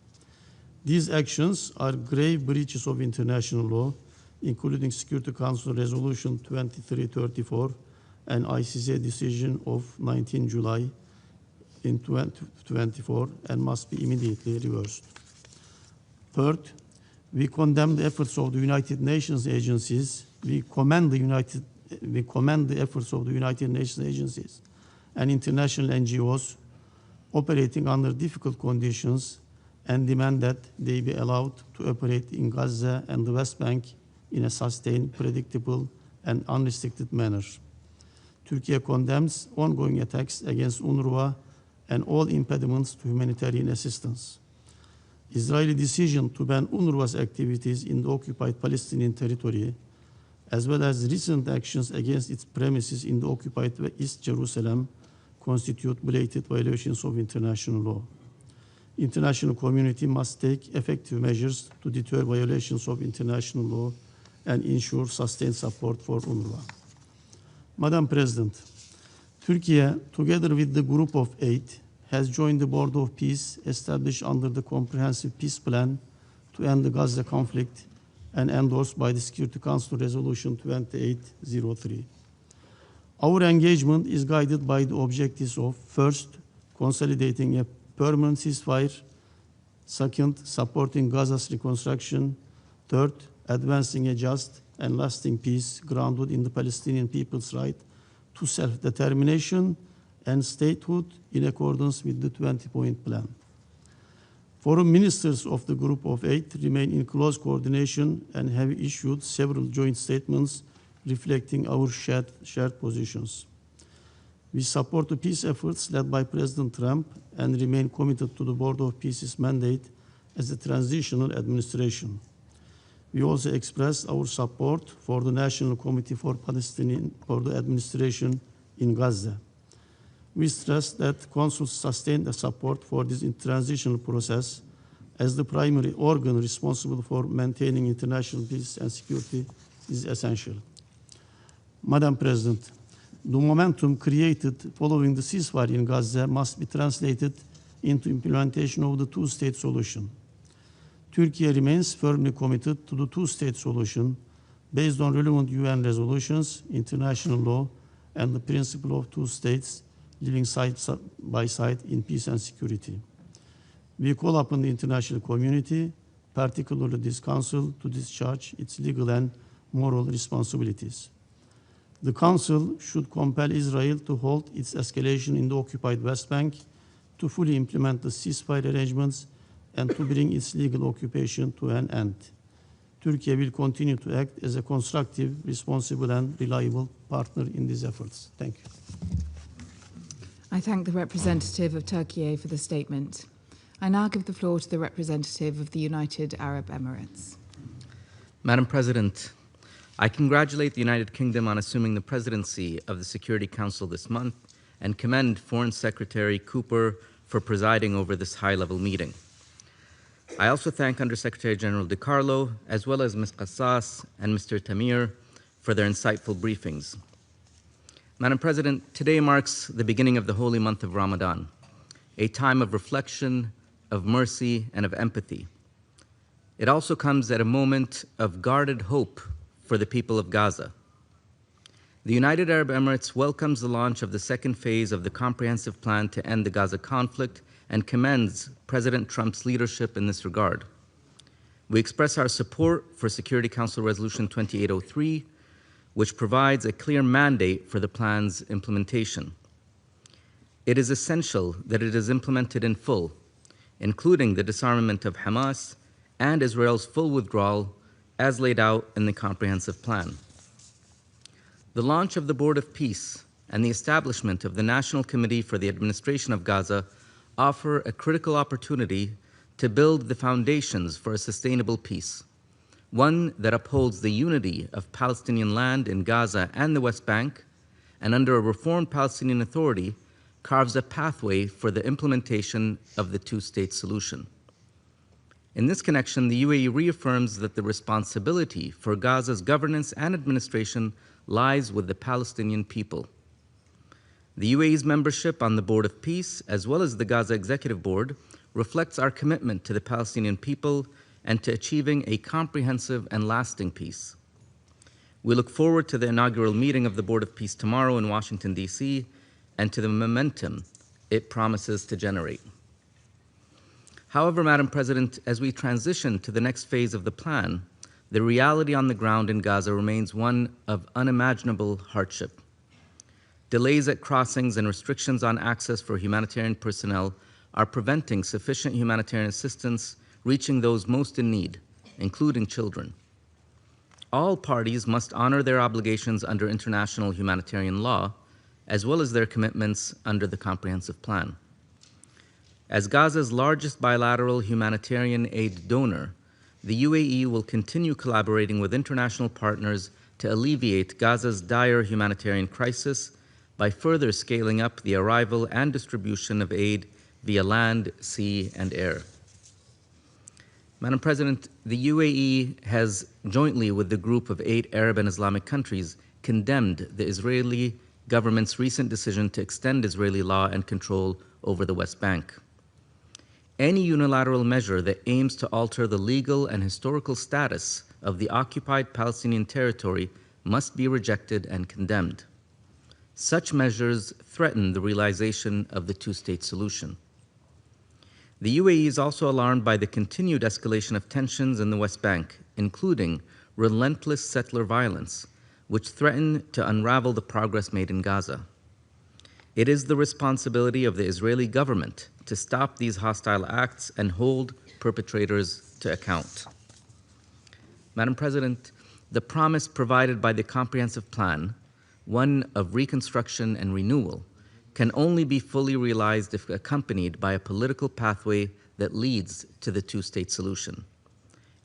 These actions are grave breaches of international law, including Security Council Resolution 2334 and ICC decision of 19 July in 2024, and must be immediately reversed. Third, we condemn the efforts of the United Nations agencies. We commend the efforts of the United Nations agencies and international NGOs operating under difficult conditions and demand that they be allowed to operate in Gaza and the West Bank in a sustained, predictable, and unrestricted manner. Turkey condemns ongoing attacks against UNRWA and all impediments to humanitarian assistance. Israeli decision to ban UNRWA's activities in the occupied Palestinian territory, as well as recent actions against its premises in the occupied East Jerusalem, constitute blatant violations of international law. International community must take effective measures to deter violations of international law and ensure sustained support for UNRWA. Madam President, Turkey, together with the Group of 8, has joined the Board of Peace established under the Comprehensive Peace Plan to end the Gaza conflict and endorsed by the Security Council Resolution 2803. Our engagement is guided by the objectives of, first, consolidating a permanent ceasefire, second, supporting Gaza's reconstruction, third, advancing a just and lasting peace grounded in the Palestinian people's right to self-determination and statehood in accordance with the 20-point plan. Foreign ministers of the Group of 8 remain in close coordination and have issued several joint statements reflecting our shared positions. We support the peace efforts led by President Trump and remain committed to the Board of Peace's mandate as a transitional administration. We also express our support for the National Committee for the administration in Gaza. We stress that Council sustained the support for this transitional process as the primary organ responsible for maintaining international peace and security is essential. Madam President, the momentum created following the ceasefire in Gaza must be translated into implementation of the two-state solution. Turkey remains firmly committed to the two-state solution based on relevant UN resolutions, international law, and the principle of two states living side by side in peace and security. We call upon the international community, particularly this Council, to discharge its legal and moral responsibilities. The Council should compel Israel to halt its escalation in the occupied West Bank, to fully implement the ceasefire arrangements, and to bring its legal occupation to an end. Turkey will continue to act as a constructive, responsible, and reliable partner in these efforts. Thank you. I thank the representative of Turkey for the statement. I now give the floor to the representative of the United Arab Emirates. Madam President, I congratulate the United Kingdom on assuming the presidency of the Security Council this month and commend Foreign Secretary Cooper for presiding over this high-level meeting. I also thank Undersecretary General De Carlo, as well as Ms. Qassas and Mr. Tamir for their insightful briefings. Madam President, today marks the beginning of the holy month of Ramadan, a time of reflection, of mercy, and of empathy. It also comes at a moment of guarded hope for the people of Gaza. The United Arab Emirates welcomes the launch of the second phase of the comprehensive plan to end the Gaza conflict and commends President Trump's leadership in this regard. We express our support for Security Council Resolution 2803, which provides a clear mandate for the plan's implementation. It is essential that it is implemented in full, including the disarmament of Hamas and Israel's full withdrawal as laid out in the comprehensive plan. The launch of the Board of Peace and the establishment of the National Committee for the Administration of Gaza offer a critical opportunity to build the foundations for a sustainable peace, one that upholds the unity of Palestinian land in Gaza and the West Bank, and under a reformed Palestinian Authority, carves a pathway for the implementation of the two-state solution. In this connection, the UAE reaffirms that the responsibility for Gaza's governance and administration lies with the Palestinian people. The UAE's membership on the Board of Peace, as well as the Gaza Executive Board, reflects our commitment to the Palestinian people and to achieving a comprehensive and lasting peace. We look forward to the inaugural meeting of the Board of Peace tomorrow in Washington, D.C., and to the momentum it promises to generate. However, Madam President, as we transition to the next phase of the plan, the reality on the ground in Gaza remains one of unimaginable hardship. Delays at crossings and restrictions on access for humanitarian personnel are preventing sufficient humanitarian assistance reaching those most in need, including children. All parties must honor their obligations under international humanitarian law, as well as their commitments under the comprehensive plan. As Gaza's largest bilateral humanitarian aid donor, the UAE will continue collaborating with international partners to alleviate Gaza's dire humanitarian crisis by further scaling up the arrival and distribution of aid via land, sea, and air. Madam President, the UAE has, jointly with the group of 8 Arab and Islamic countries, condemned the Israeli government's recent decision to extend Israeli law and control over the West Bank. Any unilateral measure that aims to alter the legal and historical status of the occupied Palestinian territory must be rejected and condemned. Such measures threaten the realization of the two-state solution. The UAE is also alarmed by the continued escalation of tensions in the West Bank, including relentless settler violence, which threaten to unravel the progress made in Gaza. It is the responsibility of the Israeli government to stop these hostile acts and hold perpetrators to account. Madam President, the promise provided by the comprehensive plan, one of reconstruction and renewal, can only be fully realized if accompanied by a political pathway that leads to the two-state solution,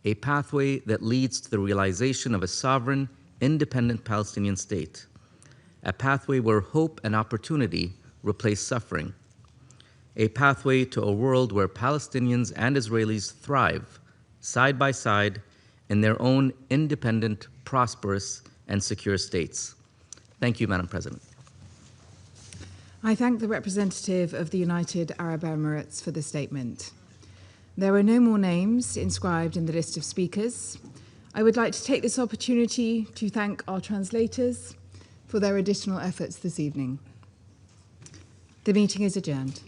a pathway that leads to the realization of a sovereign, independent Palestinian state, a pathway where hope and opportunity replace suffering, a pathway to a world where Palestinians and Israelis thrive side by side in their own independent, prosperous, and secure states. Thank you, Madam President. I thank the representative of the United Arab Emirates for the statement. There are no more names inscribed in the list of speakers. I would like to take this opportunity to thank our translators for their additional efforts this evening. The meeting is adjourned.